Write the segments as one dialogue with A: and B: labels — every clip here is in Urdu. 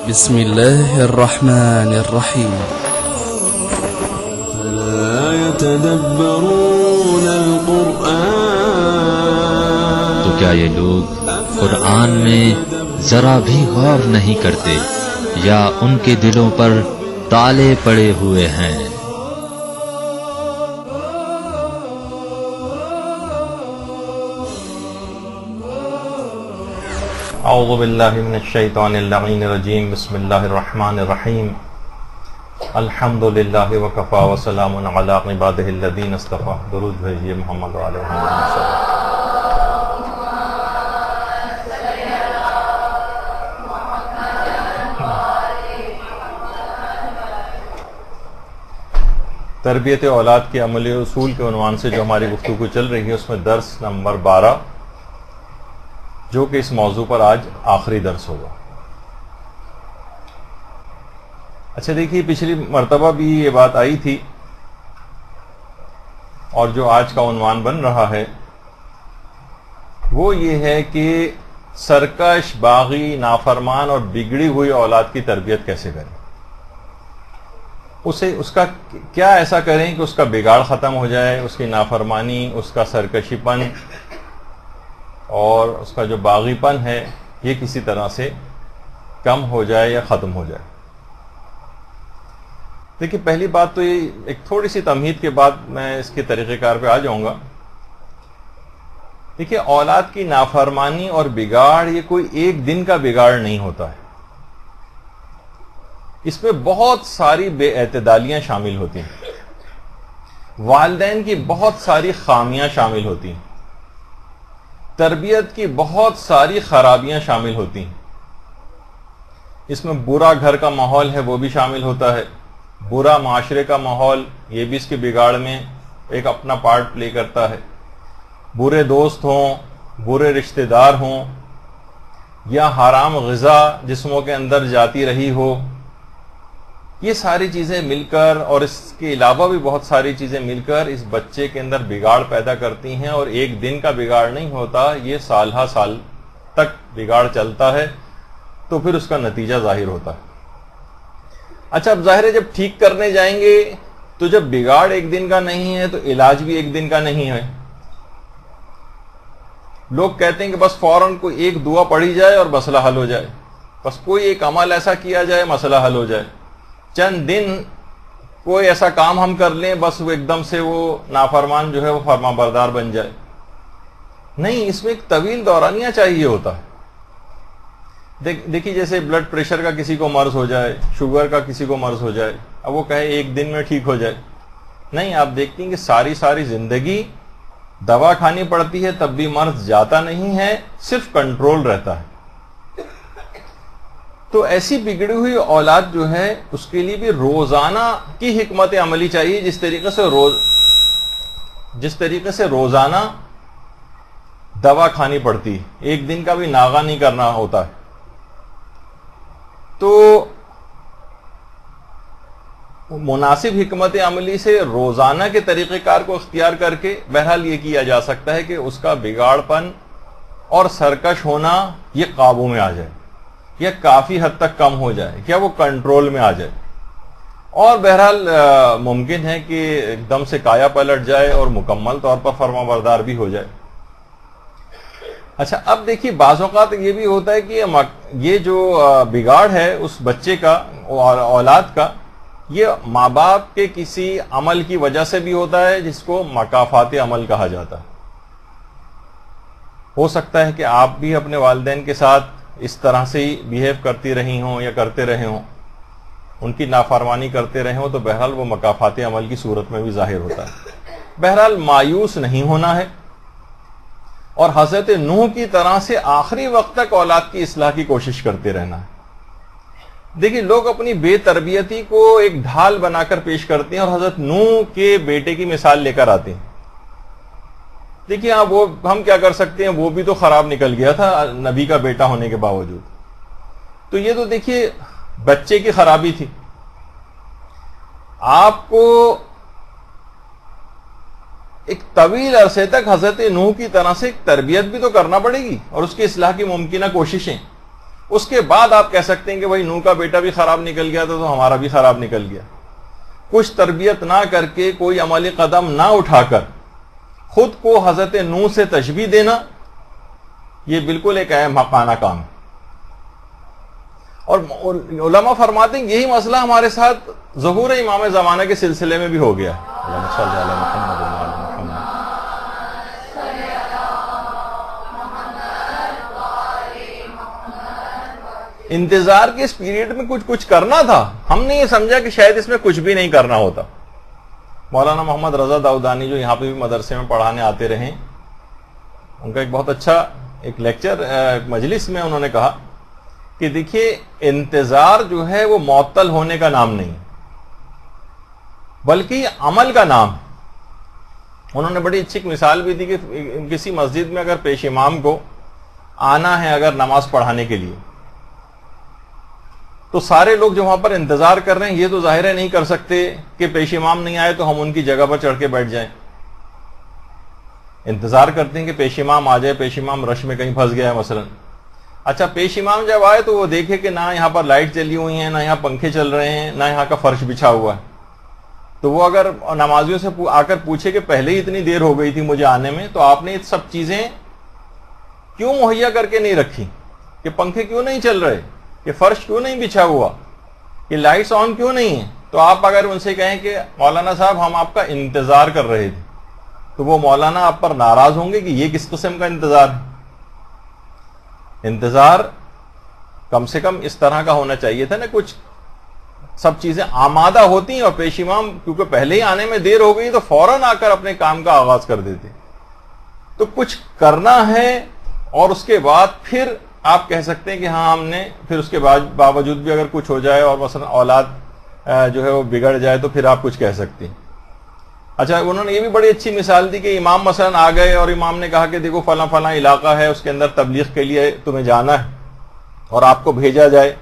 A: بسم الله الرحمن الرحيم
B: لا يتدبرون القرآن
C: تو کیا یہ لوگ قرآن میں ذرا بھی غور نہیں کرتے یا ان کے دلوں پر تالے پڑے ہوئے ہیں؟
D: اعوذ باللہ من الشیطان اللعین الرجیم بسم اللہ الرحمن الرحیم الحمد للہ وکفا وسلام علی عبادہ الذین اصطفی. درود بھیجیے محمد وعلی محمد وسلم. تربیت اولاد کے عملی اصول کے عنوان سے جو ہماری گفتگو چل رہی ہے اس میں درس نمبر 12 جو کہ اس موضوع پر آج آخری درس ہوگا. اچھا دیکھیے، پچھلی مرتبہ بھی یہ بات آئی تھی اور جو آج کا عنوان بن رہا ہے وہ یہ ہے کہ سرکش، باغی، نافرمان اور بگڑی ہوئی اولاد کی تربیت کیسے کریں. اس کا کیا ایسا کریں کہ اس کا بگاڑ ختم ہو جائے، اس کی نافرمانی، اس کا سرکشی پن اور اس کا جو باغی پن ہے یہ کسی طرح سے کم ہو جائے یا ختم ہو جائے. دیکھیے، پہلی بات تو یہ ایک تھوڑی سی تمہید کے بعد میں اس کے طریقہ کار پہ آ جاؤں گا. دیکھیے، اولاد کی نافرمانی اور بگاڑ یہ کوئی ایک دن کا بگاڑ نہیں ہوتا ہے. اس میں بہت ساری بے اعتدالیاں شامل ہوتی ہیں، والدین کی بہت ساری خامیاں شامل ہوتی ہیں، تربیت کی بہت ساری خرابیاں شامل ہوتی ہیں. اس میں برا گھر کا ماحول ہے وہ بھی شامل ہوتا ہے، برا معاشرے کا ماحول یہ بھی اس کے بگاڑ میں ایک اپنا پارٹ پلے کرتا ہے. برے دوست ہوں، برے رشتہ دار ہوں، یا حرام غذا جسموں کے اندر جاتی رہی ہو، یہ ساری چیزیں مل کر اور اس کے علاوہ بھی بہت ساری چیزیں مل کر اس بچے کے اندر بگاڑ پیدا کرتی ہیں. اور ایک دن کا بگاڑ نہیں ہوتا، یہ سال ہا سال تک بگاڑ چلتا ہے تو پھر اس کا نتیجہ ظاہر ہوتا ہے. اچھا، اب ظاہر ہے جب ٹھیک کرنے جائیں گے تو جب بگاڑ ایک دن کا نہیں ہے تو علاج بھی ایک دن کا نہیں ہے. لوگ کہتے ہیں کہ بس فوراً کوئی ایک دعا پڑھی جائے اور مسئلہ حل ہو جائے، بس کوئی ایک عمل ایسا کیا جائے مسئلہ حل ہو جائے، چند دن کوئی ایسا کام ہم کر لیں بس وہ ایک دم سے وہ نافرمان جو ہے وہ فرما بردار بن جائے. نہیں، اس میں ایک طویل دورانیہ چاہیے ہوتا ہے. دیکھیے، جیسے بلڈ پریشر کا کسی کو مرض ہو جائے، شوگر کا کسی کو مرض ہو جائے، اب وہ کہے ایک دن میں ٹھیک ہو جائے. نہیں، آپ دیکھتی ہیں کہ ساری زندگی دوا کھانی پڑتی ہے تب بھی مرض جاتا نہیں ہے، صرف کنٹرول رہتا ہے. تو ایسی بگڑی ہوئی اولاد جو ہے اس کے لیے بھی روزانہ کی حکمت عملی چاہیے. جس طریقے سے روزانہ دوا کھانی پڑتی ہے، ایک دن کا بھی ناغہ نہیں کرنا ہوتا ہے. تو مناسب حکمت عملی سے روزانہ کے طریقہ کار کو اختیار کر کے بہرحال یہ کیا جا سکتا ہے کہ اس کا بگاڑ پن اور سرکش ہونا یہ قابو میں آ جائے یا کافی حد تک کم ہو جائے، کیا وہ کنٹرول میں آ جائے. اور بہرحال ممکن ہے کہ ایک دم سے کایا پلٹ جائے اور مکمل طور پر فرما بردار بھی ہو جائے. اچھا، اب دیکھیے، بعض اوقات یہ بھی ہوتا ہے کہ یہ جو بگاڑ ہے اس بچے کا اور اولاد کا، یہ ماں باپ کے کسی عمل کی وجہ سے بھی ہوتا ہے جس کو مکافات عمل کہا جاتا ہے. ہو سکتا ہے کہ آپ بھی اپنے والدین کے ساتھ اس طرح سے ہی بیہیو کرتی رہی ہوں یا کرتے رہے ہوں، ان کی نافرمانی کرتے رہے ہوں، تو بہرحال وہ مکافات عمل کی صورت میں بھی ظاہر ہوتا ہے. بہرحال مایوس نہیں ہونا ہے اور حضرت نوح کی طرح سے آخری وقت تک اولاد کی اصلاح کی کوشش کرتے رہنا ہے. دیکھیے، لوگ اپنی بے تربیتی کو ایک ڈھال بنا کر پیش کرتے ہیں اور حضرت نوح کے بیٹے کی مثال لے کر آتے ہیں. دیکھیے، وہ ہم کیا کر سکتے ہیں، وہ بھی تو خراب نکل گیا تھا نبی کا بیٹا ہونے کے باوجود. تو یہ تو دیکھیے بچے کی خرابی تھی. آپ کو ایک طویل عرصے تک حضرت نوح کی طرح سے ایک تربیت بھی تو کرنا پڑے گی اور اس کی اصلاح کی ممکنہ کوششیں. اس کے بعد آپ کہہ سکتے ہیں کہ بھائی نوح کا بیٹا بھی خراب نکل گیا تو ہمارا بھی خراب نکل گیا. کچھ تربیت نہ کر کے، کوئی عملی قدم نہ اٹھا کر خود کو حضرت نوح سے تشبیہ دینا، یہ بالکل ایک اہم حقانہ کام ہے. اور علماء فرماتے ہیں یہی مسئلہ ہمارے ساتھ ظہور امام زمانہ کے سلسلے میں بھی ہو گیا. اللہم صلی علی محمد و علی محمد. انتظار کے اس پیریڈ میں کچھ کرنا تھا، ہم نے یہ سمجھا کہ شاید اس میں کچھ بھی نہیں کرنا ہوتا. مولانا محمد رضا داؤدانی جو یہاں پہ بھی مدرسے میں پڑھانے آتے رہے، ان کا ایک بہت اچھا ایک لیکچر مجلس میں انہوں نے کہا کہ دیکھیے انتظار جو ہے وہ معطل ہونے کا نام نہیں بلکہ عمل کا نام. انہوں نے بڑی اچھی مثال بھی دی کہ کسی مسجد میں اگر پیش امام کو آنا ہے اگر نماز پڑھانے کے لیے، تو سارے لوگ جو وہاں پر انتظار کر رہے ہیں یہ تو ظاہر ہے نہیں کر سکتے کہ پیش امام نہیں آئے تو ہم ان کی جگہ پر چڑھ کے بیٹھ جائیں. انتظار کرتے ہیں کہ پیش امام آ جائے، پیش امام رش میں کہیں پھنس گیا ہے مثلا. اچھا پیش امام جب آئے تو وہ دیکھے کہ نہ یہاں پر لائٹ چلی ہوئی ہیں، نہ یہاں پنکھے چل رہے ہیں، نہ یہاں کا فرش بچھا ہوا ہے. تو وہ اگر نمازیوں سے آ کر پوچھے کہ پہلے ہی اتنی دیر ہو گئی تھی مجھے آنے میں، تو آپ نے یہ سب چیزیں کیوں مہیا کر کے نہیں رکھی؟ کہ پنکھے کیوں نہیں چل رہے، کہ فرش کیوں نہیں بچھا ہوا، کہ لائٹس آن کیوں نہیں ہیں؟ تو آپ اگر ان سے کہیں کہ مولانا صاحب ہم آپ کا انتظار کر رہے تھے، تو وہ مولانا آپ پر ناراض ہوں گے کہ یہ کس قسم کا انتظار ہے. انتظار کم سے کم اس طرح کا ہونا چاہیے تھا نا، کچھ سب چیزیں آمادہ ہوتی ہیں اور پیش امام کیونکہ پہلے ہی آنے میں دیر ہو گئی تو فوراً آ کر اپنے کام کا آغاز کر دیتے. تو کچھ کرنا ہے اور اس کے بعد پھر آپ کہہ سکتے ہیں کہ ہاں ہم نے، پھر اس کے باوجود بھی اگر کچھ ہو جائے اور مثلا اولاد جو ہے وہ بگڑ جائے تو پھر آپ کچھ کہہ سکتے ہیں. اچھا انہوں نے یہ بھی بڑی اچھی مثال دی کہ امام مثلا آ گئے اور امام نے کہا کہ دیکھو فلاں فلاں علاقہ ہے، اس کے اندر تبلیغ کے لیے تمہیں جانا ہے، اور آپ کو بھیجا جائے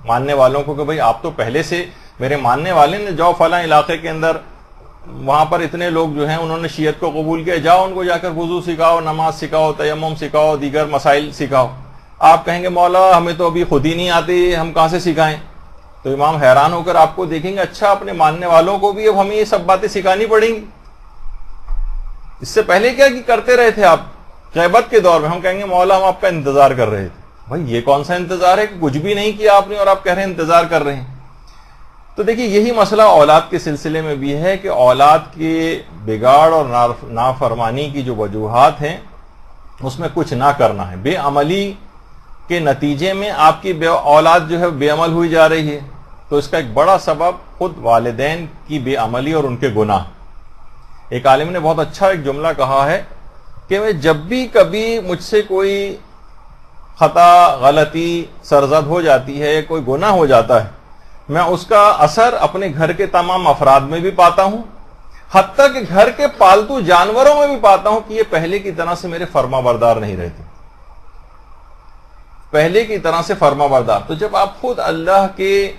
D: ماننے والوں کو کہ بھئی آپ تو پہلے سے میرے ماننے والے نے، جاؤ فلاں علاقے کے اندر، وہاں پر اتنے لوگ جو ہیں انہوں نے شیعت کو قبول کیا، جاؤ ان کو جا کر وضو سکھاؤ، نماز سکھاؤ، تیمم سکھاؤ، دیگر مسائل سکھاؤ. آپ کہیں گے مولا ہمیں تو ابھی خود ہی نہیں آتی، ہم کہاں سے سکھائیں؟ تو امام حیران ہو کر آپ کو دیکھیں گے اچھا اپنے ماننے والوں کو بھی اب ہمیں یہ سب باتیں سکھانی پڑیں گی. اس سے پہلے کیا کرتے رہے تھے آپ غیبت کے دور میں؟ ہم کہیں گے مولا ہم آپ کا انتظار کر رہے تھے. بھائی یہ کون سا انتظار ہے کہ کچھ بھی نہیں کیا آپ نے اور آپ کہہ رہے ہیں انتظار کر رہے ہیں؟ تو دیکھیے یہی مسئلہ اولاد کے سلسلے میں بھی ہے کہ اولاد کے بگاڑ اور نافرمانی کی جو وجوہات ہیں اس میں کچھ نہ کرنا ہے. بے عملی کے نتیجے میں آپ کی اولاد جو ہے بے عمل ہوئی جا رہی ہے، تو اس کا ایک بڑا سبب خود والدین کی بے عملی اور ان کے گناہ. ایک عالم نے بہت اچھا ایک جملہ کہا ہے کہ میں جب بھی کبھی مجھ سے کوئی خطا غلطی سرزد ہو جاتی ہے، کوئی گناہ ہو جاتا ہے، میں اس کا اثر اپنے گھر کے تمام افراد میں بھی پاتا ہوں، حتیٰ کہ گھر کے پالتو جانوروں میں بھی پاتا ہوں کہ یہ پہلے کی طرح سے میرے فرما بردار نہیں رہتے، پہلے کی طرح سے فرما بردار. تو جب آپ خود اللہ کے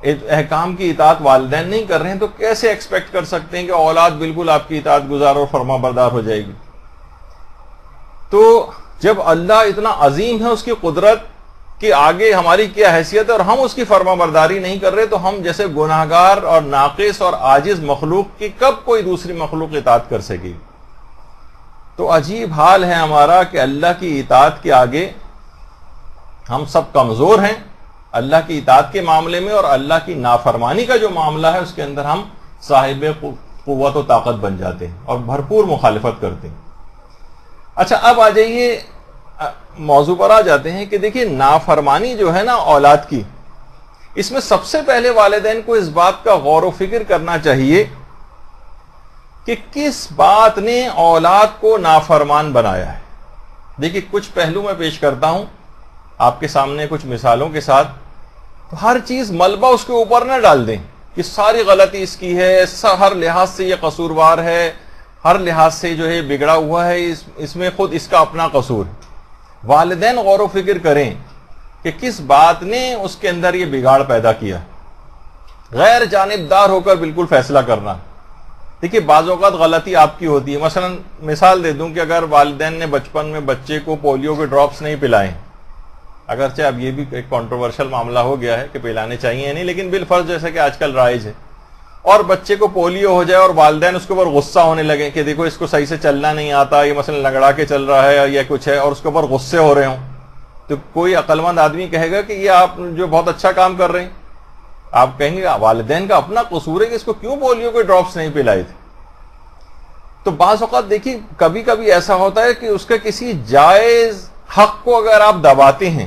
D: احکام کی اطاعت والدین نہیں کر رہے ہیں تو کیسے ایکسپیکٹ کر سکتے ہیں کہ اولاد بالکل آپ کی اطاعت گزار اور فرما بردار ہو جائے گی؟ تو جب اللہ اتنا عظیم ہے، اس کی قدرت کے آگے ہماری کیا حیثیت ہے اور ہم اس کی فرما برداری نہیں کر رہے، تو ہم جیسے گناہگار اور ناقص اور عاجز مخلوق کی کب کوئی دوسری مخلوق اطاعت کر سکے گی؟ تو عجیب حال ہے ہمارا کہ اللہ کی اطاعت کے آگے ہم سب کمزور ہیں اللہ کی اطاعت کے معاملے میں، اور اللہ کی نافرمانی کا جو معاملہ ہے اس کے اندر ہم صاحب قوت و طاقت بن جاتے ہیں اور بھرپور مخالفت کرتے ہیں. اچھا اب آ جائیے موضوع پر آ جاتے ہیں کہ دیکھیے نافرمانی جو ہے نا اولاد کی، اس میں سب سے پہلے والدین کو اس بات کا غور و فکر کرنا چاہیے کہ کس بات نے اولاد کو نافرمان بنایا ہے. دیکھیے کچھ پہلو میں پیش کرتا ہوں آپ کے سامنے کچھ مثالوں کے ساتھ. تو ہر چیز ملبہ اس کے اوپر نہ ڈال دیں کہ ساری غلطی اس کی ہے، ہر لحاظ سے یہ قصوروار ہے، ہر لحاظ سے جو ہے بگڑا ہوا ہے، اس میں خود اس کا اپنا قصور ہے. والدین غور و فکر کریں کہ کس بات نے اس کے اندر یہ بگاڑ پیدا کیا. غیر جانبدار ہو کر بالکل فیصلہ کرنا. دیکھیے بعض اوقات غلطی آپ کی ہوتی ہے. مثلا مثال دے دوں کہ اگر والدین نے بچپن میں بچے کو پولیو کے ڈراپس نہیں پلائے اگرچہ اب یہ بھی ایک کنٹروورشل معاملہ ہو گیا ہے کہ پلانے چاہیے نہیں، لیکن بالفرض جیسا کہ آج کل رائج ہے، اور بچے کو پولیو ہو جائے اور والدین اس کے اوپر غصہ ہونے لگے کہ دیکھو اس کو صحیح سے چلنا نہیں آتا، یہ مثلا لنگڑا کے چل رہا ہے یا کچھ ہے، اور اس کے اوپر غصے ہو رہے ہوں، تو کوئی عقل مند آدمی کہے گا کہ یہ آپ جو بہت اچھا کام کر رہے ہیں. آپ کہیں گے والدین کا اپنا قصور ہے کہ اس کو کیوں پولیو کے ڈراپس نہیں پلائے تھے. تو بعض اوقات دیکھیے کبھی کبھی ایسا ہوتا ہے کہ اس کے کسی جائز حق کو اگر آپ دباتے ہیں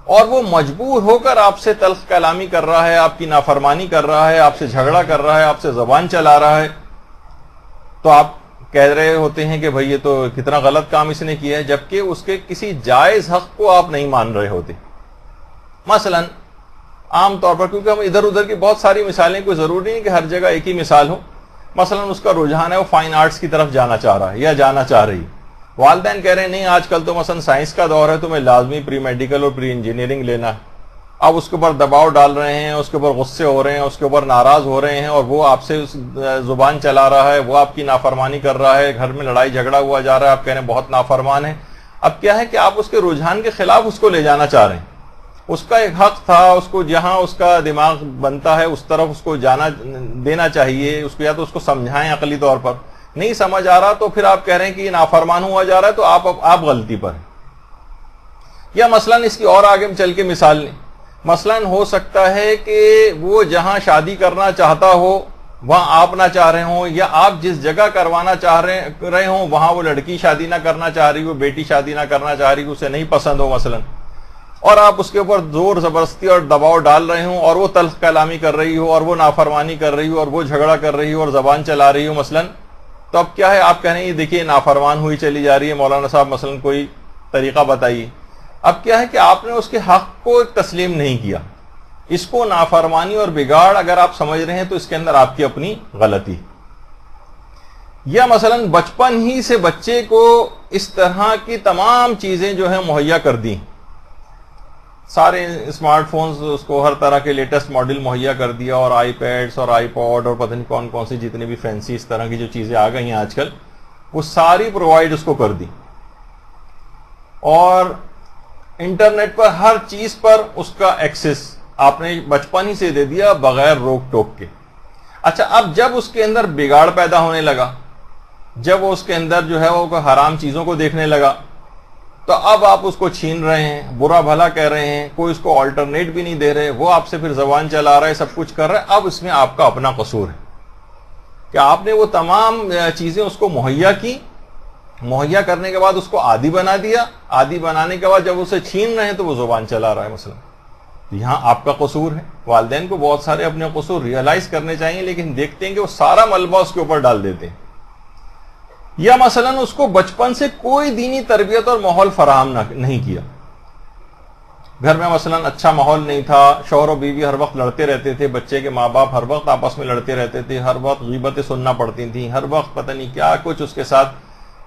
D: اور وہ مجبور ہو کر آپ سے تلخ کلامی کر رہا ہے، آپ کی نافرمانی کر رہا ہے، آپ سے جھگڑا کر رہا ہے، آپ سے زبان چلا رہا ہے، تو آپ کہہ رہے ہوتے ہیں کہ بھئی یہ تو کتنا غلط کام اس نے کیا ہے، جبکہ اس کے کسی جائز حق کو آپ نہیں مان رہے ہوتے. مثلا عام طور پر، کیونکہ ہم ادھر ادھر کی بہت ساری مثالیں، کوئی ضروری نہیں کہ ہر جگہ ایک ہی مثال ہو. مثلا اس کا رجحان ہے وہ فائن آرٹس کی طرف جانا چاہ رہا ہے یا جانا چاہ رہی ہے، والدین کہہ رہے ہیں نہیں آج کل تو مثلا سائنس کا دور ہے، تمہیں لازمی پری میڈیکل اور پری انجینئرنگ لینا ہے. اب اس کے اوپر دباؤ ڈال رہے ہیں، اس کے اوپر غصے ہو رہے ہیں، اس کے اوپر ناراض ہو رہے ہیں، اور وہ آپ سے زبان چلا رہا ہے، وہ آپ کی نافرمانی کر رہا ہے، گھر میں لڑائی جھگڑا ہوا جا رہا ہے، آپ کہہ رہے ہیں بہت نافرمان ہے. اب کیا ہے کہ آپ اس کے رجحان کے خلاف اس کو لے جانا چاہ رہے ہیں. اس کا ایک حق تھا، اس کو جہاں اس کا دماغ بنتا ہے اس طرف اس کو جانا دینا چاہیے، اس کو یا تو اس کو سمجھائیں عقلی طور پر، نہیں سمجھ آ رہا تو پھر آپ کہہ رہے ہیں کہ یہ نافرمان ہوا جا رہا ہے تو آپ غلطی پر ہیں. یا مثلا اس کی اور آگے چل کے مثال لیں، مثلا ہو سکتا ہے کہ وہ جہاں شادی کرنا چاہتا ہو وہاں آپ نہ چاہ رہے ہوں، یا آپ جس جگہ کروانا چاہ رہے ہوں وہاں وہ لڑکی شادی نہ کرنا چاہ رہی ہو، بیٹی شادی نہ کرنا چاہ رہی ہو، اسے نہیں پسند ہو مثلا، اور آپ اس کے اوپر زور زبردستی اور دباؤ ڈال رہے ہوں، اور وہ تلخ کلامی کر رہی ہو، اور وہ نافرمانی کر رہی ہو، اور وہ جھگڑا کر رہی ہو، اور زبان چلا رہی ہو مثلا، تو اب کیا ہے آپ کہہ رہے ہیں یہ دیکھیے نافرمان ہوئی چلی جا رہی ہے، مولانا صاحب مثلا کوئی طریقہ بتائیے. اب کیا ہے کہ آپ نے اس کے حق کو تسلیم نہیں کیا. اس کو نافرمانی اور بگاڑ اگر آپ سمجھ رہے ہیں تو اس کے اندر آپ کی اپنی غلطی. یا مثلا بچپن ہی سے بچے کو اس طرح کی تمام چیزیں جو ہیں مہیا کر دی، سارے اسمارٹ فونز اس کو ہر طرح کے لیٹسٹ ماڈل مہیا کر دیا، اور آئی پیڈس اور آئی پوڈ اور پتہ نہیں کون کون سی جتنی بھی فینسی اس طرح کی جو چیزیں آ گئی ہیں آج کل، وہ ساری پرووائڈ اس کو کر دی، اور انٹرنیٹ پر ہر چیز پر اس کا ایکسس آپ نے بچپن ہی سے دے دیا بغیر روک ٹوک کے. اچھا اب جب اس کے اندر بگاڑ پیدا ہونے لگا، جب وہ اس کے اندر جو ہے وہ حرام چیزوں کو دیکھنے لگا، تو اب آپ اس کو چھین رہے ہیں، برا بھلا کہہ رہے ہیں، کوئی اس کو آلٹرنیٹ بھی نہیں دے رہے، وہ آپ سے پھر زبان چلا رہا ہے، سب کچھ کر رہا ہے. اب اس میں آپ کا اپنا قصور ہے کہ آپ نے وہ تمام چیزیں اس کو مہیا کی، مہیا کرنے کے بعد اس کو عادی بنا دیا، عادی بنانے کے بعد جب اسے چھین رہے ہیں تو وہ زبان چلا رہا ہے مثلا. یہاں آپ کا قصور ہے. والدین کو بہت سارے اپنے قصور ریئلائز کرنے چاہیے، لیکن دیکھتے ہیں کہ وہ سارا ملبہ اس کے اوپر ڈال دیتے ہیں. یا مثلا اس کو بچپن سے کوئی دینی تربیت اور ماحول فراہم نہیں کیا، گھر میں مثلا اچھا ماحول نہیں تھا، شوہر و بیوی ہر وقت لڑتے رہتے تھے، بچے کے ماں باپ ہر وقت آپس میں لڑتے رہتے تھے، ہر وقت غیبتیں سننا پڑتی تھیں، ہر وقت پتہ نہیں کیا کچھ اس کے ساتھ،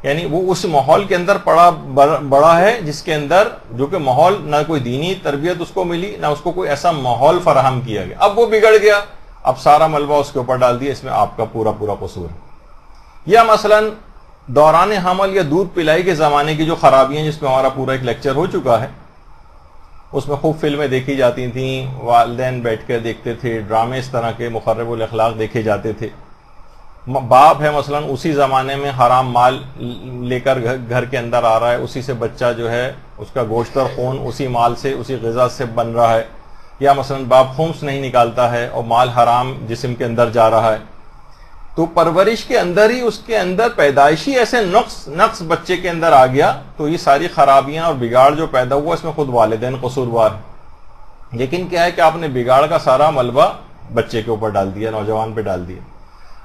D: یعنی وہ اس ماحول کے اندر بڑا ہے جس کے اندر جو کہ ماحول نہ کوئی دینی تربیت اس کو ملی، نہ اس کو کوئی ایسا ماحول فراہم کیا گیا. اب وہ بگڑ گیا، اب سارا ملبہ اس کے اوپر ڈال دیا، اس میں آپ کا پورا قصور ہے. یا مثلا دوران حمل یا دودھ پلائی کے زمانے کی جو خرابیاں، جس میں ہمارا پورا ایک لیکچر ہو چکا ہے، اس میں خوب فلمیں دیکھی جاتی تھیں، والدین بیٹھ کر دیکھتے تھے، ڈرامے اس طرح کے مخرب الاخلاق دیکھے جاتے تھے. باپ ہے مثلا اسی زمانے میں حرام مال لے کر گھر کے اندر آ رہا ہے، اسی سے بچہ جو ہے اس کا گوشت اور خون اسی مال سے، اسی غذا سے بن رہا ہے. یا مثلا باپ خمس نہیں نکالتا ہے اور مال حرام جسم کے اندر جا رہا ہے. تو پرورش کے اندر ہی اس کے اندر پیدائشی ایسے نقص بچے کے اندر آ گیا، تو یہ ساری خرابیاں اور بگاڑ جو پیدا ہوا اس میں خود والدین قصوروار ہیں. لیکن کیا ہے کہ آپ نے بگاڑ کا سارا ملبہ بچے کے اوپر ڈال دیا، نوجوان پہ ڈال دیا.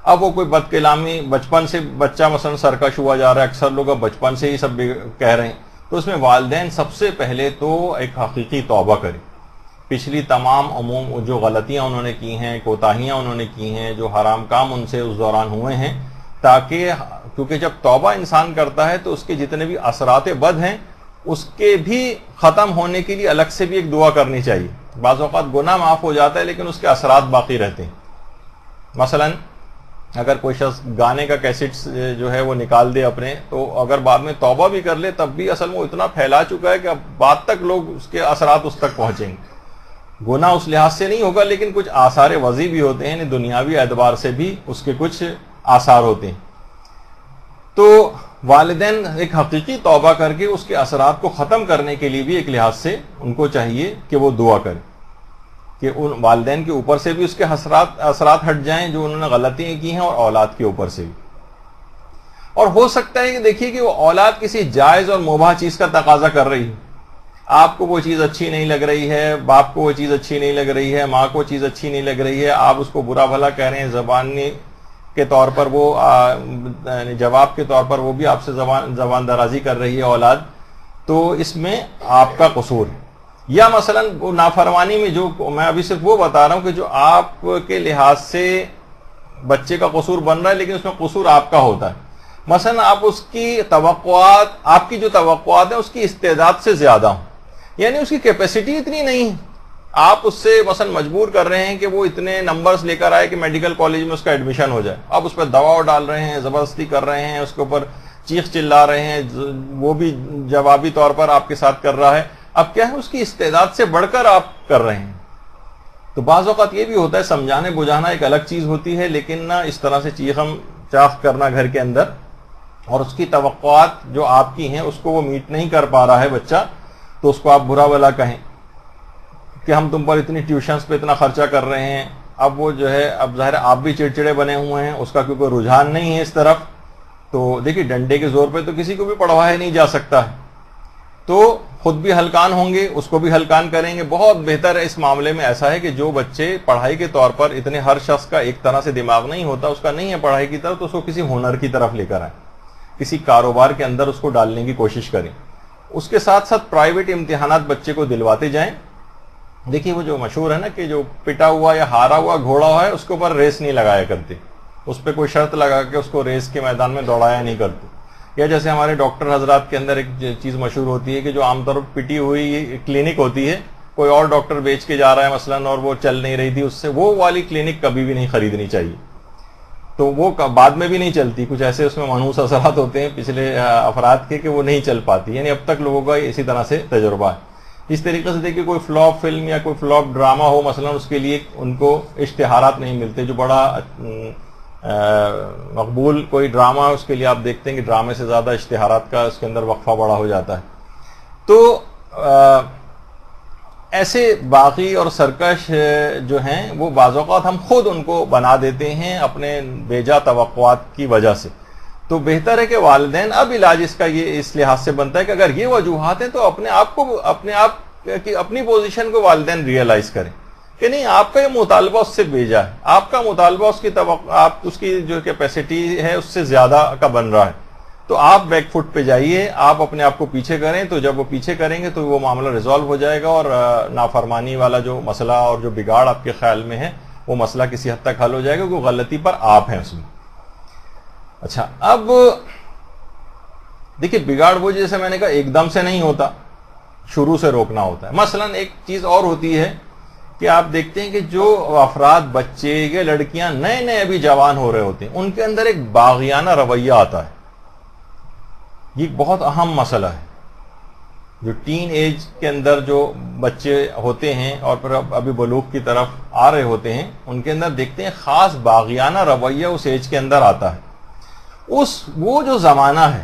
D: اب وہ کوئی بد کلامی بچپن سے، بچہ مثلا سرکش ہوا جا رہا ہے، اکثر لوگ اب بچپن سے ہی سب کہہ رہے ہیں، تو اس میں والدین سب سے پہلے تو ایک حقیقی توبہ کریں. پچھلی تمام جو غلطیاں انہوں نے کی ہیں، کوتاہیاں انہوں نے کی ہیں، جو حرام کام ان سے اس دوران ہوئے ہیں، تاکہ کیونکہ جب توبہ انسان کرتا ہے تو اس کے جتنے بھی اثرات بد ہیں اس کے بھی ختم ہونے کے لیے الگ سے بھی ایک دعا کرنی چاہیے. بعض اوقات گناہ معاف ہو جاتا ہے لیکن اس کے اثرات باقی رہتے ہیں. مثلا اگر کوئی شخص گانے کا کیسٹ جو ہے وہ نکال دے اپنے، تو اگر بعد میں توبہ بھی کر لے تب بھی اصل میں وہ اتنا پھیلا چکا ہے کہ اب بعد تک لوگ اس کے اثرات اس تک پہنچیں گے. گناہ اس لحاظ سے نہیں ہوگا، لیکن کچھ آثار وضعی بھی ہوتے ہیں، دنیاوی اعتبار سے بھی اس کے کچھ آثار ہوتے ہیں. تو والدین ایک حقیقی توبہ کر کے اس کے اثرات کو ختم کرنے کے لیے بھی ایک لحاظ سے ان کو چاہیے کہ وہ دعا کریں کہ ان والدین کے اوپر سے بھی اس کے اثرات ہٹ جائیں جو انہوں نے غلطیاں کی ہیں، اور اولاد کے اوپر سے بھی. اور ہو سکتا ہے کہ دیکھیے کہ وہ اولاد کسی جائز اور مباح چیز کا تقاضا کر رہی ہے، آپ کو وہ چیز اچھی نہیں لگ رہی ہے، باپ کو وہ چیز اچھی نہیں لگ رہی ہے، ماں کو چیز اچھی نہیں لگ رہی ہے، آپ اس کو برا بھلا کہہ رہے ہیں، زبانی کے طور پر وہ جواب کے طور پر وہ بھی آپ سے زبان درازی کر رہی ہے اولاد، تو اس میں آپ کا قصور ہے. یا مثلا وہ نافرمانی میں جو میں ابھی صرف وہ بتا رہا ہوں کہ جو آپ کے لحاظ سے بچے کا قصور بن رہا ہے لیکن اس میں قصور آپ کا ہوتا ہے. مثلا آپ اس کی توقعات، آپ کی جو توقعات ہیں اس کی استعداد سے زیادہ ہوں، یعنی اس کی کیپیسٹی اتنی نہیں ہے، آپ اس سے مثلا مجبور کر رہے ہیں کہ وہ اتنے نمبرز لے کر آئے کہ میڈیکل کالج میں اس کا ایڈمیشن ہو جائے، آپ اس پہ دباؤ ڈال رہے ہیں، زبردستی کر رہے ہیں، اس کے اوپر چیخ چلا رہے ہیں، وہ بھی جوابی طور پر آپ کے ساتھ کر رہا ہے. اب کیا ہے، اس کی استعداد سے بڑھ کر آپ کر رہے ہیں. تو بعض اوقات یہ بھی ہوتا ہے، سمجھانے بجھانا ایک الگ چیز ہوتی ہے، لیکن نہ اس طرح سے چیخم چاخ کرنا گھر کے اندر، اور اس کی توقعات جو آپ کی ہیں اس کو وہ میٹ نہیں کر پا رہا ہے بچہ، تو اس کو آپ برا بھلا کہیں کہ ہم تم پر اتنی ٹیوشنز پہ اتنا خرچہ کر رہے ہیں. اب وہ جو ہے، اب ظاہر آپ بھی چڑچڑے بنے ہوئے ہیں، اس کا کیونکہ رجحان نہیں ہے اس طرف. تو دیکھیے ڈنڈے کے زور پہ تو کسی کو بھی پڑھوایا نہیں جا سکتا ہے، تو خود بھی ہلکان ہوں گے، اس کو بھی ہلکان کریں گے. بہت بہتر ہے اس معاملے میں ایسا ہے کہ جو بچے پڑھائی کے طور پر اتنے، ہر شخص کا ایک طرح سے دماغ نہیں ہوتا، اس کا نہیں ہے پڑھائی کی طرف، تو اس کو کسی ہنر کی طرف لے کر آئیں، کسی کاروبار کے اندر اس کو ڈالنے کی کوشش کریں. اس کے ساتھ ساتھ پرائیویٹ امتحانات بچے کو دلواتے جائیں. دیکھیے وہ جو مشہور ہے نا کہ جو پٹا ہوا یا ہارا ہوا گھوڑا ہے اس کے اوپر ریس نہیں لگایا کرتے، اس پہ کوئی شرط لگا کے اس کو ریس کے میدان میں دوڑایا نہیں کرتے. یا جیسے ہمارے ڈاکٹر حضرات کے اندر ایک چیز مشہور ہوتی ہے کہ جو عام طور پر پٹی ہوئی کلینک ہوتی ہے، کوئی اور ڈاکٹر بیچ کے جا رہا ہے مثلاً اور وہ چل نہیں رہی تھی اس سے، وہ والی کلینک کبھی بھی نہیں خریدنی چاہیے. تو وہ بعد میں بھی نہیں چلتی، کچھ ایسے اس میں منحوس اثرات ہوتے ہیں پچھلے افراد کے کہ وہ نہیں چل پاتی. یعنی اب تک لوگوں کا اسی طرح سے تجربہ ہے. اس طریقے سے دیکھیے کوئی فلاپ فلم یا کوئی فلاپ ڈرامہ ہو مثلا، اس کے لیے ان کو اشتہارات نہیں ملتے. جو بڑا مقبول کوئی ڈرامہ اس کے لیے آپ دیکھتے ہیں کہ ڈرامے سے زیادہ اشتہارات کا اس کے اندر وقفہ بڑا ہو جاتا ہے. تو ایسے باغی اور سرکش جو ہیں وہ بعض اوقات ہم خود ان کو بنا دیتے ہیں اپنے بیجا توقعات کی وجہ سے. تو بہتر ہے کہ والدین، اب علاج اس کا یہ اس لحاظ سے بنتا ہے کہ اگر یہ وجوہات ہیں تو اپنے آپ کی اپنی پوزیشن کو والدین ریئلائز کریں کہ نہیں، آپ کا یہ مطالبہ اس سے بیجا ہے، آپ کا مطالبہ اس کی آپ اس کی جو کیپیسٹی ہے اس سے زیادہ کا بن رہا ہے. تو آپ بیک فٹ پہ جائیے، آپ اپنے آپ کو پیچھے کریں. تو جب وہ پیچھے کریں گے تو وہ معاملہ ریزالو ہو جائے گا، اور نافرمانی والا جو مسئلہ اور جو بگاڑ آپ کے خیال میں ہے وہ مسئلہ کسی حد تک حل ہو جائے گا، کیونکہ غلطی پر آپ ہیں اس میں. اچھا، اب دیکھیے بگاڑ وہ جیسے میں نے کہا ایک دم سے نہیں ہوتا، شروع سے روکنا ہوتا ہے. مثلا ایک چیز اور ہوتی ہے کہ آپ دیکھتے ہیں کہ جو افراد، بچے یا لڑکیاں نئے نئے ابھی جوان ہو رہے ہوتے ہیں، ان کے اندر ایک باغیانہ رویہ آتا ہے. یہ ایک بہت اہم مسئلہ ہے. جو ٹین ایج کے اندر جو بچے ہوتے ہیں اور پھر ابھی بلوغ کی طرف آ رہے ہوتے ہیں، ان کے اندر دیکھتے ہیں خاص باغیانہ رویہ اس ایج کے اندر آتا ہے. وہ جو زمانہ ہے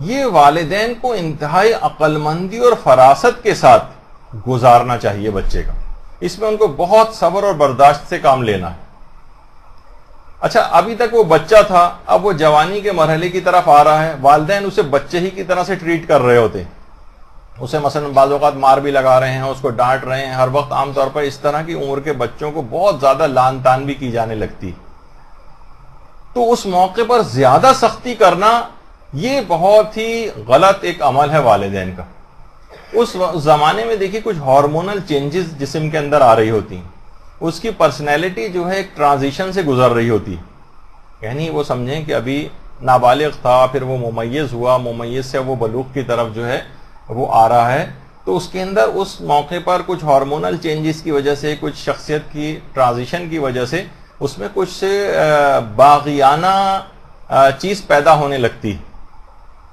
D: یہ والدین کو انتہائی عقل مندی اور فراست کے ساتھ گزارنا چاہیے بچے کا. اس میں ان کو بہت صبر اور برداشت سے کام لینا ہے. اچھا، ابھی تک وہ بچہ تھا، اب وہ جوانی کے مرحلے کی طرف آ رہا ہے، والدین اسے بچے ہی کی طرح سے ٹریٹ کر رہے ہوتے ہیں. اسے مثلا بعض اوقات مار بھی لگا رہے ہیں، اس کو ڈانٹ رہے ہیں. ہر وقت عام طور پر اس طرح کی عمر کے بچوں کو بہت زیادہ لان تان بھی کی جانے لگتی. تو اس موقع پر زیادہ سختی کرنا یہ بہت ہی غلط ایک عمل ہے والدین کا. اس زمانے میں دیکھیے کچھ ہارمونل چینجز جسم کے اندر آ رہی ہوتی ہیں، اس کی پرسنالٹی جو ہے ایک ٹرانزیشن سے گزر رہی ہوتی ہے. یعنی وہ سمجھیں کہ ابھی نابالغ تھا، پھر وہ ممیز ہوا، ممیز سے وہ بلوغ کی طرف جو ہے وہ آ رہا ہے. تو اس کے اندر اس موقع پر کچھ ہارمونل چینجز کی وجہ سے، کچھ شخصیت کی ٹرانزیشن کی وجہ سے اس میں کچھ باغیانہ چیز پیدا ہونے لگتی.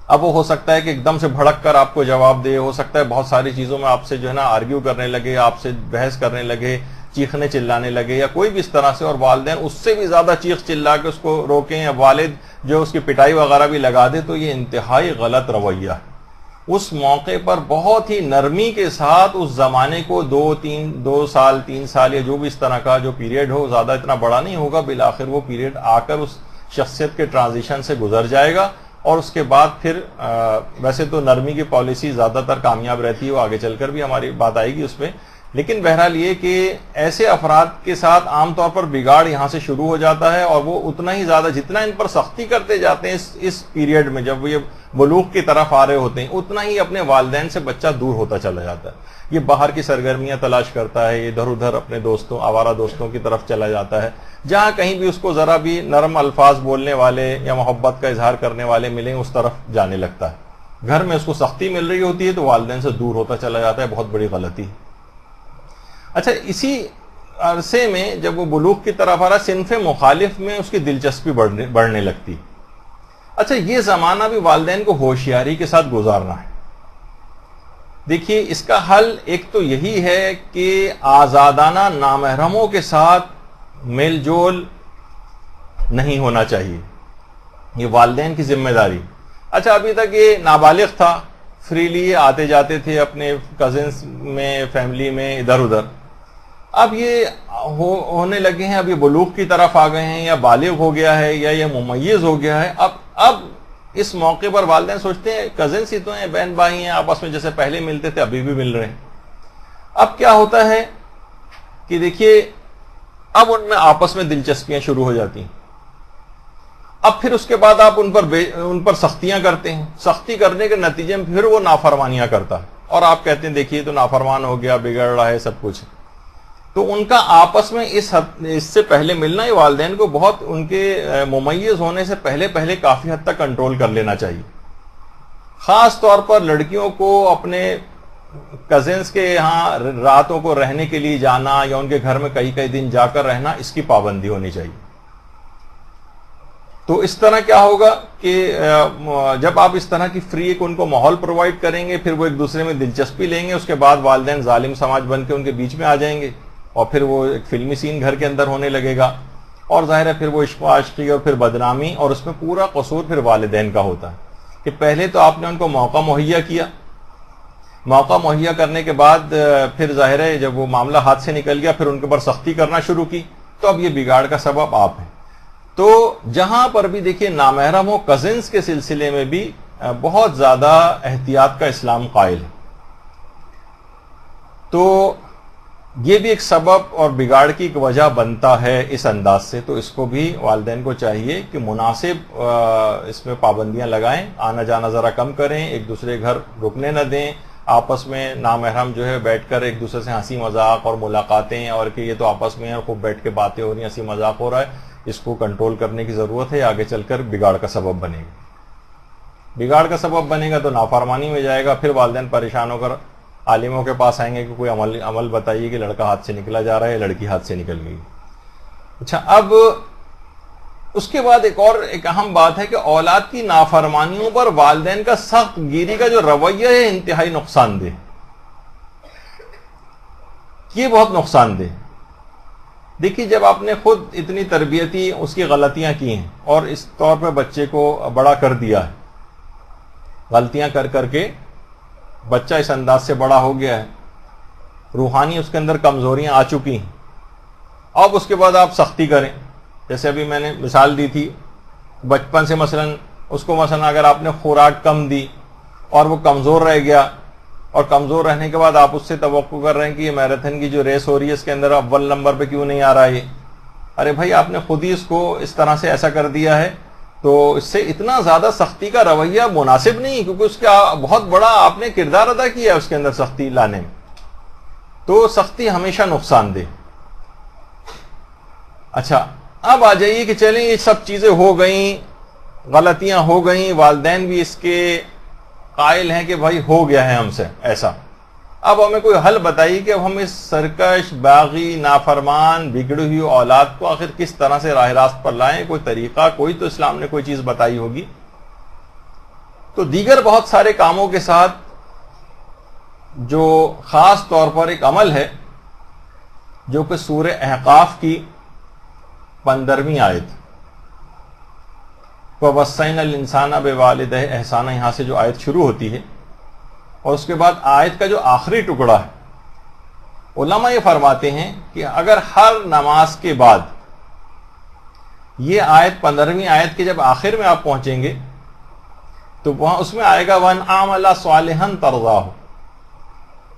D: اب وہ ہو سکتا ہے کہ ایک دم سے بھڑک کر آپ کو جواب دے، ہو سکتا ہے بہت ساری چیزوں میں آپ سے جو ہے نا آرگیو کرنے لگے، آپ سے بحث کرنے لگے، چیخنے چلانے لگے یا کوئی بھی اس طرح سے، اور والدین اس سے بھی زیادہ چیخ چلا کے اس کو روکیں، یا والد جو اس کی پٹائی وغیرہ بھی لگا دے، تو یہ انتہائی غلط رویہ ہے. اس موقع پر بہت ہی نرمی کے ساتھ اس زمانے کو 2 سال 3 سال یا جو بھی اس طرح کا جو پیریڈ ہو، زیادہ اتنا بڑا نہیں ہوگا، بالآخر وہ پیریڈ آ کر اس شخصیت کے ٹرانزیشن سے گزر جائے گا، اور اس کے بعد پھر ویسے تو نرمی کی پالیسی زیادہ تر کامیاب رہتی ہے، وہ آگے چل کر بھی ہماری بات آئے گی اس پہ. لیکن بہرحال یہ کہ ایسے افراد کے ساتھ عام طور پر بگاڑ یہاں سے شروع ہو جاتا ہے، اور وہ اتنا ہی زیادہ جتنا ان پر سختی کرتے جاتے ہیں اس پیریڈ میں، جب وہ یہ بلوغ کی طرف آ رہے ہوتے ہیں، اتنا ہی اپنے والدین سے بچہ دور ہوتا چلا جاتا ہے. یہ باہر کی سرگرمیاں تلاش کرتا ہے، ادھر ادھر اپنے دوستوں، آوارہ دوستوں کی طرف چلا جاتا ہے. جہاں کہیں بھی اس کو ذرا بھی نرم الفاظ بولنے والے یا محبت کا اظہار کرنے والے ملیں، اس طرف جانے لگتا ہے. گھر میں اس کو سختی مل رہی ہوتی ہے تو والدین سے دور ہوتا چلا جاتا ہے. بہت بڑی غلطی. اچھا، اسی عرصے میں جب وہ بلوغ کی طرف آ رہا، صنف مخالف میں اس کی دلچسپی بڑھنے لگتی. اچھا، یہ زمانہ بھی والدین کو ہوشیاری کے ساتھ گزارنا ہے. دیکھیے، اس کا حل ایک تو یہی ہے کہ آزادانہ نامحرموں کے ساتھ میل جول نہیں ہونا چاہیے. یہ والدین کی ذمہ داری. اچھا، ابھی تک یہ نابالغ تھا، فریلی آتے جاتے تھے اپنے کزنس میں، فیملی میں، ادھر ادھر. اب یہ ہونے لگے ہیں، اب یہ بلوغ کی طرف آ گئے ہیں، یا بالغ ہو گیا ہے، یا یہ ممیز ہو گیا ہے. اب اس موقع پر والدین سوچتے ہیں کزنس ہی تو ہیں، بہن بھائی ہیں، آپس میں جیسے پہلے ملتے تھے ابھی بھی مل رہے ہیں. اب کیا ہوتا ہے کہ دیکھیے، اب ان میں آپس میں دلچسپیاں شروع ہو جاتی ہیں. اب پھر اس کے بعد آپ ان پر سختیاں کرتے ہیں. سختی کرنے کے نتیجے میں پھر وہ نافرمانیاں کرتا ہے، اور آپ کہتے ہیں دیکھیے تو نافرمان ہو گیا، بگڑ رہا ہے سب کچھ. تو ان کا آپس میں اس سے پہلے ملنا، یہ والدین کو بہت ان کے ممیز ہونے سے پہلے کافی حد تک کنٹرول کر لینا چاہیے. خاص طور پر لڑکیوں کو اپنے کزنس کے یہاں راتوں کو رہنے کے لیے جانا، یا ان کے گھر میں کئی دن جا کر رہنا، اس کی پابندی ہونی چاہیے. تو اس طرح کیا ہوگا کہ جب آپ اس طرح کی فری ایک ان کو ماحول پرووائڈ کریں گے، پھر وہ ایک دوسرے میں دلچسپی لیں گے. اس کے بعد والدین ظالم سماج بن کے ان کے بیچ میں آ جائیں گے، اور پھر وہ ایک فلمی سین گھر کے اندر ہونے لگے گا. اور ظاہر ہے پھر وہ عشق و عاشقی اور پھر بدنامی، اور اس میں پورا قصور پھر والدین کا ہوتا ہے کہ پہلے تو آپ نے ان کو موقع مہیا کیا. موقع مہیا کرنے کے بعد پھر ظاہر ہے جب وہ معاملہ ہاتھ سے نکل گیا، پھر ان کے اوپر سختی کرنا شروع کی، تو اب یہ بگاڑ کا سبب آپ ہیں. تو جہاں پر بھی دیکھیے نامحرم ہو، کزنس کے سلسلے میں بھی بہت زیادہ احتیاط کا اسلام قائل ہے. تو یہ بھی ایک سبب اور بگاڑ کی ایک وجہ بنتا ہے اس انداز سے. تو اس کو بھی والدین کو چاہیے کہ مناسب اس میں پابندیاں لگائیں، آنا جانا ذرا کم کریں، ایک دوسرے گھر رکنے نہ دیں، آپس میں نامحرم جو ہے بیٹھ کر ایک دوسرے سے ہنسی مذاق اور ملاقاتیں، اور کہ یہ تو آپس میں خوب بیٹھ کے باتیں ہو رہی ہیں، ہنسی مذاق ہو رہا ہے، اس کو کنٹرول کرنے کی ضرورت ہے. آگے چل کر بگاڑ کا سبب بنے گا. بگاڑ کا سبب بنے گا تو نافرمانی میں جائے گا. پھر والدین پریشان ہو کر عالموں کے پاس آئیں گے کہ کوئی عمل بتائیے کہ لڑکا ہاتھ سے نکلا جا رہا ہے، لڑکی ہاتھ سے نکل گئی. اچھا، اب اس کے بعد ایک اہم بات ہے کہ اولاد کی نافرمانیوں پر والدین کا سخت گیری کا جو رویہ ہے انتہائی نقصان دہ. یہ بہت نقصان دہ. دیکھیے، جب آپ نے خود اتنی تربیتی اس کی غلطیاں کی ہیں اور اس طور پہ بچے کو بڑا کر دیا ہے، غلطیاں کر کے بچہ اس انداز سے بڑا ہو گیا ہے، روحانی اس کے اندر کمزوریاں آ چکی ہیں، اب اس کے بعد آپ سختی کریں. جیسے ابھی میں نے مثال دی تھی، بچپن سے مثلا اگر آپ نے خوراک کم دی اور وہ کمزور رہ گیا، اور کمزور رہنے کے بعد آپ اس سے توقع کر رہے ہیں کہ یہ میراتھن کی جو ریس ہو رہی ہے اس کے اندر اول نمبر پہ کیوں نہیں آ رہا ہے. ارے بھائی، آپ نے خود ہی اس کو اس طرح سے ایسا کر دیا ہے. تو اس سے اتنا زیادہ سختی کا رویہ مناسب نہیں، کیونکہ اس کا بہت بڑا آپ نے کردار ادا کیا ہے اس کے اندر سختی لانے میں. تو سختی ہمیشہ نقصان دہ. اچھا، اب آ جائیے کہ چلیں یہ سب چیزیں ہو گئیں، غلطیاں ہو گئیں، والدین بھی اس کے قائل ہیں کہ بھائی ہو گیا ہے ہم سے ایسا، اب ہمیں کوئی حل بتائیے کہ اب ہم اس سرکش، باغی، نافرمان، بگڑی ہوئی اولاد کو آخر کس طرح سے راہ راست پر لائیں، کوئی طریقہ، کوئی تو اسلام نے کوئی چیز بتائی ہوگی۔ تو دیگر بہت سارے کاموں کے ساتھ جو خاص طور پر ایک عمل ہے جو کہ سورہ احقاف کی 15ویں آیت، وَوَصَّيْنَا الْإِنسَانَ بِوَالِدَيْهِ احسانا، یہاں سے جو آیت شروع ہوتی ہے اور اس کے بعد آیت کا جو آخری ٹکڑا ہے، علماء یہ فرماتے ہیں کہ اگر ہر نماز کے بعد یہ آیت 15ویں آیت کے جب آخر میں آپ پہنچیں گے تو وہاں اس میں آئے گا وَأَنْ عَمَلَ صَالِحًا تَرْضَاهُ،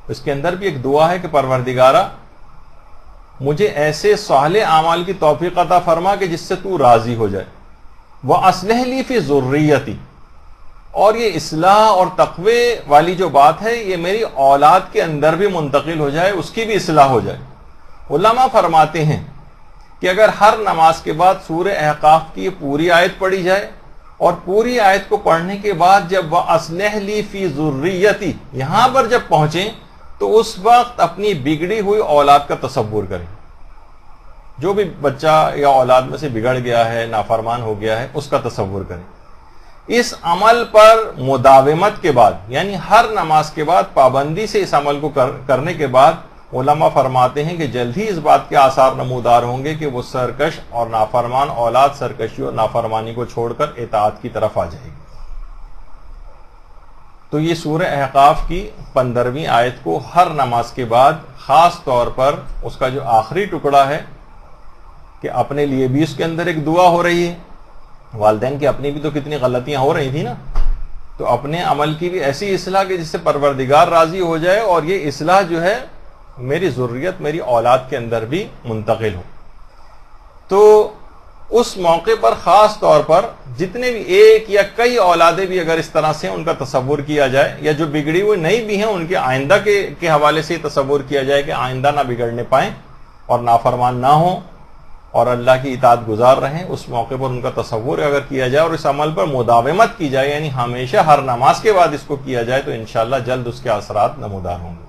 D: اس کے اندر بھی ایک دعا ہے کہ پروردگارہ مجھے ایسے صالح اعمال کی توفیق عطا فرما کہ جس سے تو راضی ہو جائے، وَأَصْلِحْ لِي فِي ذُرِّيَّتِي، اور یہ اصلاح اور تقوی والی جو بات ہے یہ میری اولاد کے اندر بھی منتقل ہو جائے، اس کی بھی اصلاح ہو جائے۔ علماء فرماتے ہیں کہ اگر ہر نماز کے بعد سورہ احقاف کی پوری آیت پڑھی جائے اور پوری آیت کو پڑھنے کے بعد جب وَأَصْلِحْ لِي فِي ذُرِّيَّتِي یہاں پر جب پہنچیں تو اس وقت اپنی بگڑی ہوئی اولاد کا تصور کریں، جو بھی بچہ یا اولاد میں سے بگڑ گیا ہے، نافرمان ہو گیا ہے، اس کا تصور کریں۔ اس عمل پر مداومت کے بعد، یعنی ہر نماز کے بعد پابندی سے اس عمل کو کرنے کے بعد علماء فرماتے ہیں کہ جلد ہی اس بات کے آثار نمودار ہوں گے کہ وہ سرکش اور نافرمان اولاد سرکشی اور نافرمانی کو چھوڑ کر اطاعت کی طرف آ جائے گی۔ تو یہ سورہ احقاف کی 15ویں آیت کو ہر نماز کے بعد خاص طور پر اس کا جو آخری ٹکڑا ہے کہ اپنے لیے بھی اس کے اندر ایک دعا ہو رہی ہے، والدین کی اپنی بھی تو کتنی غلطیاں ہو رہی تھی نا، تو اپنے عمل کی بھی ایسی اصلاح کہ جس سے پروردگار راضی ہو جائے اور یہ اصلاح جو ہے میری ذریت، میری اولاد کے اندر بھی منتقل ہو۔ تو اس موقع پر خاص طور پر جتنے بھی ایک یا کئی اولادیں بھی اگر اس طرح سے ان کا تصور کیا جائے، یا جو بگڑی ہوئی نہیں بھی ہیں ان کے آئندہ کے حوالے سے تصور کیا جائے کہ آئندہ نہ بگڑنے پائیں اور نافرمان نہ ہوں اور اللہ کی اطاعت گزار رہیں، اس موقع پر ان کا تصور اگر کیا جائے اور اس عمل پر مداومت کی جائے، یعنی ہمیشہ ہر نماز کے بعد اس کو کیا جائے، تو انشاءاللہ جلد اس کے اثرات نمودار ہوں گے۔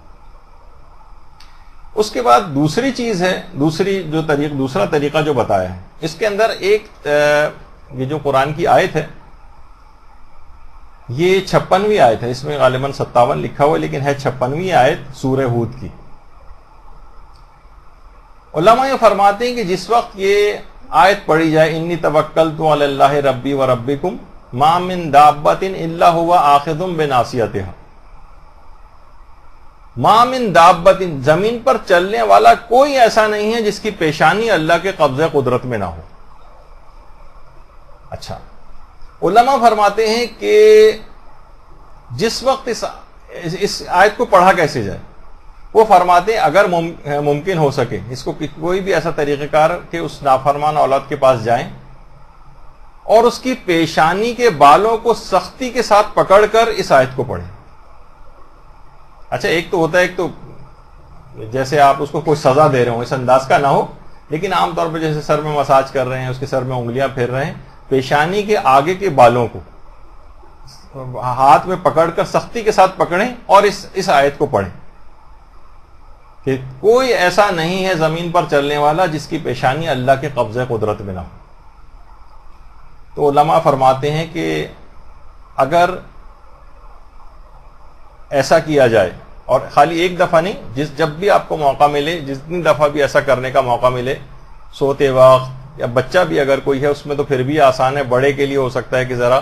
D: اس کے بعد دوسری چیز ہے، دوسرا طریقہ جو بتایا ہے، اس کے اندر ایک یہ جو قرآن کی آیت ہے یہ 56ویں آیت ہے، اس میں غالباً 57 لکھا ہوا لیکن ہے 56ویں آیت سورہ ہود کی۔ علماء یہ فرماتے ہیں کہ جس وقت یہ آیت پڑھی جائے انی توکلت علی اللہ ربی و ربکم ما من دابۃ الا هو آخذ بناصیتها، ما من دابۃ، زمین پر چلنے والا کوئی ایسا نہیں ہے جس کی پیشانی اللہ کے قبضہ قدرت میں نہ ہو۔ اچھا، علماء فرماتے ہیں کہ جس وقت اس آیت کو پڑھا کیسے جائے، وہ فرماتے ہیں اگر ممکن ہو سکے اس کو کوئی بھی ایسا طریقہ کار کہ اس نافرمان اولاد کے پاس جائیں اور اس کی پیشانی کے بالوں کو سختی کے ساتھ پکڑ کر اس آیت کو پڑھیں۔ اچھا، ایک تو ہوتا ہے، ایک تو جیسے آپ اس کو کوئی سزا دے رہے ہوں، اس انداز کا نہ ہو، لیکن عام طور پہ جیسے سر میں مساج کر رہے ہیں، اس کے سر میں انگلیاں پھیر رہے ہیں، پیشانی کے آگے کے بالوں کو ہاتھ میں پکڑ کر سختی کے ساتھ پکڑیں اور اس آیت کو پڑھیں کہ کوئی ایسا نہیں ہے زمین پر چلنے والا جس کی پیشانی اللہ کے قبضہ قدرت میں نہ ہو۔ تو علماء فرماتے ہیں کہ اگر ایسا کیا جائے، اور خالی ایک دفعہ نہیں، جب بھی آپ کو موقع ملے، جتنی دفعہ بھی ایسا کرنے کا موقع ملے، سوتے وقت، یا بچہ بھی اگر کوئی ہے اس میں تو پھر بھی آسان ہے، بڑے کے لیے ہو سکتا ہے کہ ذرا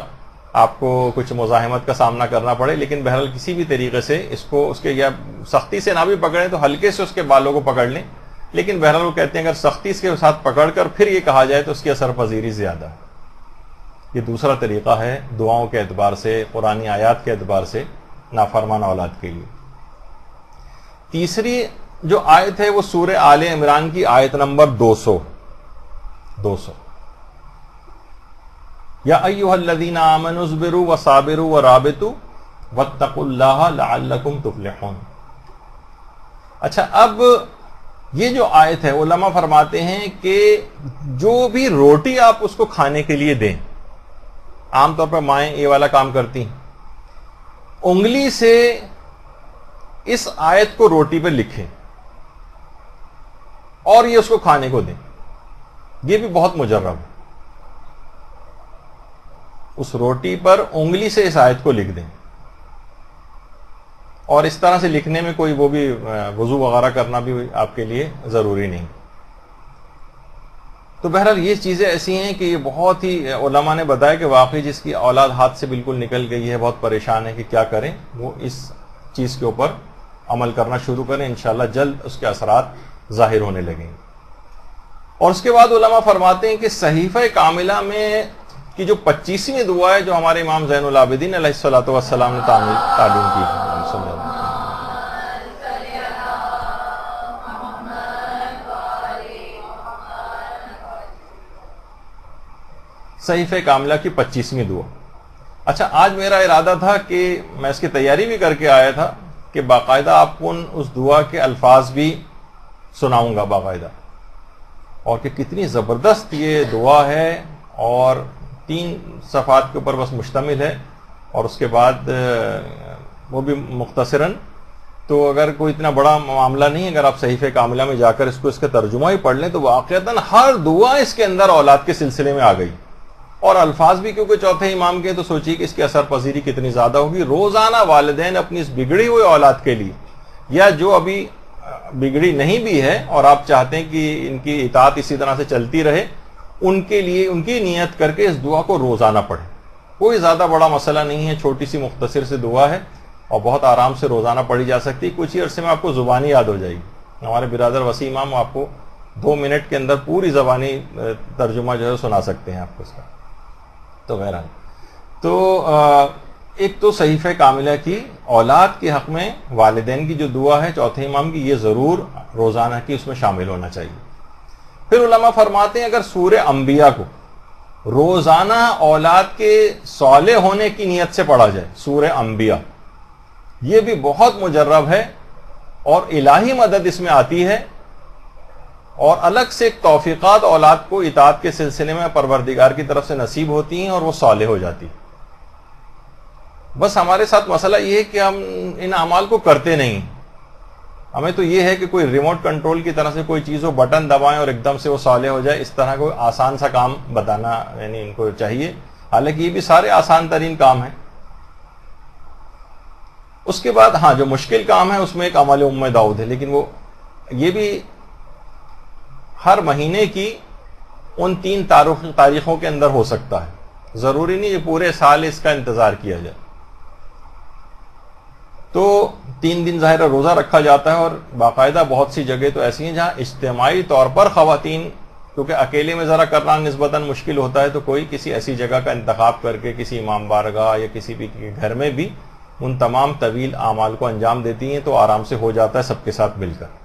D: آپ کو کچھ مزاحمت کا سامنا کرنا پڑے، لیکن بہرحال کسی بھی طریقے سے اس کو اس کے یا سختی سے نہ بھی پکڑیں تو ہلکے سے اس کے بالوں کو پکڑ لیں، لیکن بہرحال وہ کہتے ہیں اگر سختی کے ساتھ پکڑ کر پھر یہ کہا جائے تو اس کی اثر پذیری زیادہ ہے۔ یہ دوسرا طریقہ ہے دعاؤں کے اعتبار سے، قرآنی آیات کے اعتبار سے نافرمان اولاد کے لیے۔ تیسری جو آیت ہے وہ سورہ آل عمران کی آیت نمبر 200 یا ایھا الذین آمنوا اصبروا وصابروا ورابطوا واتقوا اللہ لعلکم تفلحون۔ اچھا، اب یہ جو آیت ہے علماء فرماتے ہیں کہ جو بھی روٹی آپ اس کو کھانے کے لیے دیں، عام طور پر مائیں یہ والا کام کرتی ہیں، انگلی سے اس آیت کو روٹی پہ لکھیں اور یہ اس کو کھانے کو دیں. یہ بھی بہت مجرب ہے. اس روٹی پر انگلی سے اس آیت کو لکھ دیں, اور اس طرح سے لکھنے میں کوئی وہ بھی وضو وغیرہ کرنا بھی آپ کے لیے ضروری نہیں. تو بہرحال یہ چیزیں ایسی ہیں کہ یہ بہت ہی علماء نے بتایا کہ واقعی جس کی اولاد ہاتھ سے بالکل نکل گئی ہے, بہت پریشان ہے کہ کیا کریں, وہ اس چیز کے اوپر عمل کرنا شروع کریں, انشاءاللہ جلد اس کے اثرات ظاہر ہونے لگیں. اور اس کے بعد علماء فرماتے ہیں کہ صحیفہ کاملہ میں کی جو 25ویں دعا ہے جو ہمارے امام زین العابدین علیہ الصلوۃ والسلام نے تعلیم کی ہے, صحیفہ کاملہ کی 25ویں دعا. اچھا, آج میرا ارادہ تھا کہ میں اس کی تیاری بھی کر کے آیا تھا کہ باقاعدہ آپ کو اس دعا کے الفاظ بھی سناؤں گا باقاعدہ, اور کہ کتنی زبردست یہ دعا ہے, اور 3 صفحات کے اوپر بس مشتمل ہے, اور اس کے بعد وہ بھی مختصراً. تو اگر کوئی اتنا بڑا معاملہ نہیں, اگر آپ صحیفہ کاملہ میں جا کر اس کا ترجمہ ہی پڑھ لیں تو واقعتاً ہر دعا اس کے اندر اولاد کے سلسلے میں آ گئی, اور الفاظ بھی کیونکہ چوتھے امام کے, تو سوچیے کہ اس کی اثر پذیری کتنی زیادہ ہوگی. روزانہ والدین اپنی اس بگڑی ہوئی اولاد کے لیے, یا جو ابھی بگڑی نہیں بھی ہے اور آپ چاہتے ہیں کہ ان کی اطاعت اسی طرح سے چلتی رہے, ان کے لیے ان کی نیت کر کے اس دعا کو روزانہ پڑھیں. کوئی زیادہ بڑا مسئلہ نہیں ہے, چھوٹی سی مختصر سی دعا ہے, اور بہت آرام سے روزانہ پڑھی جا سکتی. کچھ ہی عرصے میں آپ کو زبانی یاد ہو جائے گی. ہمارے برادر وسیع امام آپ کو 2 منٹ کے اندر پوری زبانی ترجمہ جو ہے سنا سکتے ہیں آپ کو اس کا. تو بہرحال تو ایک تو صحیفہ کاملہ کی اولاد کے حق میں والدین کی جو دعا ہے چوتھے امام کی, یہ ضرور روزانہ کی اس میں شامل ہونا چاہیے. پھر علماء فرماتے ہیں اگر سورہ انبیاء کو روزانہ اولاد کے صالح ہونے کی نیت سے پڑھا جائے, سورہ انبیاء, یہ بھی بہت مجرب ہے, اور الہی مدد اس میں آتی ہے, اور الگ سے ایک توفیقات اولاد کو اطاعت کے سلسلے میں پروردگار کی طرف سے نصیب ہوتی ہیں, اور وہ صالح ہو جاتی. بس ہمارے ساتھ مسئلہ یہ ہے کہ ہم ان اعمال کو کرتے نہیں. ہمیں تو یہ ہے کہ کوئی ریموٹ کنٹرول کی طرح سے کوئی چیز ہو, بٹن دبائیں اور ایک دم سے وہ صالح ہو جائے, اس طرح کوئی آسان سا کام بتانا یعنی ان کو چاہیے. حالانکہ یہ بھی سارے آسان ترین کام ہیں. اس کے بعد ہاں جو مشکل کام ہے اس میں ایک عمل ام داؤد ہے, لیکن وہ یہ بھی ہر مہینے کی ان 3 تاریخوں کے اندر ہو سکتا ہے. ضروری نہیں یہ پورے سال اس کا انتظار کیا جائے. تو 3 دن ظاہر روزہ رکھا جاتا ہے, اور باقاعدہ بہت سی جگہ تو ایسی ہیں جہاں اجتماعی طور پر خواتین, کیونکہ اکیلے میں ذرا کرنا نسبتاً مشکل ہوتا ہے, تو کوئی کسی ایسی جگہ کا انتخاب کر کے کسی امام بارگاہ یا کسی بھی گھر میں بھی ان تمام طویل اعمال کو انجام دیتی ہیں, تو آرام سے ہو جاتا ہے سب کے ساتھ مل کر.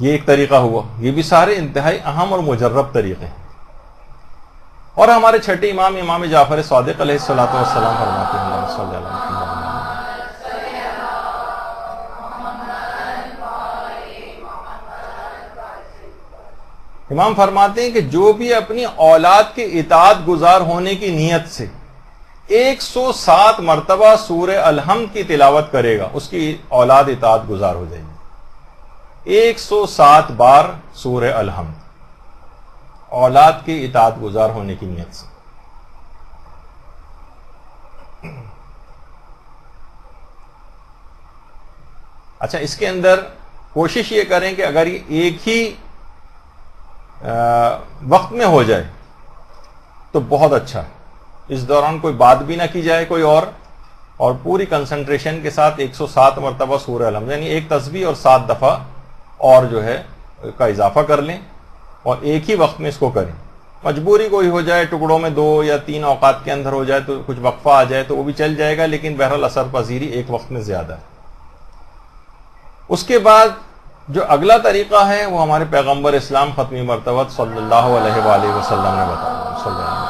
D: یہ ایک طریقہ ہوا. یہ بھی سارے انتہائی اہم اور مجرب طریقے ہیں. اور ہمارے چھٹے امام امام جعفر صادق علیہ الصلوۃ والسلام فرماتے ہیں, اللہم صلی علی محمد, امام فرماتے ہیں کہ جو بھی اپنی اولاد کے اطاعت گزار ہونے کی نیت سے 107 مرتبہ سورہ الحمد کی تلاوت کرے گا, اس کی اولاد اطاعت گزار ہو جائے گی. 107 بار سورہ الحمد اولاد کی اطاعت گزار ہونے کی نیت سے. اچھا, اس کے اندر کوشش یہ کریں کہ اگر یہ ایک ہی وقت میں ہو جائے تو بہت اچھا ہے. اس دوران کوئی بات بھی نہ کی جائے کوئی اور پوری کنسنٹریشن کے ساتھ 107 مرتبہ سورہ الحمد, یعنی ایک تسبیح اور 7 دفعہ اور جو ہے کا اضافہ کر لیں, اور ایک ہی وقت میں اس کو کریں. مجبوری کوئی ہو جائے, ٹکڑوں میں 2 یا 3 اوقات کے اندر ہو جائے تو کچھ وقفہ آ جائے تو وہ بھی چل جائے گا, لیکن بہرحال اثر پذیری ایک وقت میں زیادہ ہے. اس کے بعد جو اگلا طریقہ ہے وہ ہمارے پیغمبر اسلام ختمی مرتبہ صلی اللہ علیہ وآلہ وسلم نے بتایا, صلی اللہ علیہ وسلم,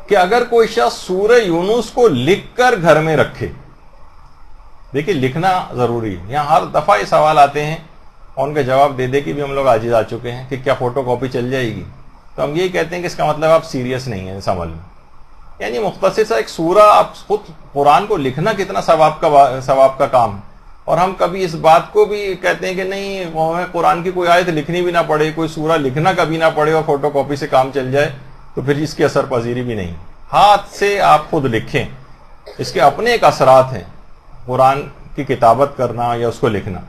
D: کہ اگر کوئی شخص سورہ یونس کو لکھ کر گھر میں رکھے. دیکھیے لکھنا ضروری ہے. یہاں ہر دفعہ یہ سوال آتے ہیں اور ان کا جواب دے دے کہ بھی ہم لوگ عاجز آ چکے ہیں کہ کیا فوٹو کاپی چل جائے گی. تو ہم یہی کہتے ہیں کہ اس کا مطلب آپ سیریس نہیں ہیں اس عمل میں. یعنی مختصر سا ایک سورہ، آپ خود قرآن کو لکھنا کتنا ثواب کا کام ہے، اور ہم کبھی اس بات کو بھی کہتے ہیں کہ نہیں ہمیں قرآن کی کوئی آیت لکھنی بھی نہ پڑے، کوئی سورہ لکھنا کبھی نہ پڑے اور فوٹو کاپی سے کام چل جائے، تو پھر اس کی اثر پذیری بھی نہیں. ہاتھ سے آپ خود لکھیں، اس کے اپنے ایک اثرات ہیں قرآن کی کتابت کرنا یا اس کو لکھنا.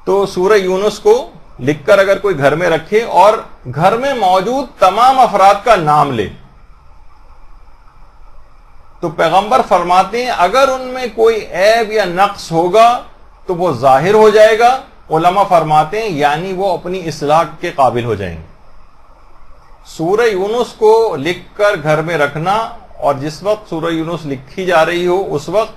D: تو سورہ یونس کو لکھ کر اگر کوئی گھر میں رکھے اور گھر میں موجود تمام افراد کا نام لے، تو پیغمبر فرماتے ہیں اگر ان میں کوئی عیب یا نقص ہوگا تو وہ ظاہر ہو جائے گا. علماء فرماتے ہیں یعنی وہ اپنی اصلاح کے قابل ہو جائیں گے. سورہ یونس کو لکھ کر گھر میں رکھنا، اور جس وقت سورہ یونس لکھی جا رہی ہو اس وقت،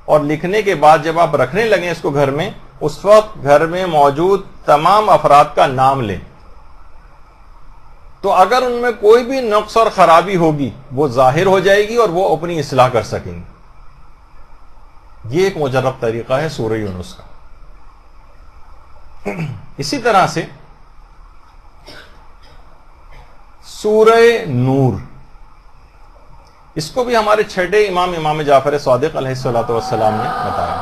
D: اور لکھنے کے بعد جب آپ رکھنے لگیں اس کو گھر میں، اس وقت گھر میں موجود تمام افراد کا نام لیں. تو اگر ان میں کوئی بھی نقص اور خرابی ہوگی وہ ظاہر ہو جائے گی اور وہ اپنی اصلاح کر سکیں گے. یہ ایک مجرب طریقہ ہے سورہ یونس کا. اسی طرح سے سورہ نور، اس کو بھی ہمارے چھٹے امام جعفر صادق علیہ الصلوۃ والسلام نے بتایا.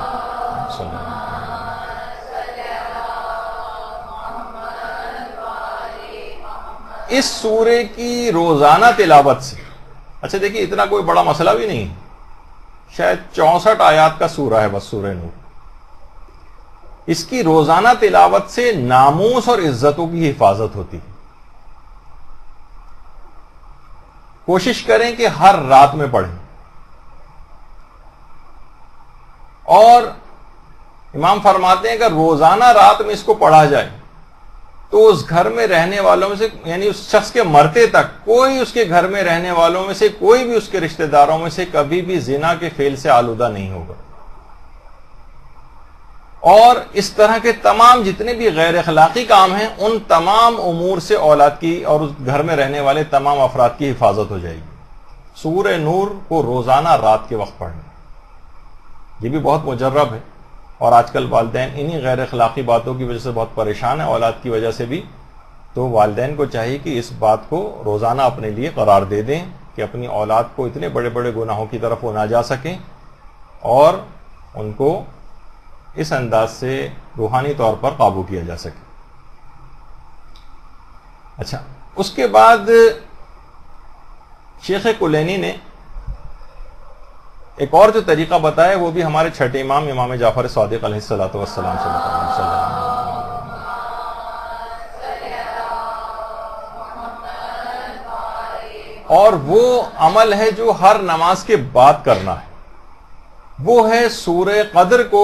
D: اس سورے کی روزانہ تلاوت سے، اچھا دیکھیے اتنا کوئی بڑا مسئلہ بھی نہیں ہے، شاید 64 آیات کا سورہ ہے بس سورہ نور. اس کی روزانہ تلاوت سے ناموس اور عزتوں کی حفاظت ہوتی ہے. کوشش کریں کہ ہر رات میں پڑھیں. اور امام فرماتے ہیں کہ روزانہ رات میں اس کو پڑھا جائے تو اس گھر میں رہنے والوں میں سے، یعنی اس شخص کے مرتے تک، کوئی اس کے گھر میں رہنے والوں میں سے کوئی بھی اس کے رشتہ داروں میں سے کبھی بھی زنا کے فعل سے آلودہ نہیں ہوگا. اور اس طرح کے تمام جتنے بھی غیر اخلاقی کام ہیں ان تمام امور سے اولاد کی اور اس گھر میں رہنے والے تمام افراد کی حفاظت ہو جائے گی. سورہ نور کو روزانہ رات کے وقت پڑھنا یہ بھی بہت مجرب ہے، اور آج کل والدین انہی غیر اخلاقی باتوں کی وجہ سے بہت پریشان ہیں، اولاد کی وجہ سے بھی. تو والدین کو چاہیے کہ اس بات کو روزانہ اپنے لیے قرار دے دیں کہ اپنی اولاد کو اتنے بڑے بڑے گناہوں کی طرف وہ نہ جا سکیں، اور ان کو اس انداز سے روحانی طور پر قابو کیا جا سکے. اچھا، اس کے بعد شیخ کلینی نے ایک اور جو طریقہ بتایا وہ بھی ہمارے چھٹے امام جعفر صادق علیہ الصلوۃ والسلام سے بتایا. اور وہ عمل ہے جو ہر نماز کے بعد کرنا ہے، وہ ہے سورہ قدر کو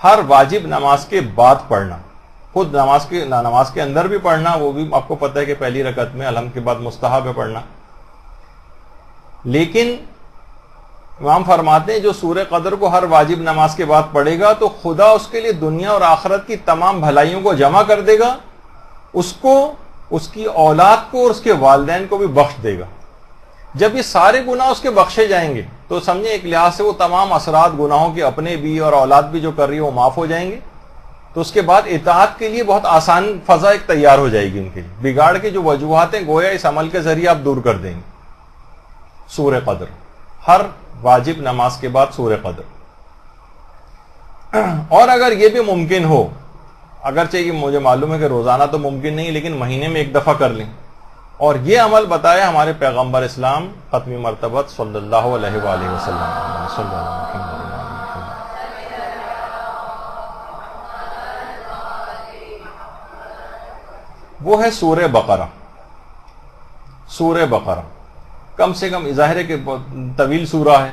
D: ہر واجب نماز کے بعد پڑھنا. خود نماز کے اندر بھی پڑھنا، وہ بھی آپ کو پتہ ہے کہ پہلی رکعت میں الحمد کے بعد مستحب ہے پڑھنا. لیکن امام فرماتے ہیں جو سورہ قدر کو ہر واجب نماز کے بعد پڑھے گا تو خدا اس کے لیے دنیا اور آخرت کی تمام بھلائیوں کو جمع کر دے گا، اس کو، اس کی اولاد کو اور اس کے والدین کو بھی بخش دے گا. جب یہ سارے گناہ اس کے بخشے جائیں گے تو سمجھیں ایک لحاظ سے وہ تمام اثرات گناہوں کے اپنے بھی اور اولاد بھی جو کر رہی ہے وہ معاف ہو جائیں گے. تو اس کے بعد اطاعت کے لیے بہت آسان فضا ایک تیار ہو جائے گی ان کے لیے. بگاڑ کے جو وجوہات ہیں گویا اس عمل کے ذریعے آپ دور کر دیں گے. سورہ قدر ہر واجب نماز کے بعد سورہ قدر. اور اگر یہ بھی ممکن ہو، اگرچہ یہ مجھے معلوم ہے کہ روزانہ تو ممکن نہیں، لیکن مہینے میں ایک دفعہ کر لیں. اور یہ عمل بتایا ہمارے پیغمبر اسلام ختمی مرتبت صلی اللہ علیہ وآلہ وسلم. وہ ہے سورہ بقرہ. سورہ بقرہ کم سے کم ظاہر ہے کہ طویل سورہ ہے،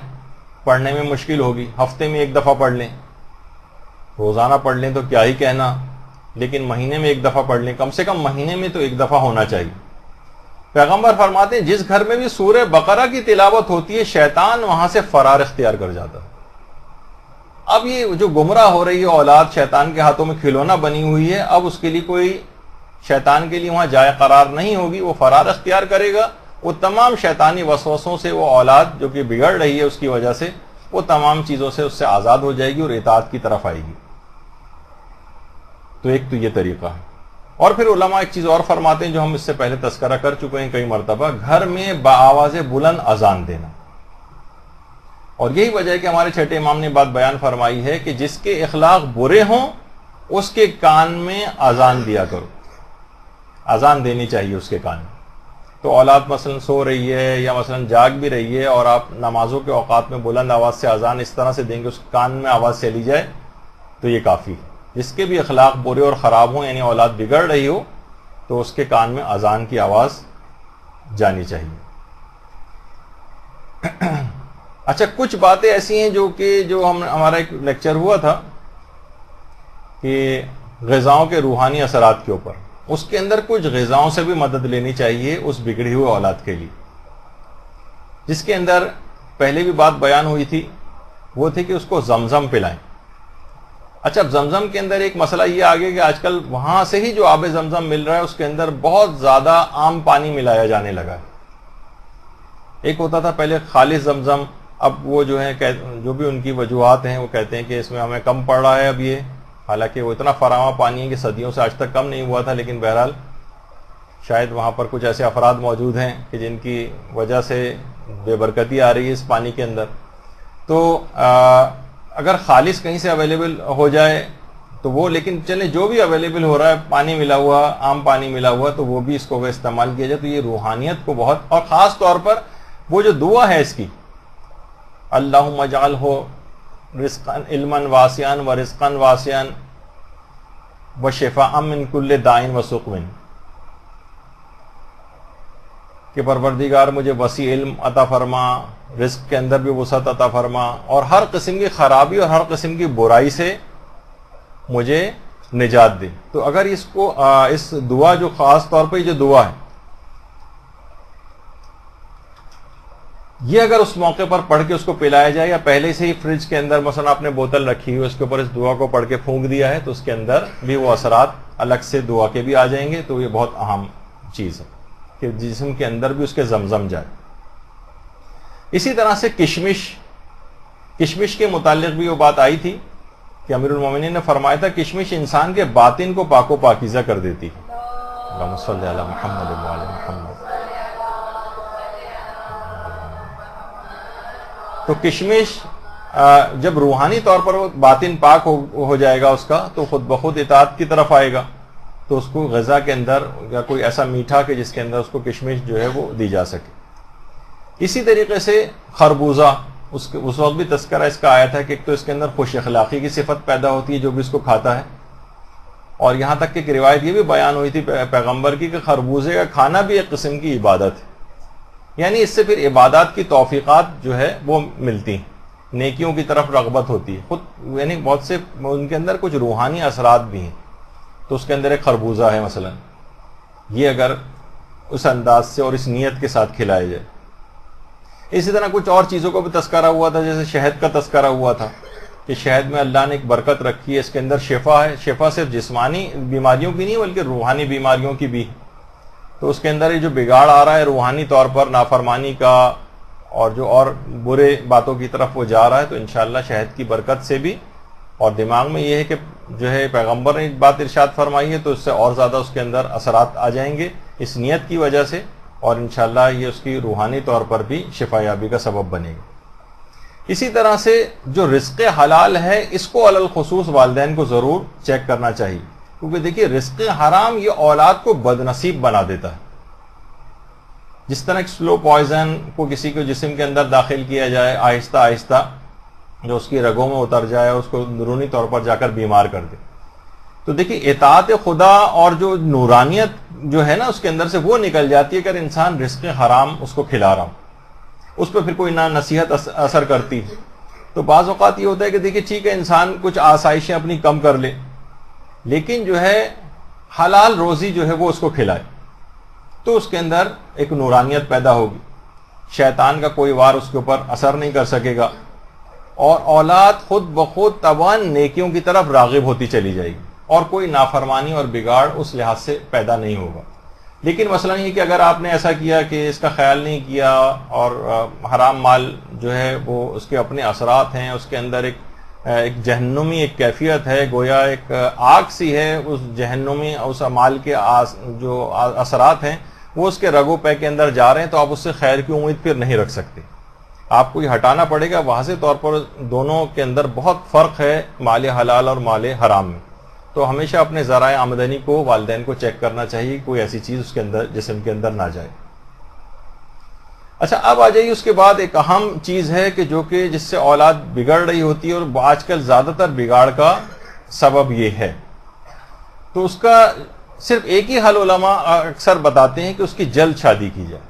D: پڑھنے میں مشکل ہوگی. ہفتے میں ایک دفعہ پڑھ لیں، روزانہ پڑھ لیں تو کیا ہی کہنا، لیکن مہینے میں ایک دفعہ پڑھ لیں. کم سے کم مہینے میں تو ایک دفعہ ہونا چاہیے. پیغمبر فرماتے ہیں جس گھر میں بھی سورہ بقرہ کی تلاوت ہوتی ہے شیطان وہاں سے فرار اختیار کر جاتا ہے. اب یہ جو گمراہ ہو رہی ہے اولاد شیطان کے ہاتھوں میں کھلونا بنی ہوئی ہے، اب اس کے لیے کوئی شیطان کے لیے وہاں جائے قرار نہیں ہوگی. وہ فرار اختیار کرے گا، وہ تمام شیطانی وسوسوں سے وہ اولاد جو کہ بگڑ رہی ہے اس کی وجہ سے، وہ تمام چیزوں سے اس سے آزاد ہو جائے گی اور اطاعت کی طرف آئے گی. تو ایک تو یہ طریقہ ہے. اور پھر علماء ایک چیز اور فرماتے ہیں جو ہم اس سے پہلے تذکرہ کر چکے ہیں کئی مرتبہ، گھر میں بآواز بلند اذان دینا. اور یہی وجہ ہے کہ ہمارے چھٹے امام نے بات بیان فرمائی ہے کہ جس کے اخلاق برے ہوں اس کے کان میں اذان دیا کرو، اذان دینی چاہیے اس کے کان میں. تو اولاد مثلا سو رہی ہے یا مثلا جاگ بھی رہی ہے اور آپ نمازوں کے اوقات میں بلند آواز سے اذان اس طرح سے دیں گے اس کان میں آواز چلی جائے تو یہ کافی ہے. جس کے بھی اخلاق برے اور خراب ہوں، یعنی اولاد بگڑ رہی ہو، تو اس کے کان میں اذان کی آواز جانی چاہیے. اچھا، کچھ باتیں ایسی ہیں جو ہمارا ایک لیکچر ہوا تھا کہ غذاؤں کے روحانی اثرات کے اوپر، اس کے اندر کچھ غذاؤں سے بھی مدد لینی چاہیے اس بگڑی ہوئی اولاد کے لیے، جس کے اندر پہلے بھی بات بیان ہوئی تھی، وہ تھی کہ اس کو زمزم پلائیں. اچھا، اب زمزم کے اندر ایک مسئلہ یہ آ گیا کہ آج کل وہاں سے ہی جو آب زمزم مل رہا ہے اس کے اندر بہت زیادہ عام پانی ملایا جانے لگا ہے. ایک ہوتا تھا پہلے خالص زمزم، اب وہ جو ہے جو بھی ان کی وجوہات ہیں وہ کہتے ہیں کہ اس میں ہمیں کم پڑ رہا ہے اب یہ، حالانکہ وہ اتنا فراواں پانی ہے کہ صدیوں سے آج تک کم نہیں ہوا تھا، لیکن بہرحال شاید وہاں پر کچھ ایسے افراد موجود ہیں کہ جن کی وجہ سے بے برکتی آ رہی ہے اس پانی کے اندر. تو اگر خالص کہیں سے اویلیبل ہو جائے تو وہ، لیکن چلے جو بھی اویلیبل ہو رہا ہے پانی ملا ہوا، عام پانی ملا ہوا، تو وہ بھی اس کو استعمال کیا جائے تو یہ روحانیت کو بہت، اور خاص طور پر وہ جو دعا ہے اس کی، اللہم اجعلہ رزقا علما واسعا ورزقا واسعا وشفاء من کل داء وسقم، کہ پروردگار مجھے وسیع علم عطا فرما، رزق کے اندر بھی وسعت عطا فرما، اور ہر قسم کی خرابی اور ہر قسم کی برائی سے مجھے نجات دے. تو اگر اس کو اس دعا جو خاص طور پہ جو دعا ہے یہ اگر اس موقع پر پڑھ کے اس کو پلایا جائے، یا پہلے سے ہی فریج کے اندر مثلا آپ نے بوتل رکھی ہوئی اس کے اوپر اس دعا کو پڑھ کے پھونک دیا ہے، تو اس کے اندر بھی وہ اثرات الگ سے دعا کے بھی آ جائیں گے. تو یہ بہت اہم چیز ہے کہ جسم کے اندر بھی اس کے زمزم جائے. اسی طرح سے کشمش کے متعلق بھی وہ بات آئی تھی کہ امیر المومنین نے فرمایا تھا کشمش انسان کے باطن کو پاک و پاکیزہ کر دیتی ہے. اللہم صلی علی محمد و علی محمد. تو کشمش جب روحانی طور پر وہ باطن پاک ہو جائے گا اس کا، تو خود بخود اطاعت کی طرف آئے گا. تو اس کو غذا کے اندر یا کوئی ایسا میٹھا کہ جس کے اندر اس کو کشمش جو ہے وہ دی جا سکے. اسی طریقے سے خربوزہ، اس وقت بھی تذکرہ اس کا آیا تھا کہ ایک تو اس کے اندر خوش اخلاقی کی صفت پیدا ہوتی ہے جو بھی اس کو کھاتا ہے، اور یہاں تک کہ ایک روایت یہ بھی بیان ہوئی تھی پیغمبر کی کہ خربوزے کا کھانا بھی ایک قسم کی عبادت ہے، یعنی اس سے پھر عبادات کی توفیقات جو ہے وہ ملتی ہیں، نیکیوں کی طرف رغبت ہوتی ہے خود، یعنی بہت سے ان کے اندر کچھ روحانی اثرات بھی ہیں. تو اس کے اندر ایک خربوزہ ہے مثلا، یہ اگر اس انداز سے اور اس نیت کے ساتھ کھلایا جائے. اسی طرح کچھ اور چیزوں کو بھی تذکرہ ہوا تھا، جیسے شہد کا تذکرہ ہوا تھا کہ شہد میں اللہ نے ایک برکت رکھی ہے، اس کے اندر شفا ہے. شفا صرف جسمانی بیماریوں کی نہیں بلکہ روحانی بیماریوں کی بھی. تو اس کے اندر یہ جو بگاڑ آ رہا ہے روحانی طور پر نافرمانی کا اور جو اور برے باتوں کی طرف وہ جا رہا ہے، تو انشاءاللہ شہد کی برکت سے بھی، اور دماغ میں یہ ہے کہ جو ہے پیغمبر نے ایک بات ارشاد فرمائی ہے تو اس سے اور زیادہ اس کے اندر اثرات آ جائیں گے اس نیت کی وجہ سے، اور انشاءاللہ یہ اس کی روحانی طور پر بھی شفا یابی کا سبب بنے گا. اسی طرح سے جو رزق حلال ہے اس کو علی الخصوص والدین کو ضرور چیک کرنا چاہیے، کیونکہ دیکھیے رزق حرام یہ اولاد کو بد نصیب بنا دیتا ہے. جس طرح ایک سلو پوائزن کو کسی کو جسم کے اندر داخل کیا جائے آہستہ آہستہ، جو اس کی رگوں میں اتر جائے اور اس کو اندرونی طور پر جا کر بیمار کر دے. تو دیکھیے اطاعت خدا اور جو نورانیت جو ہے نا اس کے اندر سے وہ نکل جاتی ہے اگر انسان رزق حرام اس کو کھلا رہا ہوں، اس پہ پھر کوئی نہ نصیحت اثر کرتی. تو بعض اوقات یہ ہوتا ہے کہ دیکھیے ٹھیک ہے انسان کچھ آسائشیں اپنی کم کر لے، لیکن جو ہے حلال روزی جو ہے وہ اس کو کھلائے، تو اس کے اندر ایک نورانیت پیدا ہوگی، شیطان کا کوئی وار اس کے اوپر اثر نہیں کر سکے گا، اور اولاد خود بخود طبعاً نیکیوں کی طرف راغب ہوتی چلی جائے گی، اور کوئی نافرمانی اور بگاڑ اس لحاظ سے پیدا نہیں ہوگا. لیکن مثلا یہ کہ اگر آپ نے ایسا کیا کہ اس کا خیال نہیں کیا اور حرام مال جو ہے وہ اس کے اپنے اثرات ہیں، اس کے اندر ایک ایک جہنمی ایک کیفیت ہے، گویا ایک آگ سی ہے، اس جہنمی اس اعمال کے جو اثرات ہیں وہ اس کے رگو پے کے اندر جا رہے ہیں، تو آپ اس سے خیر کی امید پھر نہیں رکھ سکتے، آپ کو یہ ہٹانا پڑے گا۔ واضح طور پر دونوں کے اندر بہت فرق ہے، مال حلال اور مال حرام میں، تو ہمیشہ اپنے ذرائع آمدنی کو والدین کو چیک کرنا چاہیے، کوئی ایسی چیز اس کے اندر جسم کے اندر نہ جائے۔ اچھا، اب آ جائیے اس کے بعد ایک اہم چیز ہے کہ جو کہ جس سے اولاد بگڑ رہی ہوتی ہے، اور آج کل زیادہ تر بگاڑ کا سبب یہ ہے، تو اس کا صرف ایک ہی حل علماء اکثر بتاتے ہیں کہ اس کی جلد شادی کی جائے۔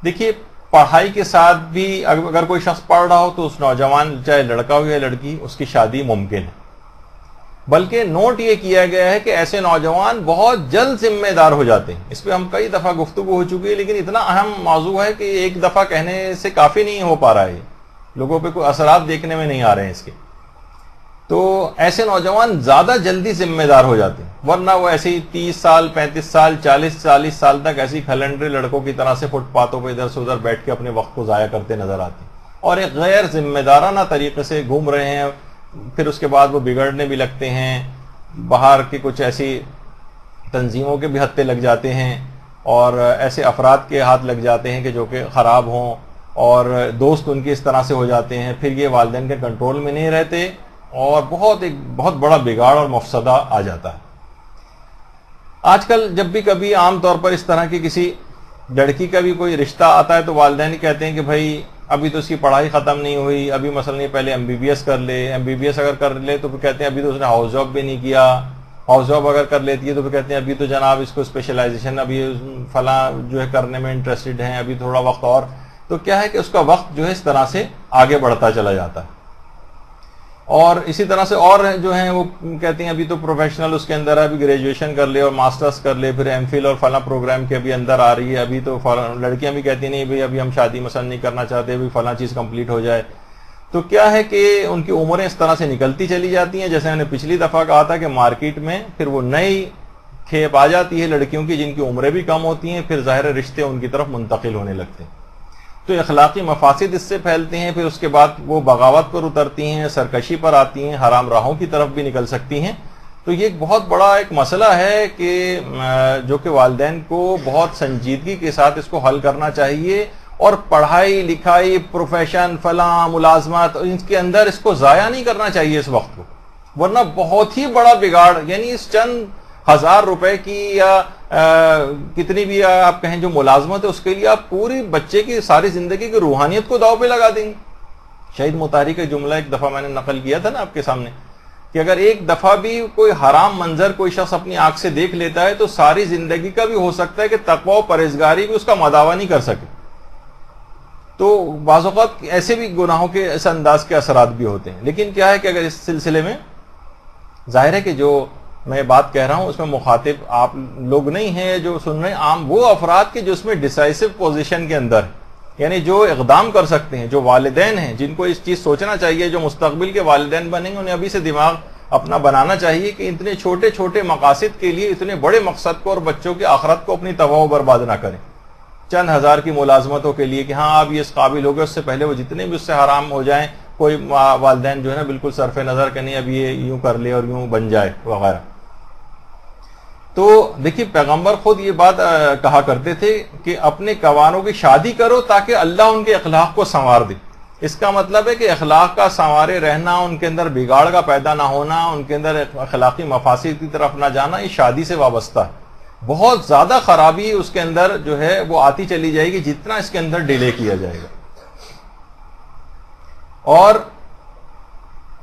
D: دیکھیے، پڑھائی کے ساتھ بھی اگر کوئی شخص پڑھ رہا ہو تو اس نوجوان چاہے لڑکا ہو یا لڑکی، اس کی شادی ممکن ہے، بلکہ نوٹ یہ کیا گیا ہے کہ ایسے نوجوان بہت جلد ذمہ دار ہو جاتے ہیں۔ اس پہ ہم کئی دفعہ گفتگو ہو چکی ہے، لیکن اتنا اہم موضوع ہے کہ ایک دفعہ کہنے سے کافی نہیں ہو پا رہا ہے، لوگوں پہ کوئی اثرات دیکھنے میں نہیں آ رہے ہیں اس کے۔ تو ایسے نوجوان زیادہ جلدی ذمہ دار ہو جاتے ہیں، ورنہ وہ ایسے ہی 30 سال 35 سال 40 سال تک ایسی کھلنڈری لڑکوں کی طرح سے فٹ پاتھوں پہ ادھر سے ادھر بیٹھ کے اپنے وقت کو ضائع کرتے نظر آتے ہیں، اور ایک غیر ذمہ دارانہ طریقے سے گھوم رہے ہیں۔ پھر اس کے بعد وہ بگڑنے بھی لگتے ہیں، باہر کی کچھ ایسی تنظیموں کے بھی ہتھے لگ جاتے ہیں، اور ایسے افراد کے ہاتھ لگ جاتے ہیں کہ جو کہ خراب ہوں، اور دوست ان کے اس طرح سے ہو جاتے ہیں، پھر یہ والدین کے کنٹرول میں نہیں رہتے، اور ایک بہت بڑا بگاڑ اور مفسدہ آ جاتا ہے۔ آج کل جب بھی کبھی عام طور پر اس طرح کی کسی لڑکی کا بھی کوئی رشتہ آتا ہے تو والدین کہتے ہیں کہ بھائی ابھی تو اس کی پڑھائی ختم نہیں ہوئی، ابھی مثلا یہ پہلے MBBS کر لے، MBBS اگر کر لے تو پھر کہتے ہیں ابھی تو اس نے ہاؤس جاب بھی نہیں کیا، ہاؤس جاب اگر کر لیتی ہے تو پھر کہتے ہیں ابھی تو جناب اس کو اسپیشلائزیشن ابھی فلاں جو ہے کرنے میں انٹرسٹڈ ہیں، ابھی تھوڑا وقت اور۔ تو کیا ہے کہ اس کا وقت جو ہے اس طرح سے آگے بڑھتا چلا جاتا ہے، اور اسی طرح سے اور جو ہیں وہ کہتے ہیں ابھی تو پروفیشنل اس کے اندر ہے، ابھی گریجویشن کر لے اور ماسٹرز کر لے، پھر MPhil اور فلاں پروگرام کے ابھی اندر آ رہی ہے، ابھی تو لڑکیاں بھی کہتی نہیں بھائی ابھی ہم شادی مثلا نہیں کرنا چاہتے، ابھی فلاں چیز کمپلیٹ ہو جائے۔ تو کیا ہے کہ ان کی عمریں اس طرح سے نکلتی چلی جاتی ہیں، جیسے میں نے پچھلی دفعہ کہا تھا کہ مارکیٹ میں پھر وہ نئی کھیپ آ جاتی ہے لڑکیوں کی جن کی عمریں بھی کم ہوتی ہیں، پھر ظاہر رشتے ان کی طرف منتقل ہونے لگتے ہیں، تو اخلاقی مفاسد اس سے پھیلتے ہیں، پھر اس کے بعد وہ بغاوت پر اترتی ہیں، سرکشی پر آتی ہیں، حرام راہوں کی طرف بھی نکل سکتی ہیں۔ تو یہ ایک بہت بڑا ایک مسئلہ ہے کہ جو کہ والدین کو بہت سنجیدگی کے ساتھ اس کو حل کرنا چاہیے، اور پڑھائی لکھائی پروفیشن فلاں ملازمت ان کے اندر اس کو ضائع نہیں کرنا چاہیے اس وقت کو، ورنہ بہت ہی بڑا بگاڑ، یعنی اس چند 1000 روپے کی یا کتنی بھی آپ کہیں جو ملازمت ہے اس کے لیے آپ پوری بچے کی ساری زندگی کی روحانیت کو داؤ پہ لگا دیں گے۔ شہید مطہری کا جملہ ایک دفعہ میں نے نقل کیا تھا نا آپ کے سامنے، کہ اگر ایک دفعہ بھی کوئی حرام منظر کوئی شخص اپنی آنکھ سے دیکھ لیتا ہے تو ساری زندگی کا بھی ہو سکتا ہے کہ تقوی و پرہیزگاری بھی اس کا مداوع نہیں کر سکے۔ تو بعض اوقات ایسے بھی گناہوں کے اس انداز کے اثرات بھی ہوتے ہیں، لیکن کیا ہے کہ اگر اس سلسلے میں ظاہر ہے کہ جو میں بات کہہ رہا ہوں اس میں مخاطب آپ لوگ نہیں ہیں جو سن رہے ہیں، عام وہ افراد کے جو اس میں ڈیسائسو پوزیشن کے اندر، یعنی جو اقدام کر سکتے ہیں، جو والدین ہیں جن کو اس چیز سوچنا چاہیے، جو مستقبل کے والدین بنیں گے، انہیں ابھی سے دماغ اپنا بنانا چاہیے کہ اتنے چھوٹے چھوٹے مقاصد کے لیے اتنے بڑے مقصد کو اور بچوں کی آخرت کو اپنی تباہ و برباد نہ کریں، چند ہزار کی ملازمتوں کے لیے کہ ہاں آپ یہ اس قابل ہو گئے، اس سے پہلے وہ جتنے بھی اس سے حرام ہو جائیں، کوئی والدین جو ہے نا بالکل صرف نظر کہ نہیں اب یہ یوں کر لے اور یوں بن جائے وغیرہ۔ تو دیکھیے پیغمبر خود یہ بات کہا کرتے تھے کہ اپنے کوانوں کی شادی کرو تاکہ اللہ ان کے اخلاق کو سنوار دے۔ اس کا مطلب ہے کہ اخلاق کا سنوارے رہنا، ان کے اندر بگاڑ کا پیدا نہ ہونا، ان کے اندر اخلاقی مفاسد کی طرف نہ جانا، یہ شادی سے وابستہ ہے۔ بہت زیادہ خرابی اس کے اندر جو ہے وہ آتی چلی جائے گی جتنا اس کے اندر ڈیلے کیا جائے گا۔ اور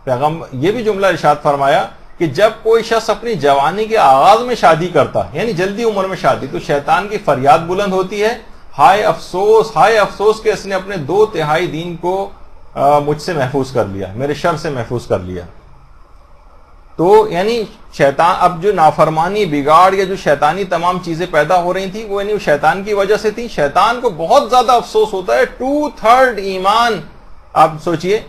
D: پیغمبر یہ بھی جملہ ارشاد فرمایا کہ جب کوئی شخص اپنی جوانی کے آغاز میں شادی کرتا ہے، یعنی جلدی عمر میں شادی، تو شیطان کی فریاد بلند ہوتی ہے، ہائے افسوس کہ اس نے اپنے 2/3 دین کو مجھ سے محفوظ کر لیا، میرے شر سے محفوظ کر لیا۔ تو یعنی شیطان اب جو نافرمانی بگاڑ یا جو شیطانی تمام چیزیں پیدا ہو رہی تھیں وہ یعنی شیطان کی وجہ سے تھی۔ شیطان کو بہت زیادہ افسوس ہوتا ہے 2/3 ایمان، آپ سوچئے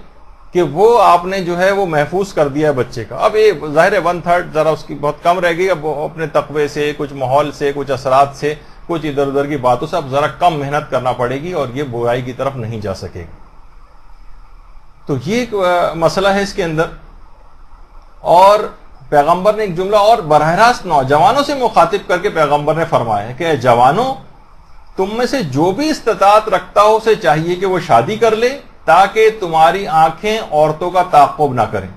D: کہ وہ آپ نے جو ہے وہ محفوظ کر دیا ہے بچے کا۔ اب یہ ظاہر ہے 1/3 ذرا اس کی بہت کم رہ گئی، اب اپنے تقوی سے، کچھ ماحول سے، کچھ اثرات سے، کچھ ادھر ادھر کی باتوں سے اب ذرا کم محنت کرنا پڑے گی اور یہ برائی کی طرف نہیں جا سکے گا۔ تو یہ ایک مسئلہ ہے اس کے اندر. اور پیغمبر نے ایک جملہ اور براہ راست نوجوانوں سے مخاطب کر کے پیغمبر نے فرمایا ہے کہ اے جوانوں، تم میں سے جو بھی استطاعت رکھتا ہو اسے چاہیے کہ وہ شادی کر لے تاکہ تمہاری آنکھیں عورتوں کا تعقب نہ کریں.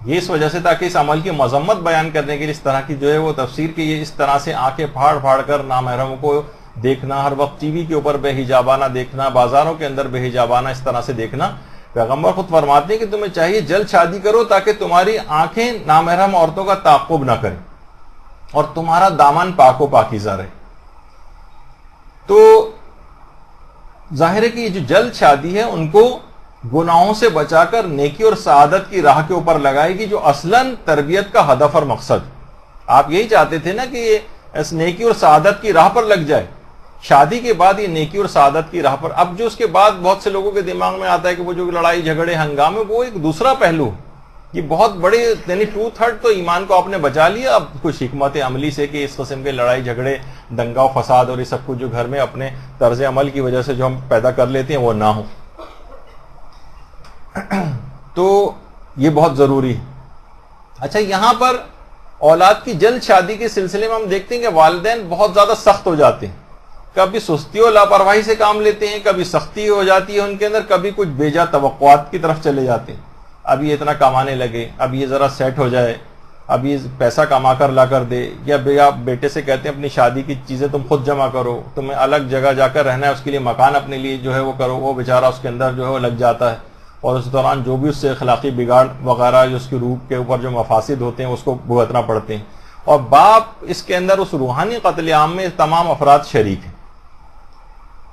D: یہ اس وجہ سے تاکہ اس عمل کی مذمت بیان کرنے کے لیے اس طرح کی جو ہے وہ تفسیر کی، یہ اس طرح سے آنکھیں پھاڑ پھاڑ کر نامحرموں کو دیکھنا، ہر وقت ٹی وی کے اوپر بے حجابانہ دیکھنا، بازاروں کے اندر بے حجابانہ اس طرح سے دیکھنا. پیغمبر خود فرماتے ہیں کہ تمہیں چاہیے جلد شادی کرو تاکہ تمہاری آنکھیں نامحرم عورتوں کا تعقب نہ کریں اور تمہارا دامن پاک و پاکیزہ رہے. تو ظاہر ہے کہ یہ جو جلد شادی ہے ان کو گناہوں سے بچا کر نیکی اور سعادت کی راہ کے اوپر لگائے گی، جو اصلاً تربیت کا ہدف اور مقصد. آپ یہی چاہتے تھے نا کہ یہ اس نیکی اور سعادت کی راہ پر لگ جائے. شادی کے بعد یہ نیکی اور سعادت کی راہ پر. اب جو اس کے بعد بہت سے لوگوں کے دماغ میں آتا ہے کہ وہ جو لڑائی جھگڑے ہنگامے، وہ ایک دوسرا پہلو. یہ بہت بڑے یعنی 2/3 تو ایمان کو آپ نے بچا لیا اب کچھ حکمت عملی سے کہ اس قسم کے لڑائی جھگڑے، دنگا و فساد اور یہ سب کچھ جو گھر میں اپنے طرز عمل کی وجہ سے جو ہم پیدا کر لیتے ہیں وہ نہ ہو. تو یہ بہت ضروری ہے. اچھا، یہاں پر اولاد کی جلد شادی کے سلسلے میں ہم دیکھتے ہیں کہ والدین بہت زیادہ سخت ہو جاتے ہیں. کبھی سستی و لاپرواہی سے کام لیتے ہیں، کبھی سختی ہو جاتی ہے ان کے اندر، کبھی کچھ بیجا توقعات کی طرف چلے جاتے ہیں. اب یہ اتنا کمانے لگے، اب یہ ذرا سیٹ ہو جائے، اب یہ پیسہ کما کر لا کر دے، یا بیٹے سے کہتے ہیں اپنی شادی کی چیزیں تم خود جمع کرو، تمہیں الگ جگہ جا کر رہنا ہے، اس کے لیے مکان اپنے لیے جو ہے وہ کرو. وہ بیچارہ اس کے اندر جو ہے وہ لگ جاتا ہے اور اس دوران جو بھی اس سے اخلاقی بگاڑ وغیرہ جو اس کی روح کے اوپر جو مفاسد ہوتے ہیں اس کو بھگتنا پڑتے ہیں. اور باپ اس کے اندر اس روحانی قتل عام میں تمام افراد شریک ہیں.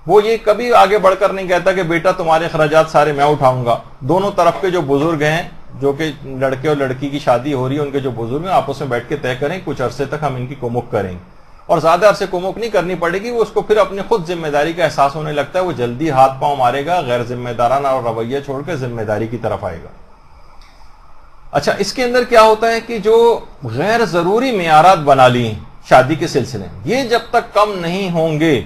D: وہ یہ کبھی آگے بڑھ کر نہیں کہتا کہ بیٹا تمہارے اخراجات سارے میں اٹھاؤں گا. دونوں طرف کے جو بزرگ ہیں، جو کہ لڑکے اور لڑکی کی شادی ہو رہی ہے، ان کے جو بزرگ ہیں آپس میں بیٹھ کے طے کریں کچھ عرصے تک ہم ان کی کومک کریں گے. اور زیادہ عرصے کومک نہیں کرنی پڑے گی. وہ اس کو پھر اپنی خود ذمہ داری کا احساس ہونے لگتا ہے، وہ جلدی ہاتھ پاؤں مارے گا، غیر ذمہ دارانہ اور رویہ چھوڑ کے ذمہ داری کی طرف آئے گا. اچھا، اس کے اندر کیا ہوتا ہے کہ جو غیر ضروری معیارات بنا لی ہیں شادی کے سلسلے میں، یہ جب تک کم نہیں ہوں گے،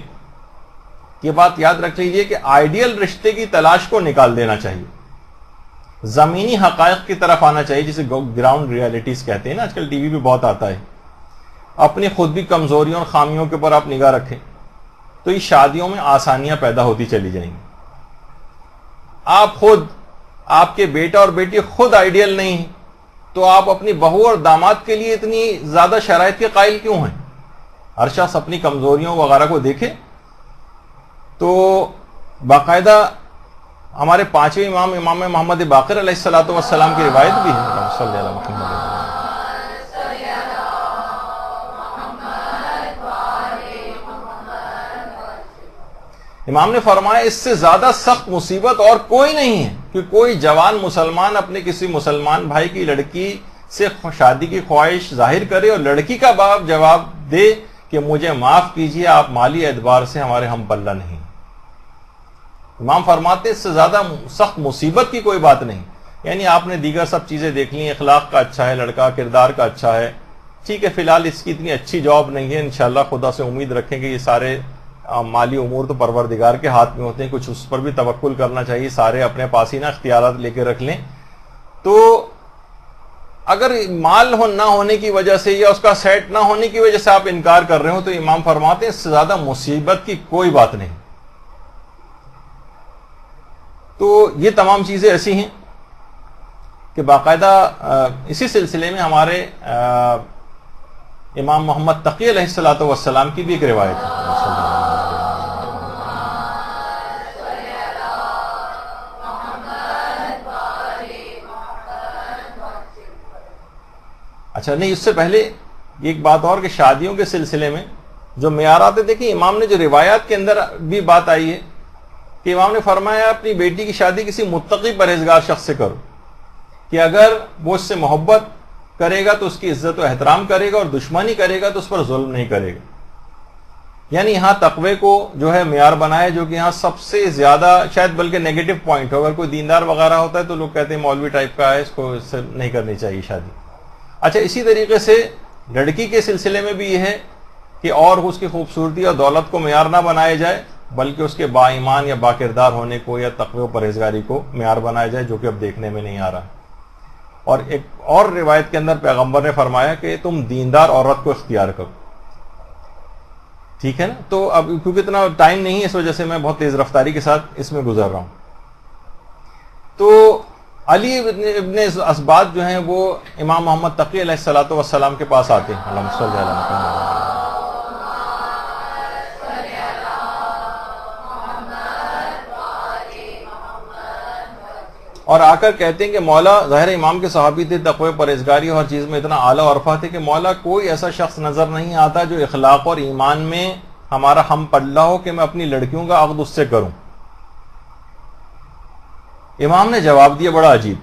D: یہ بات یاد رکھ لیجئے کہ آئیڈیل رشتے کی تلاش کو نکال دینا چاہیے. زمینی حقائق کی طرف آنا چاہیے، جسے گراؤنڈ ریالٹیز کہتے ہیں نا، آج کل ٹی وی پہ بہت آتا ہے. اپنی خود بھی کمزوریوں اور خامیوں کے اوپر آپ نگاہ رکھیں تو یہ شادیوں میں آسانیاں پیدا ہوتی چلی جائیں گی. آپ خود، آپ کے بیٹا اور بیٹی خود آئیڈیل نہیں ہیں تو آپ اپنی بہو اور داماد کے لیے اتنی زیادہ شرائط کے قائل کیوں ہیں؟ ہر شخص اپنی کمزوریوں وغیرہ کو دیکھے. تو باقاعدہ ہمارے پانچویں امام محمد باقر علیہ الصلوۃ والسلام کی روایت بھی ہے. صلی اللہ علیہ وسلم. امام نے فرمایا اس سے زیادہ سخت مصیبت اور کوئی نہیں ہے کہ کوئی جوان مسلمان اپنے کسی مسلمان بھائی کی لڑکی سے شادی کی خواہش ظاہر کرے اور لڑکی کا باپ جواب دے کہ مجھے معاف کیجیے، آپ مالی اعتبار سے ہمارے ہم پلہ نہیں. امام فرماتے اس سے زیادہ سخت مصیبت کی کوئی بات نہیں. یعنی آپ نے دیگر سب چیزیں دیکھ لی، اخلاق کا اچھا ہے لڑکا، کردار کا اچھا ہے، ٹھیک ہے، فی الحال اس کی اتنی اچھی جاب نہیں ہے، انشاءاللہ خدا سے امید رکھیں کہ یہ سارے مالی امور تو پروردگار کے ہاتھ میں ہوتے ہیں، کچھ اس پر بھی توکل کرنا چاہیے، سارے اپنے پاس ہی نہ اختیارات لے کے رکھ لیں. تو اگر مال نہ ہونے کی وجہ سے یا اس کا سیٹ نہ ہونے کی وجہ سے آپ انکار کر رہے ہو تو امام فرماتے ہیں اس سے زیادہ مصیبت کی کوئی بات نہیں. تو یہ تمام چیزیں ایسی ہیں کہ باقاعدہ اسی سلسلے میں ہمارے امام محمد تقی علیہ الصلوۃ والسلام کی بھی ایک روایت ہے. اچھا نہیں، اس سے پہلے ایک بات اور کہ شادیوں کے سلسلے میں جو معیارات دیکھیں، امام نے جو روایات کے اندر بھی بات آئی ہے کہ امام نے فرمایا اپنی بیٹی کی شادی کسی متقی پرہیزگار شخص سے کرو کہ اگر وہ اس سے محبت کرے گا تو اس کی عزت و احترام کرے گا اور دشمنی کرے گا تو اس پر ظلم نہیں کرے گا. یعنی یہاں تقوی کو جو ہے معیار بنایا، جو کہ یہاں سب سے زیادہ شاید بلکہ نیگیٹو پوائنٹ ہو. اگر کوئی دیندار وغیرہ ہوتا ہے تو لوگ کہتے ہیں مولوی ٹائپ کا ہے، اس کو اس سے نہیں کرنی چاہیے شادی. اچھا، اسی طریقے سے لڑکی کے سلسلے میں بھی یہ ہے کہ اور اس کی خوبصورتی اور دولت کو معیار نہ بنایا جائے، بلکہ اس کے با ایمان یا با کردار ہونے کو یا تقوی و پرہیزگاری کو معیار بنایا جائے، جو کہ اب دیکھنے میں نہیں آ رہا۔ اور ایک اور روایت کے اندر پیغمبر نے فرمایا کہ تم دیندار عورت کو اختیار کرو، ٹھیک ہے نا۔ تو اب کیونکہ اتنا ٹائم نہیں ہے، اس وجہ سے میں بہت تیز رفتاری کے ساتھ اس میں گزر رہا ہوں۔ تو علی ابن اسباط جو ہیں وہ امام محمد تقی علیہ الصلوۃ والسلام کے پاس آتے ہیں، اللہم صلی علی محمد، اور آ کر کہتے ہیں کہ مولا، ظاہر امام کے صحابی تھے، تقوی پرہیزگاری اور ہر چیز میں اتنا اعلیٰ عرفہ تھے کہ مولا کوئی ایسا شخص نظر نہیں آتا جو اخلاق اور ایمان میں ہمارا ہم پلہ ہو کہ میں اپنی لڑکیوں کا عقد اس سے کروں۔ امام نے جواب دیا بڑا عجیب،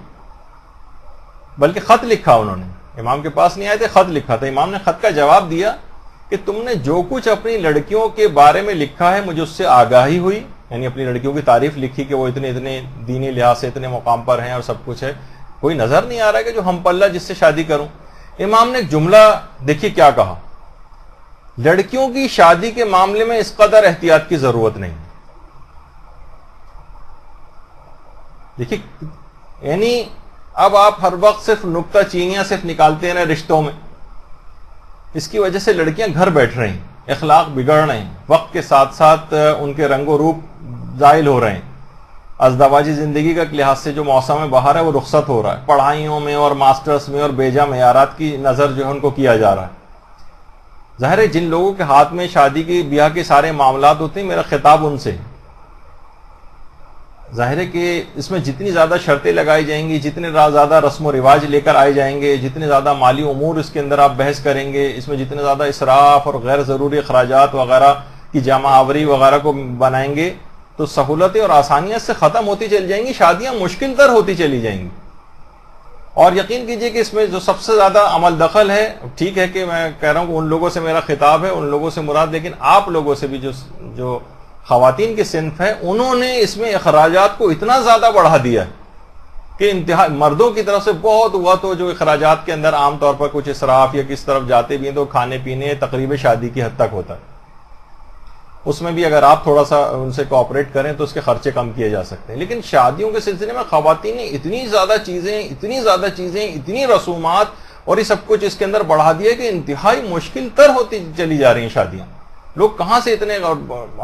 D: بلکہ خط لکھا، انہوں نے امام کے پاس نہیں آئے تھے، خط لکھا تھا۔ امام نے خط کا جواب دیا کہ تم نے جو کچھ اپنی لڑکیوں کے بارے میں لکھا ہے مجھے اس سے آگاہی ہوئی، یعنی اپنی لڑکیوں کی تعریف لکھی کہ وہ اتنے دینی لحاظ سے اتنے مقام پر ہیں اور سب کچھ ہے، کوئی نظر نہیں آ رہا ہے کہ جو ہم پلہ جس سے شادی کروں۔ امام نے ایک جملہ دیکھیے کیا کہا، لڑکیوں کی شادی کے معاملے میں اس قدر احتیاط کی ضرورت نہیں۔ دیکھیے یعنی اب آپ ہر وقت صرف نکتہ چینیاں صرف نکالتے ہیں رشتوں میں، اس کی وجہ سے لڑکیاں گھر بیٹھ رہی ہیں، اخلاق بگڑ رہے ہیں، وقت کے ساتھ ساتھ ان کے رنگ و روپ زائل ہو رہے ہیں، ازدواجی زندگی کا لحاظ سے جو موسم بہار ہے وہ رخصت ہو رہا ہے، پڑھائیوں میں اور ماسٹرز میں اور بیجا معیارات کی نظر جو ہے ان کو کیا جا رہا ہے۔ ظاہر ہے جن لوگوں کے ہاتھ میں شادی کی بیاہ کے سارے معاملات ہوتے ہیں، میرا خطاب ان سے ہے۔ ظاہر ہے کہ اس میں جتنی زیادہ شرطیں لگائی جائیں گی، جتنے زیادہ رسم و رواج لے کر آئے جائیں گے، جتنے زیادہ مالی امور اس کے اندر آپ بحث کریں گے، اس میں جتنے زیادہ اسراف اور غیر ضروری اخراجات وغیرہ کی جمع آوری وغیرہ کو بنائیں گے تو سہولتیں اور آسانیاں سے ختم ہوتی چلی جائیں گی، شادیاں مشکل تر ہوتی چلی جائیں گی۔ اور یقین کیجئے کہ اس میں جو سب سے زیادہ عمل دخل ہے، ٹھیک ہے کہ میں کہہ رہا ہوں کہ ان لوگوں سے میرا خطاب ہے، ان لوگوں سے مراد، لیکن آپ لوگوں سے بھی جو خواتین کی صنف ہے، انہوں نے اس میں اخراجات کو اتنا زیادہ بڑھا دیا ہے کہ انتہا مردوں کی طرف سے بہت ہوا تو جو اخراجات کے اندر عام طور پر کچھ اسراف یا کس طرف جاتے بھی ہیں تو کھانے پینے تقریب شادی کی حد تک ہوتا ہے، اس میں بھی اگر آپ تھوڑا سا ان سے کوآپریٹ کریں تو اس کے خرچے کم کیے جا سکتے ہیں۔ لیکن شادیوں کے سلسلے میں خواتین نے اتنی زیادہ چیزیں اتنی رسومات اور یہ سب کچھ اس کے اندر بڑھا دیا کہ انتہائی مشکل تر ہوتی چلی جا رہی ہیں شادیاں۔ لوگ کہاں سے اتنے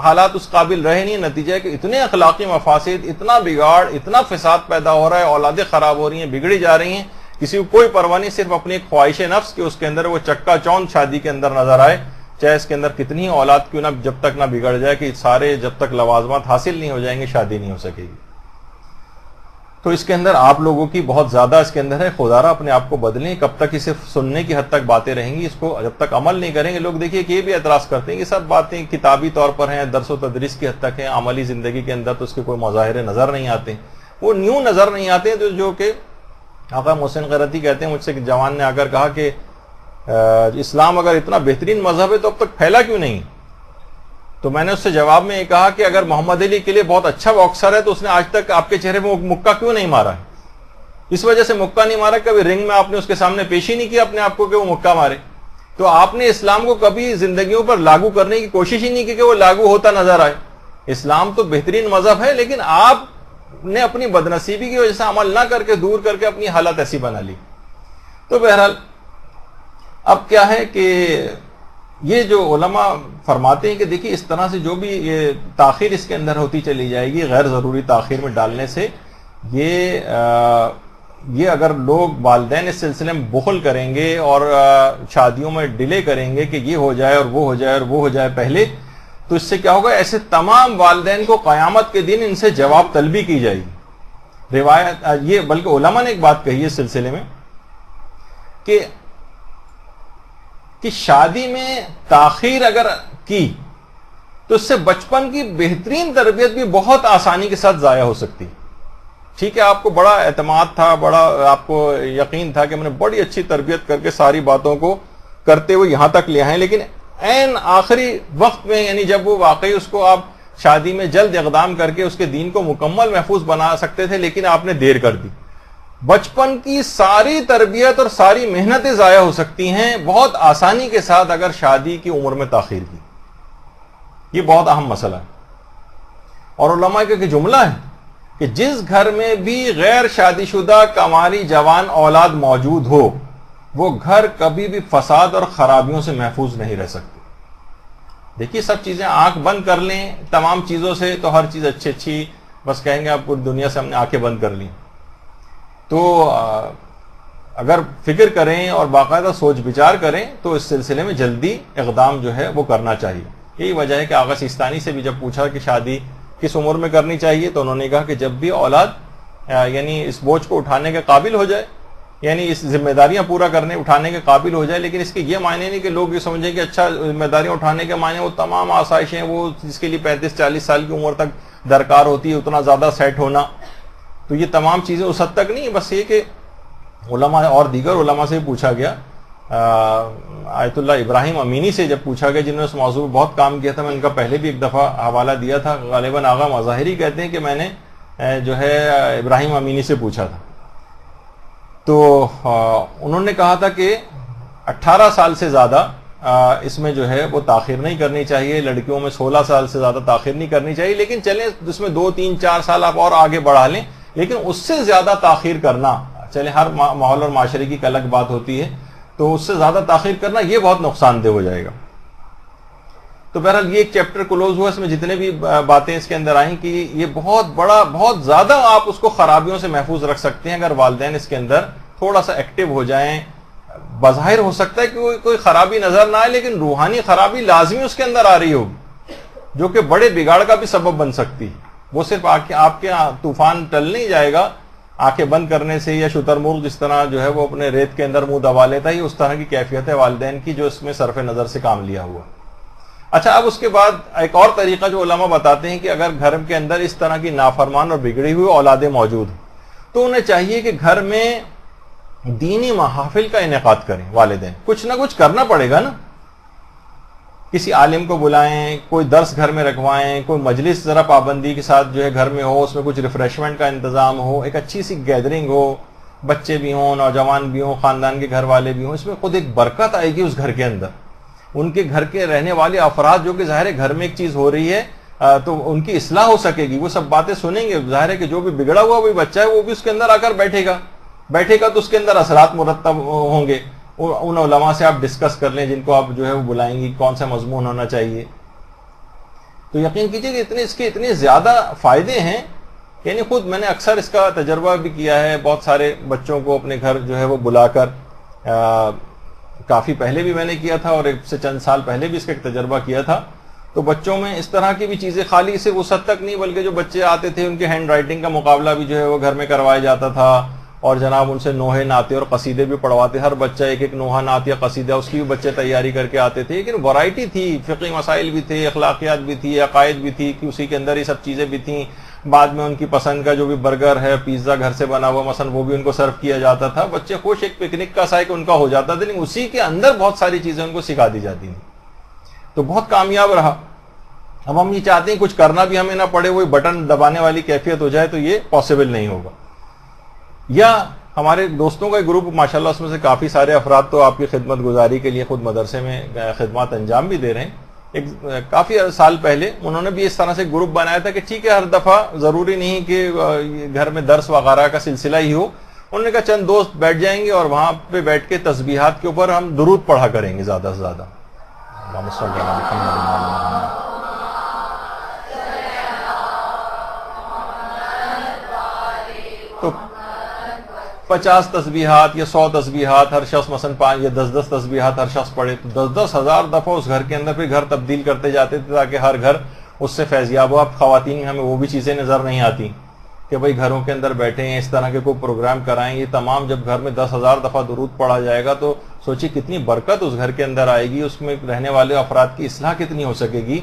D: حالات اس قابل رہے نہیں، نتیجہ ہے کہ اتنے اخلاقی مفاسد، اتنا بگاڑ، اتنا فساد پیدا ہو رہا ہے، اولادیں خراب ہو رہی ہیں، بگڑی جا رہی ہیں، کسی کو کوئی پرواہ نہیں، صرف اپنی ایک خواہش نفس کہ اس کے اندر وہ چکا چوند شادی کے اندر نظر آئے، چاہے اس کے اندر کتنی ہی اولاد کیوں نہ جب تک نہ بگڑ جائے کہ سارے جب تک لوازمات حاصل نہیں ہو جائیں گے شادی نہیں ہو سکے گی۔ تو اس کے اندر آپ لوگوں کی بہت زیادہ اس کے اندر ہے، خدارا اپنے آپ کو بدلیں۔ کب تک یہ صرف سننے کی حد تک باتیں رہیں گی، اس کو جب تک عمل نہیں کریں گے، لوگ دیکھیے کہ یہ بھی اعتراض کرتے ہیں کہ سب باتیں کتابی طور پر ہیں، درس و تدریس کی حد تک ہیں، عملی زندگی کے اندر تو اس کے کوئی مظاہرے نظر نہیں آتے، وہ نیو نظر نہیں آتے ہیں، جو کہ آقا محسن غیرتی کہتے ہیں، مجھ سے ایک جوان نے آ کر کہا کہ اسلام اگر اتنا بہترین مذہب ہے تو اب تک پھیلا کیوں نہیں؟ تو میں نے اس سے جواب میں یہ کہا کہ اگر محمد علی کے لیے بہت اچھا باکسر ہے تو اس نے آج تک آپ کے چہرے میں مکہ کیوں نہیں مارا ہے؟ اس وجہ سے مکہ نہیں مارا، کبھی رنگ میں آپ نے اس کے سامنے پیش ہی نہیں کیا اپنے آپ کو کہ وہ مکہ مارے۔ تو آپ نے اسلام کو کبھی زندگیوں پر لاگو کرنے کی کوشش ہی نہیں کی کہ وہ لاگو ہوتا نظر آئے۔ اسلام تو بہترین مذہب ہے، لیکن آپ نے اپنی بدنصیبی کی وجہ سے عمل نہ کر کے دور کر کے اپنی حالت ایسی بنا لی۔ تو بہرحال اب کیا ہے کہ یہ جو علماء فرماتے ہیں کہ دیکھیے اس طرح سے جو بھی یہ تاخیر اس کے اندر ہوتی چلی جائے گی، غیر ضروری تاخیر میں ڈالنے سے، یہ اگر لوگ والدین اس سلسلے میں بخل کریں گے اور شادیوں میں ڈیلے کریں گے کہ یہ ہو جائے اور وہ ہو جائے اور وہ ہو جائے پہلے، تو اس سے کیا ہوگا، ایسے تمام والدین کو قیامت کے دن ان سے جواب طلبی کی جائے گی۔ روایت یہ بلکہ علماء نے ایک بات کہی ہے اس سلسلے میں کہ شادی میں تاخیر اگر کی تو اس سے بچپن کی بہترین تربیت بھی بہت آسانی کے ساتھ ضائع ہو سکتی۔ ٹھیک ہے، آپ کو بڑا اعتماد تھا، بڑا آپ کو یقین تھا کہ میں نے بڑی اچھی تربیت کر کے ساری باتوں کو کرتے ہوئے یہاں تک لے آئے، لیکن عین آخری وقت میں، یعنی جب وہ واقعی اس کو آپ شادی میں جلد اقدام کر کے اس کے دین کو مکمل محفوظ بنا سکتے تھے، لیکن آپ نے دیر کر دی۔ بچپن کی ساری تربیت اور ساری محنتیں ضائع ہو سکتی ہیں بہت آسانی کے ساتھ اگر شادی کی عمر میں تاخیر کی۔ یہ بہت اہم مسئلہ ہے۔ اور علماء کا کہ جملہ ہے کہ جس گھر میں بھی غیر شادی شدہ کماری جوان اولاد موجود ہو وہ گھر کبھی بھی فساد اور خرابیوں سے محفوظ نہیں رہ سکتے. دیکھیے سب چیزیں آنکھ بند کر لیں تمام چیزوں سے تو ہر چیز اچھی اچھی بس کہیں گے آپ پوری دنیا سے ہم نے آنکھیں بند کر لی. تو اگر فکر کریں اور باقاعدہ سوچ بچار کریں تو اس سلسلے میں جلدی اقدام جو ہے وہ کرنا چاہیے. یہی وجہ ہے کہ آغا سیستانی سے بھی جب پوچھا کہ شادی کس عمر میں کرنی چاہیے تو انہوں نے کہا کہ جب بھی اولاد یعنی اس بوجھ کو اٹھانے کے قابل ہو جائے, یعنی اس ذمہ داریاں پورا اٹھانے کے قابل ہو جائے. لیکن اس کے یہ معنی نہیں کہ لوگ یہ سمجھیں کہ اچھا ذمہ داریاں اٹھانے کے معنی وہ تمام آسائشیں وہ جس کے لیے 35-40 سال کی عمر تک درکار ہوتی ہے اتنا زیادہ سیٹ ہونا, تو یہ تمام چیزیں اس حد تک نہیں. بس یہ کہ علماء اور دیگر علماء سے پوچھا گیا, آیت اللہ ابراہیم امینی سے جب پوچھا گیا جنہوں نے اس موضوع پر بہت کام کیا تھا, میں ان کا پہلے بھی ایک دفعہ حوالہ دیا تھا, غالباً آغا مظاہری کہتے ہیں کہ میں نے جو ہے ابراہیم امینی سے پوچھا تھا. تو انہوں نے کہا تھا کہ 18 سال سے زیادہ اس میں جو ہے وہ تاخیر نہیں کرنی چاہیے, لڑکیوں میں 16 سال سے زیادہ تاخیر نہیں کرنی چاہیے, لیکن چلیں اس میں 2-3-4 سال آپ اور آگے بڑھا لیں, لیکن اس سے زیادہ تاخیر کرنا, چلیں ہر ماحول اور معاشرے کی ایک الگ بات ہوتی ہے, تو اس سے زیادہ تاخیر کرنا یہ بہت نقصان دہ ہو جائے گا. تو بہرحال یہ ایک چیپٹر کلوز ہوا, اس میں جتنے بھی باتیں اس کے اندر آئیں کہ یہ بہت بڑا بہت زیادہ آپ اس کو خرابیوں سے محفوظ رکھ سکتے ہیں اگر والدین اس کے اندر تھوڑا سا ایکٹیو ہو جائیں. بظاہر ہو سکتا ہے کہ کوئی خرابی نظر نہ آئے لیکن روحانی خرابی لازمی اس کے اندر آ رہی ہوگی جو کہ بڑے بگاڑ کا بھی سبب بن سکتی ہے. وہ صرف آپ کے طوفان ٹل نہیں جائے گا آنکھیں بند کرنے سے, یا شتر مرغ جس طرح جو ہے وہ اپنے ریت کے اندر منہ دبا لیتا ہے, یہ اس طرح کی کیفیت ہے والدین کی جو اس میں صرف نظر سے کام لیا ہوا. اچھا, اب اس کے بعد ایک اور طریقہ جو علماء بتاتے ہیں کہ اگر گھر کے اندر اس طرح کی نافرمان اور بگڑی ہوئی اولادیں موجود ہیں تو انہیں چاہیے کہ گھر میں دینی محافل کا انعقاد کریں. والدین کچھ نہ کچھ کرنا پڑے گا نا, کسی عالم کو بلائیں, کوئی درس گھر میں رکھوائیں, کوئی مجلس ذرا پابندی کے ساتھ جو ہے گھر میں ہو, اس میں کچھ ریفریشمنٹ کا انتظام ہو, ایک اچھی سی گیدرنگ ہو, بچے بھی ہوں, نوجوان بھی ہوں, خاندان کے گھر والے بھی ہوں, اس میں خود ایک برکت آئے گی اس گھر کے اندر. ان کے گھر کے رہنے والے افراد جو کہ ظاہر ہے گھر میں ایک چیز ہو رہی ہے تو ان کی اصلاح ہو سکے گی, وہ سب باتیں سنیں گے. ظاہر ہے کہ جو بھی بگڑا ہوا وہی بچہ ہے وہ بھی اس کے اندر آ کر بیٹھے گا تو اس کے اندر اثرات مرتب ہوں گے. ان علماء سے آپ ڈسکس کر لیں جن کو آپ جو ہے وہ بلائیں گی, کون سا مضمون ہونا چاہیے. تو یقین کیجیے کہ اس کے اتنے زیادہ فائدے ہیں, یعنی خود میں نے اکثر اس کا تجربہ بھی کیا ہے. بہت سارے بچوں کو اپنے گھر جو ہے وہ بلا کر, کافی پہلے بھی میں نے کیا تھا اور ایک سے چند سال پہلے بھی اس کا ایک تجربہ کیا تھا. تو بچوں میں اس طرح کی بھی چیزیں خالی صرف اس حد تک نہیں بلکہ جو بچے آتے تھے ان کے ہینڈ رائٹنگ کا مقابلہ بھی جو ہے وہ گھر میں کروایا جاتا تھا, اور جناب ان سے نوحے نعتیں اور قصیدے بھی پڑھواتے. ہر بچہ ایک ایک نوحہ نعت یا قصیدہ اس کی بھی بچے تیاری کر کے آتے تھے. لیکن ورائٹی تھی, فقہی مسائل بھی تھے, اخلاقیات بھی تھی, عقائد بھی تھی, کہ اسی کے اندر یہ سب چیزیں بھی تھیں. بعد میں ان کی پسند کا جو بھی برگر ہے, پیزا گھر سے بنا ہوا مثلا وہ بھی ان کو سرو کیا جاتا تھا. بچے خوش, ایک پکنک کا سا کہ ان کا ہو جاتا تھا, لیکن اسی کے اندر بہت ساری چیزیں ان کو سکھا دی جاتی ہیں. تو بہت کامیاب رہا. اب ہم یہ چاہتے ہیں کچھ کرنا بھی ہمیں نہ پڑے, وہی بٹن دبانے والی کیفیت ہو جائے, تو یہ پاسبل نہیں ہوگا. یا ہمارے دوستوں کا ایک گروپ ماشاءاللہ اس میں سے کافی سارے افراد تو آپ کی خدمت گزاری کے لیے خود مدرسے میں خدمات انجام بھی دے رہے ہیں. ایک کافی سال پہلے انہوں نے بھی اس طرح سے گروپ بنایا تھا کہ ٹھیک ہے ہر دفعہ ضروری نہیں کہ گھر میں درس وغیرہ کا سلسلہ ہی ہو. انہوں نے کہا چند دوست بیٹھ جائیں گے اور وہاں پہ بیٹھ کے تسبیحات کے اوپر ہم درود پڑھا کریں گے زیادہ سے زیادہ. تو 50 تسبیحات یا 100 تسبیحات ہر شخص مثلا 5 یا 10 تسبیحات ہر شخص پڑھے, تو 10 ہزار دفعہ اس گھر کے اندر پھر گھر تبدیل کرتے جاتے تھے تاکہ ہر گھر اس سے فیضیاب ہو. اب خواتین میں ہمیں وہ بھی چیزیں نظر نہیں آتی کہ بھئی گھروں کے اندر بیٹھے ہیں, اس طرح کے کوئی پروگرام کرائیں. یہ تمام جب گھر میں 10,000 دفعہ درود پڑھا جائے گا تو سوچیے کتنی برکت اس گھر کے اندر آئے گی, اس میں رہنے والے افراد کی اصلاح کتنی ہو سکے گی.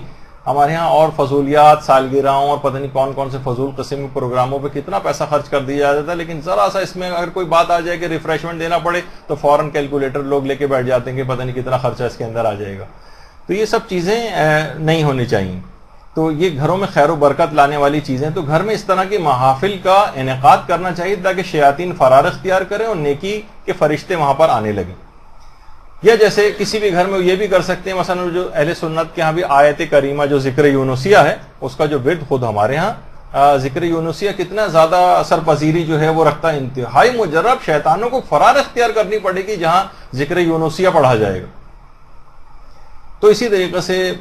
D: ہمارے ہاں اور فضولیات, سالگرہوں اور پتہ نہیں کون کون سے فضول قسم کے پروگراموں پہ کتنا پیسہ خرچ کر دیا جاتا ہے, لیکن ذرا سا اس میں اگر کوئی بات آ جائے کہ ریفریشمنٹ دینا پڑے تو فوراً کیلکولیٹر لوگ لے کے بیٹھ جاتے ہیں کہ پتہ نہیں کتنا خرچہ اس کے اندر آ جائے گا. تو یہ سب چیزیں نہیں ہونی چاہیے. تو یہ گھروں میں خیر و برکت لانے والی چیزیں, تو گھر میں اس طرح کی محافل کا انعقاد کرنا چاہیے تاکہ شیاطین فرار اختیار کریں اور نیکی کے فرشتے وہاں پر آنے لگیں. یا جیسے کسی بھی گھر میں یہ بھی کر سکتے ہیں، مثلا جو اہل سنت کے ہاں بھی آیت کریمہ جو ذکر یونسیہ ہے اس کا جو ورد خود ہمارے ہاں ذکر یونسیہ کتنا زیادہ اثر پذیری جو ہے وہ رکھتا ہے، انتہائی مجرب، شیطانوں کو فرار اختیار کرنی پڑے گی جہاں ذکر یونسیہ پڑھا جائے گا۔ تو اسی طریقے سے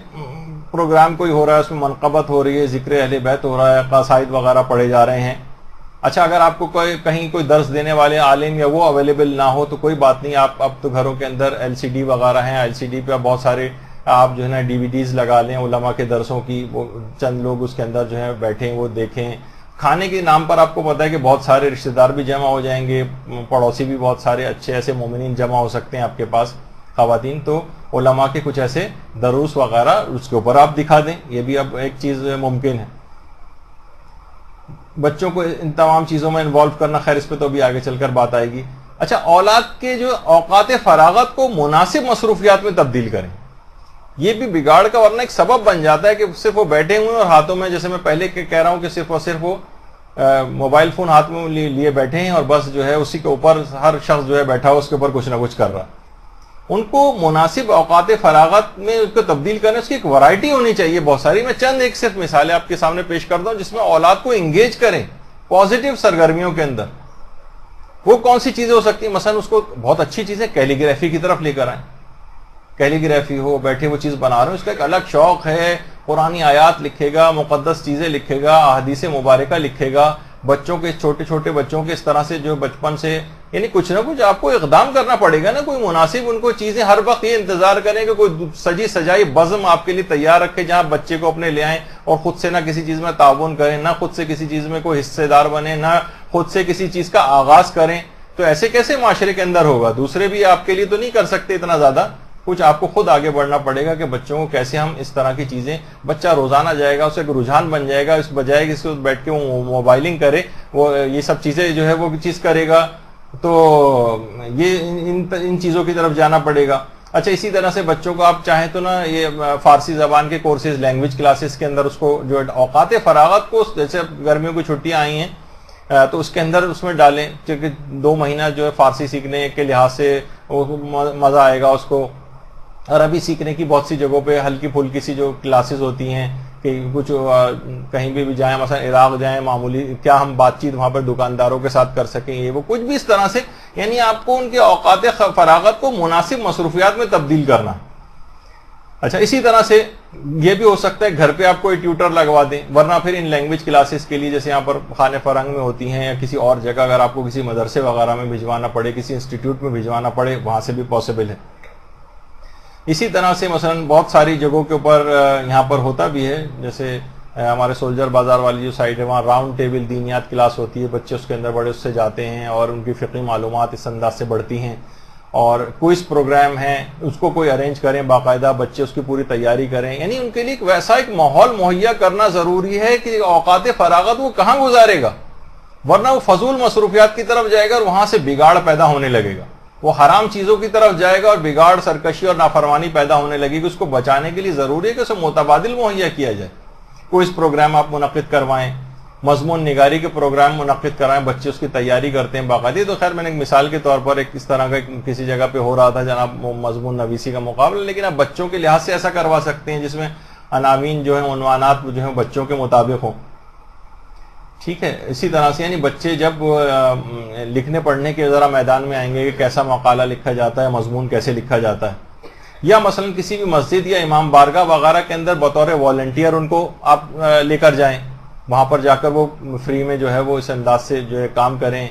D: پروگرام کوئی ہو رہا ہے، اس میں منقبت ہو رہی ہے، ذکر اہل بیت ہو رہا ہے، قصائد وغیرہ پڑھے جا رہے ہیں۔ اچھا اگر آپ کو کہیں کوئی درس دینے والے عالم یا وہ اویلیبل نہ ہو تو کوئی بات نہیں، آپ اب تو گھروں کے اندر LCD وغیرہ ہیں، LCD پہ بہت سارے آپ جو ہے نا DVDs لگا لیں علماء کے درسوں کی، وہ چند لوگ اس کے اندر جو ہے بیٹھیں وہ دیکھیں۔ کھانے کے نام پر آپ کو پتا ہے کہ بہت سارے رشتہ دار بھی جمع ہو جائیں گے، پڑوسی بھی بہت سارے اچھے ایسے مومنین جمع ہو سکتے ہیں آپ کے پاس خواتین، تو علماء کے کچھ ایسے دروس وغیرہ اس کے اوپر آپ دکھا دیں، یہ بھی اب ایک چیز ممکن ہے۔ بچوں کو ان تمام چیزوں میں انوالو کرنا، خیر اس پہ تو بھی آگے چل کر بات آئے گی۔ اچھا اولاد کے جو اوقات فراغت کو مناسب مصروفیات میں تبدیل کریں، یہ بھی بگاڑ کا ورنہ ایک سبب بن جاتا ہے کہ صرف وہ بیٹھے ہوئے اور ہاتھوں میں، جیسے میں پہلے کہہ رہا ہوں کہ صرف اور صرف وہ موبائل فون ہاتھ میں لیے بیٹھے ہیں اور بس جو ہے اسی کے اوپر ہر شخص جو ہے بیٹھا ہو اس کے اوپر کچھ نہ کچھ کر رہا۔ ان کو مناسب اوقات فراغت میں اس کو تبدیل کرنے، اس کی ایک ورائٹی ہونی چاہیے بہت ساری۔ میں چند ایک صرف مثالیں آپ کے سامنے پیش کرتا ہوں جس میں اولاد کو انگیج کریں پازیٹیو سرگرمیوں کے اندر۔ وہ کون سی چیزیں ہو سکتی ہیں؟ مثلا اس کو بہت اچھی چیزیں کیلیگرافی کی طرف لے کر آئیں، کیلیگرافی ہو، بیٹھے وہ چیز بنا رہے ہو، اس کا ایک الگ شوق ہے، قرآنی آیات لکھے گا، مقدس چیزیں لکھے گا، احادیث مبارکہ لکھے گا۔ بچوں کے چھوٹے چھوٹے بچوں کے اس طرح سے جو بچپن سے یعنی کچھ نہ کچھ آپ کو اقدام کرنا پڑے گا نا، کوئی مناسب ان کو چیزیں، ہر وقت یہ انتظار کریں کہ کوئی سجی سجائی بزم آپ کے لیے تیار رکھے جہاں بچے کو اپنے لے آئیں اور خود سے نہ کسی چیز میں تعاون کریں، نہ خود سے کسی چیز میں کوئی حصے دار بنے، نہ خود سے کسی چیز کا آغاز کریں۔ تو ایسے کیسے معاشرے کے اندر ہوگا؟ دوسرے بھی آپ کے لیے تو نہیں کر سکتے اتنا زیادہ، کچھ آپ کو خود آگے بڑھنا پڑے گا کہ بچوں کو کیسے ہم اس طرح کی چیزیں، بچہ روزانہ جائے گا، اسے ایک رجحان بن جائے گا، اس بجائے کہ اس کو بیٹھ کے وہ موبائلنگ کرے، وہ یہ سب چیزیں جو ہے وہ چیز کرے گا، تو یہ ان چیزوں کی طرف جانا پڑے گا۔ اچھا اسی طرح سے بچوں کو آپ چاہیں تو نا یہ فارسی زبان کے کورسز، لینگویج کلاسز کے اندر اس کو جو اوقات فراغت کو، جیسے گرمیوں کی چھٹیاں آئی ہیں تو اس کے اندر اس میں ڈالیں، کیونکہ 2 مہینہ جو ہے فارسی سیکھنے کے لحاظ سے مزہ آئے گا اس کو۔ عربی سیکھنے کی بہت سی جگہوں پہ ہلکی پھلکی سی جو کلاسز ہوتی ہیں کہ کچھ کہیں بھی جائیں، مثلا عراق جائیں، معمولی کیا ہم بات چیت وہاں پر دکانداروں کے ساتھ کر سکیں، یہ وہ کچھ بھی اس طرح سے، یعنی آپ کو ان کے اوقات فراغت کو مناسب مصروفیات میں تبدیل کرنا۔ اچھا اسی طرح سے یہ بھی ہو سکتا ہے گھر پہ آپ کوئی ٹیوٹر لگوا دیں، ورنہ پھر ان لینگویج کلاسز کے لیے جیسے یہاں پر خانہ فرنگ میں ہوتی ہیں یا کسی اور جگہ اگر آپ کو کسی مدرسے وغیرہ میں بھجوانا پڑے، کسی انسٹیٹیوٹ میں بھجوانا پڑے، وہاں سے بھی پاسبل ہے۔ اسی طرح سے مثلا بہت ساری جگہوں کے اوپر یہاں پر ہوتا بھی ہے، جیسے ہمارے سولجر بازار والی جو سائڈ ہے وہاں راؤنڈ ٹیبل دینیات کلاس ہوتی ہے، بچے اس کے اندر بڑے اس سے جاتے ہیں اور ان کی فقہی معلومات اس انداز سے بڑھتی ہیں۔ اور کوئز پروگرام ہے، اس کو کوئی ارینج کریں باقاعدہ، بچے اس کی پوری تیاری کریں، یعنی ان کے لیے ویسا ایک ماحول مہیا کرنا ضروری ہے کہ اوقات فراغت وہ کہاں گزارے گا، ورنہ وہ فضول مصروفیات کی طرف جائے گا اور وہاں سے بگاڑ پیدا ہونے لگے گا، وہ حرام چیزوں کی طرف جائے گا اور بگاڑ، سرکشی اور نافرمانی پیدا ہونے لگے گی۔ اس کو بچانے کے لیے ضروری ہے کہ اسے متبادل مہیا کیا جائے، کوئی اس پروگرام آپ منعقد کروائیں، مضمون نگاری کے پروگرام منعقد کرائیں، بچے اس کی تیاری کرتے ہیں باقاعدہ۔ تو خیر میں نے ایک مثال کے طور پر ایک اس طرح کا کسی جگہ پہ ہو رہا تھا جناب مضمون نویسی کا مقابلہ، لیکن آپ بچوں کے لحاظ سے ایسا کروا سکتے ہیں جس میں عناوین جو ہیں، عنوانات جو ہیں بچوں کے مطابق ہوں، ٹھیک ہے۔ اسی طرح سے یعنی بچے جب لکھنے پڑھنے کے ذرا میدان میں آئیں گے کہ کیسا مقالہ لکھا جاتا ہے، مضمون کیسے لکھا جاتا ہے، یا مثلا کسی بھی مسجد یا امام بارگاہ وغیرہ کے اندر بطور والنٹیئر ان کو آپ لے کر جائیں، وہاں پر جا کر وہ فری میں جو ہے وہ اس انداز سے جو ہے کام کریں،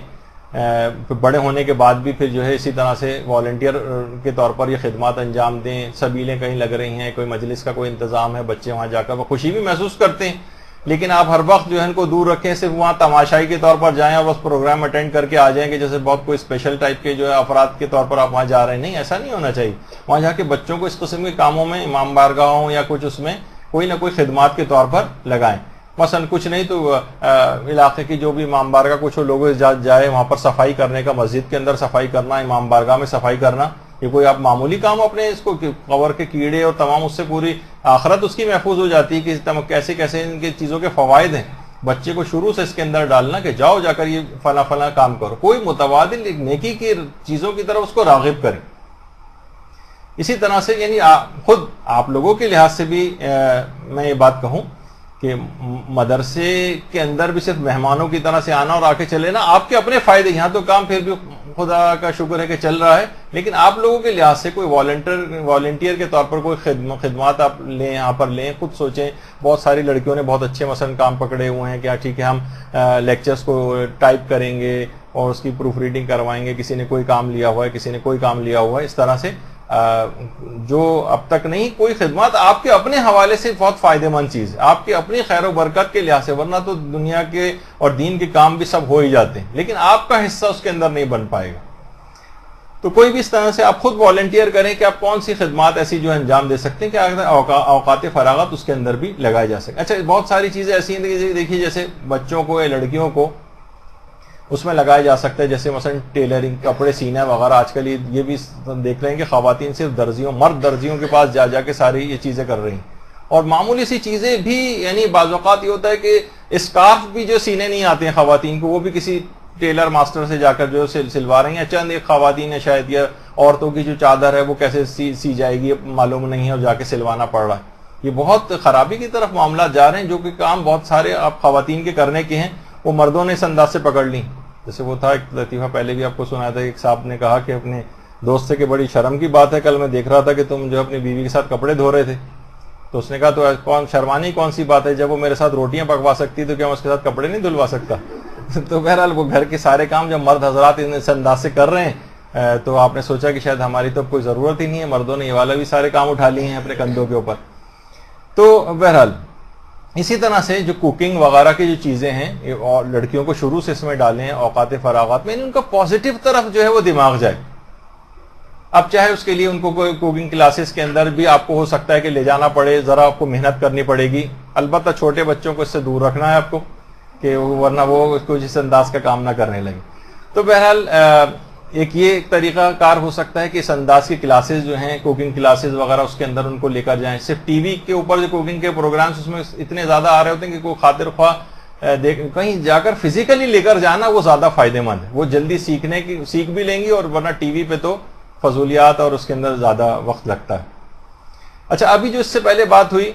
D: بڑے ہونے کے بعد بھی پھر جو ہے اسی طرح سے والنٹیئر کے طور پر یہ خدمات انجام دیں۔ سبیلیں کہیں لگ رہی ہیں، کوئی مجلس کا کوئی انتظام ہے، بچے وہاں جا کر وہ خوشی بھی محسوس کرتے ہیں، لیکن آپ ہر وقت جو ہے ان کو دور رکھیں، صرف وہاں تماشائی کے طور پر جائیں اور بس پروگرام اٹینڈ کر کے آ جائیں کہ جیسے بہت کوئی اسپیشل ٹائپ کے جو ہے افراد کے طور پر آپ وہاں جا رہے ہیں، نہیں، ایسا نہیں ہونا چاہیے۔ وہاں جا کے بچوں کو اس قسم کے کاموں میں، امام بارگاہوں یا کچھ اس میں کوئی نہ کوئی خدمات کے طور پر لگائیں۔ مثلا کچھ نہیں تو علاقے کی جو بھی امام بارگاہ کچھ لوگوں جائے وہاں پر صفائی کرنے کا، مسجد کے اندر صفائی کرنا، امام بارگاہ میں صفائی کرنا، یہ کوئی آپ معمولی کام اپنے اس کو قبر کے کیڑے اور تمام اس سے پوری آخرت اس کی محفوظ ہو جاتی ہے کہ کیسے کیسے ان کی چیزوں کے فوائد ہیں، بچے کو شروع سے اس کے اندر ڈالنا کہ جاؤ جا کر یہ فلاں کام کرو، کوئی متبادل نیکی کی چیزوں کی طرف اس کو راغب کریں۔ اسی طرح سے یعنی خود آپ لوگوں کے لحاظ سے بھی میں یہ بات کہوں کہ مدرسے کے اندر بھی صرف مہمانوں کی طرح سے آنا اور آ کے چلے نا، آپ کے اپنے فائدے، یہاں تو کام پھر بھی خدا کا شکر ہے کہ چل رہا ہے، لیکن آپ لوگوں کے لحاظ سے کوئی والنٹیئر کے طور پر کوئی خدمات آپ لیں، یہاں پر لیں، خود سوچیں. بہت ساری لڑکیوں نے بہت اچھے مثلا کام پکڑے ہوئے ہیں کہ ٹھیک ہے ہم لیکچرز کو ٹائپ کریں گے اور اس کی پروف ریڈنگ کروائیں گے، کسی نے کوئی کام لیا ہوا ہے، کسی نے کوئی کام لیا ہوا ہے، اس طرح سے جو اب تک نہیں کوئی خدمات آپ کے اپنے حوالے سے بہت فائدہ مند چیز ہے، آپ کی اپنی خیر و برکت کے لحاظ سے، ورنہ تو دنیا کے اور دین کے کام بھی سب ہو ہی جاتے ہیں، لیکن آپ کا حصہ اس کے اندر نہیں بن پائے گا. تو کوئی بھی اس طرح سے آپ خود والنٹیئر کریں کہ آپ کون سی خدمات ایسی جو انجام دے سکتے ہیں کہ اوقات فراغت اس کے اندر بھی لگائے جا سکے. اچھا بہت ساری چیزیں ایسی ہیں دیکھیے، جیسے بچوں کو یا لڑکیوں کو اس میں لگایا جا سکتا ہے، جیسے مثلا ٹیلرنگ، کپڑے سینا وغیرہ. آج کل یہ بھی دیکھ رہے ہیں کہ خواتین صرف مرد درزیوں کے پاس جا کے ساری یہ چیزیں کر رہی ہیں، اور معمولی سی چیزیں بھی، یعنی بعض اوقات یہ ہوتا ہے کہ اسکارف بھی جو سینے نہیں آتے ہیں خواتین کو، وہ بھی کسی ٹیلر ماسٹر سے جا کر جو سلوا رہی ہیں. چند ایک خواتین ہیں شاید، یا عورتوں کی جو چادر ہے وہ کیسے سی جائے گی معلوم نہیں ہے اور جا کے سلوانا پڑ رہا ہے. یہ بہت خرابی کی طرف معاملات جا رہے ہیں، جو کہ کام بہت سارے آپ خواتین کے کرنے کے ہیں وہ مردوں نے اس انداز سے پکڑ لی. جیسے وہ تھا ایک لطیفہ پہلے بھی آپ کو سنایا تھا، ایک صاحب نے کہا کہ اپنے دوست سے کہ بڑی شرم کی بات ہے، کل میں دیکھ رہا تھا کہ تم جو اپنی بیوی کے ساتھ کپڑے دھو رہے تھے. تو اس نے کہا تو شرمانی کون سی بات ہے، جب وہ میرے ساتھ روٹیاں پکوا سکتی تو کیا میں اس کے ساتھ کپڑے نہیں دھلوا سکتا. تو بہرحال وہ گھر کے سارے کام جب مرد حضرات اس انداز سے کر رہے ہیں تو آپ نے سوچا کہ شاید ہماری تو کوئی ضرورت ہی نہیں ہے، مردوں نے یہ والا بھی سارے کام اٹھا لیے ہیں اپنے کندھوں کے اوپر. تو بہرحال اسی طرح سے جو کوکنگ وغیرہ کی جو چیزیں ہیں اور لڑکیوں کو شروع سے اس میں ڈالیں اوقات فراغات میں، ان کا پازیٹیو طرف جو ہے وہ دماغ جائے. اب چاہے اس کے لیے ان کو کوئی کوکنگ کلاسز کے اندر بھی آپ کو ہو سکتا ہے کہ لے جانا پڑے، ذرا آپ کو محنت کرنی پڑے گی. البتہ چھوٹے بچوں کو اس سے دور رکھنا ہے آپ کو، کہ ورنہ وہ کچھ اس انداز کا کام نہ کرنے لگے. تو بہرحال ایک یہ طریقہ کار ہو سکتا ہے کہ اس انداز کی کلاسز جو ہیں، کوکنگ کلاسز وغیرہ، اس کے اندر ان کو لے کر جائیں. صرف ٹی وی کے اوپر جو کوکنگ کے پروگرامز اس میں اتنے زیادہ آ رہے ہوتے ہیں کہ کوئی خاطر خواہ کہیں جا کر فزیکلی لے کر جانا وہ زیادہ فائدہ مند ہے. وہ جلدی سیکھ بھی لیں گی، اور ورنہ ٹی وی پہ تو فضولیات اور اس کے اندر زیادہ وقت لگتا ہے. اچھا ابھی جو اس سے پہلے بات ہوئی،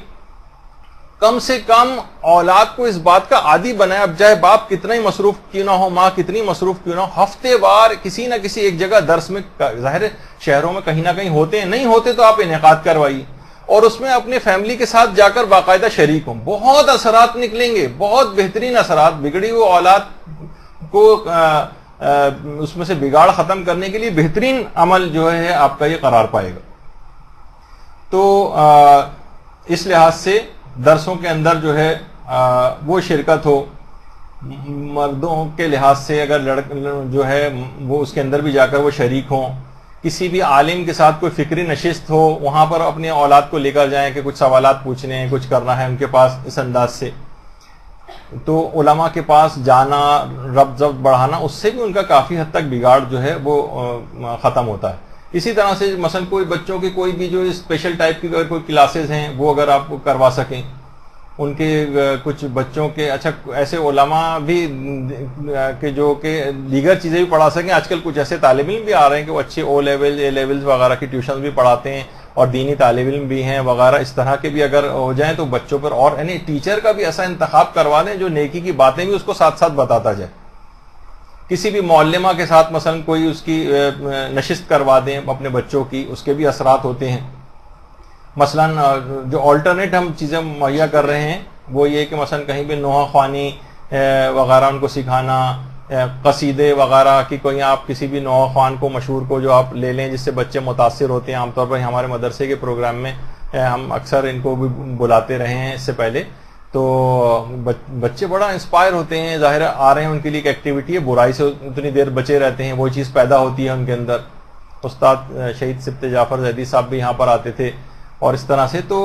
D: کم سے کم اولاد کو اس بات کا عادی بنائے، اب چاہے باپ کتنا ہی مصروف کیوں نہ ہو، ماں کتنی مصروف کیوں نہ ہو، ہفتے وار کسی نہ کسی ایک جگہ درس میں، ظاہر شہروں میں کہیں نہ کہیں ہوتے ہیں، نہیں ہوتے تو آپ انعقاد کروائیے، اور اس میں اپنے فیملی کے ساتھ جا کر باقاعدہ شریک ہوں. بہت اثرات نکلیں گے، بہت بہترین اثرات. بگڑی ہوئی اولاد کو اس میں سے بگاڑ ختم کرنے کے لیے بہترین عمل جو ہے آپ کا یہ قرار پائے گا. تو اس لحاظ سے درسوں کے اندر جو ہے وہ شرکت ہو. مردوں کے لحاظ سے اگر جو ہے وہ اس کے اندر بھی جا کر وہ شریک ہوں. کسی بھی عالم کے ساتھ کوئی فکری نشست ہو، وہاں پر اپنے اولاد کو لے کر جائیں کہ کچھ سوالات پوچھنے ہیں، کچھ کرنا ہے ان کے پاس اس انداز سے. تو علماء کے پاس جانا، ربط ضبط بڑھانا، اس سے بھی ان کا کافی حد تک بگاڑ جو ہے وہ ختم ہوتا ہے. اسی طرح سے مثلا کوئی بچوں کی کوئی بھی جو اسپیشل ٹائپ کی اگر کوئی کلاسز ہیں وہ اگر آپ کروا سکیں، ان کے کچھ بچوں کے، اچھا ایسے علماء بھی کہ جو کہ دیگر چیزیں بھی پڑھا سکیں. آج کل کچھ ایسے طالب علم بھی آ رہے ہیں کہ وہ اچھے او لیول اے لیولز وغیرہ کی ٹیوشن بھی پڑھاتے ہیں، اور دینی طالب علم بھی ہیں وغیرہ. اس طرح کے بھی اگر ہو جائیں تو بچوں پر، اور یعنی ٹیچر کا بھی ایسا انتخاب کروا دیں جو نیکی کی باتیں بھی اس کو ساتھ ساتھ بتاتا جائے. کسی بھی معلمہ کے ساتھ مثلا کوئی اس کی نشست کروا دیں اپنے بچوں کی، اس کے بھی اثرات ہوتے ہیں. مثلا جو آلٹرنیٹ ہم چیزیں مہیا کر رہے ہیں وہ یہ کہ مثلا کہیں بھی نوحہ خوانی وغیرہ ان کو سکھانا، قصیدے وغیرہ کی کوئی آپ کسی بھی نوحہ خوان کو مشہور کو جو آپ لے لیں جس سے بچے متاثر ہوتے ہیں. عام طور پر ہمارے مدرسے کے پروگرام میں ہم اکثر ان کو بھی بلاتے رہے ہیں اس سے پہلے، تو بچے بڑا انسپائر ہوتے ہیں. ظاہر آ رہے ہیں ان کے لیے ایک ایکٹیویٹی ہے، برائی سے اتنی دیر بچے رہتے ہیں، وہ چیز پیدا ہوتی ہے ان کے اندر. استاد شہید سبت جعفر زیدی صاحب بھی یہاں پر آتے تھے، اور اس طرح سے تو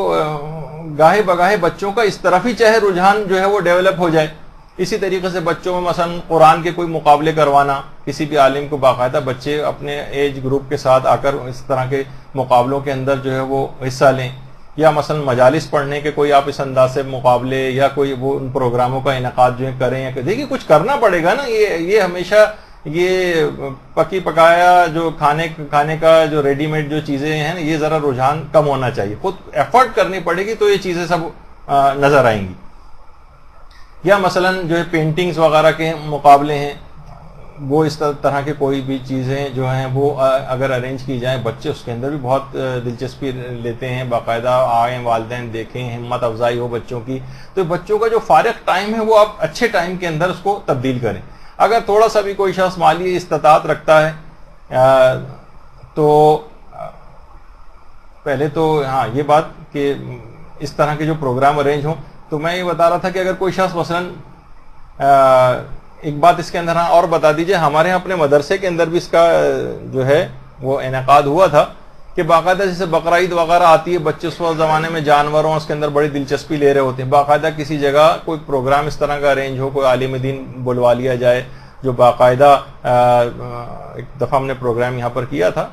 D: گاہے بگاہے بچوں کا اس طرف ہی چاہے رجحان جو ہے وہ ڈیولپ ہو جائے. اسی طریقے سے بچوں میں مثلا قرآن کے کوئی مقابلے کروانا، کسی بھی عالم کو باقاعدہ بچے اپنے ایج گروپ کے ساتھ آ کر اس طرح کے مقابلوں کے اندر جو ہے وہ حصہ لیں. یا مثلا مجالس پڑھنے کے کوئی آپ اس انداز سے مقابلے یا کوئی وہ ان پروگراموں کا انعقاد جو ہے کریں. یا دیکھیے کچھ کرنا پڑے گا نا، یہ ہمیشہ یہ پکی پکایا جو کھانے کا جو ریڈی میڈ جو چیزیں ہیں یہ ذرا رجحان کم ہونا چاہیے. خود ایفرٹ کرنی پڑے گی تو یہ چیزیں سب نظر آئیں گی. یا مثلا جو ہے پینٹنگز وغیرہ کے مقابلے ہیں, وہ اس طرح کے کوئی بھی چیزیں جو ہیں وہ اگر ارینج کی جائیں, بچے اس کے اندر بھی بہت دلچسپی لیتے ہیں. باقاعدہ آئیں, والدین دیکھیں, ہمت افزائی ہو بچوں کی, تو بچوں کا جو فارغ ٹائم ہے وہ آپ اچھے ٹائم کے اندر اس کو تبدیل کریں. اگر تھوڑا سا بھی کوئی شخص مالی استطاعت رکھتا ہے تو پہلے تو ہاں یہ بات کہ اس طرح کے جو پروگرام ارینج ہوں, تو میں یہ بتا رہا تھا کہ اگر کوئی شخص مثلاً ایک بات اس کے اندر اور بتا دیجئے, ہمارے یہاں اپنے مدرسے کے اندر بھی اس کا جو ہے وہ انعقاد ہوا تھا کہ باقاعدہ جیسے بقرعید وغیرہ آتی ہے, بچے اس وقت زمانے میں جانوروں اس کے اندر بڑی دلچسپی لے رہے ہوتے ہیں, باقاعدہ کسی جگہ کوئی پروگرام اس طرح کا ارینج ہو, کوئی عالم دین بلوا لیا جائے جو باقاعدہ ایک دفعہ ہم نے پروگرام یہاں پر کیا تھا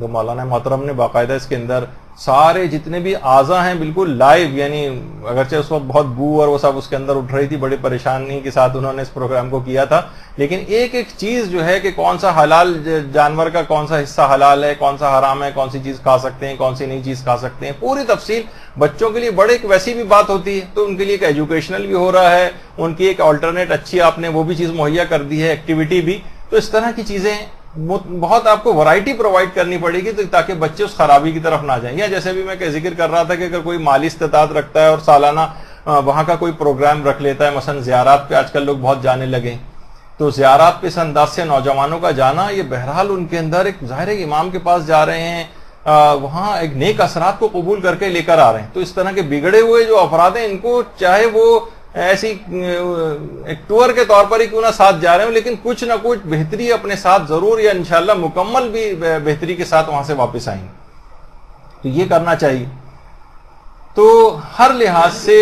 D: تو مولانا محترم نے باقاعدہ اس کے اندر سارے جتنے بھی اعضاء ہیں بالکل لائیو, یعنی اگرچہ اس وقت بہت بو اور وہ سب اس کے اندر اٹھ رہی تھی, بڑی پریشانی کے ساتھ انہوں نے اس پروگرام کو کیا تھا, لیکن ایک ایک چیز جو ہے کہ کون سا حلال جانور کا کون سا حصہ حلال ہے, کون سا حرام ہے, کون سی چیز کھا سکتے ہیں, کون سی نئی چیز کھا سکتے ہیں, پوری تفصیل بچوں کے لیے بڑے ایک ویسی بھی بات ہوتی ہے, تو ان کے لیے ایک ایجوکیشنل بھی ہو رہا ہے, ان کی ایک آلٹرنیٹ اچھی آپ نے وہ بھی چیز مہیا کر دی ہے, ایکٹیویٹی بھی. تو اس طرح کی چیزیں بہت آپ کو ورائٹی پرووائڈ کرنی پڑے گی تاکہ بچے اس خرابی کی طرف نہ جائیں. یا جیسے بھی میں ذکر کر رہا تھا کہ اگر کوئی مالی استطاعت رکھتا ہے اور سالانہ وہاں کا کوئی پروگرام رکھ لیتا ہے, مثلا زیارات پہ آج کل لوگ بہت جانے لگے, تو زیارات پہ اس انداز سے نوجوانوں کا جانا یہ بہرحال ان کے اندر ایک ظاہر امام کے پاس جا رہے ہیں, وہاں ایک نیک اثرات کو قبول کر کے لے کر آ رہے ہیں. تو اس طرح کے بگڑے ہوئے جو افراد ہیں ان کو چاہے وہ ایسی ایک ٹور کے طور پر ہی کیوں نہ ساتھ جا رہے ہوں, لیکن کچھ نہ کچھ بہتری اپنے ساتھ ضرور یا انشاءاللہ مکمل بھی بہتری کے ساتھ وہاں سے واپس آئیں گے. تو یہ کرنا چاہیے. تو ہر لحاظ سے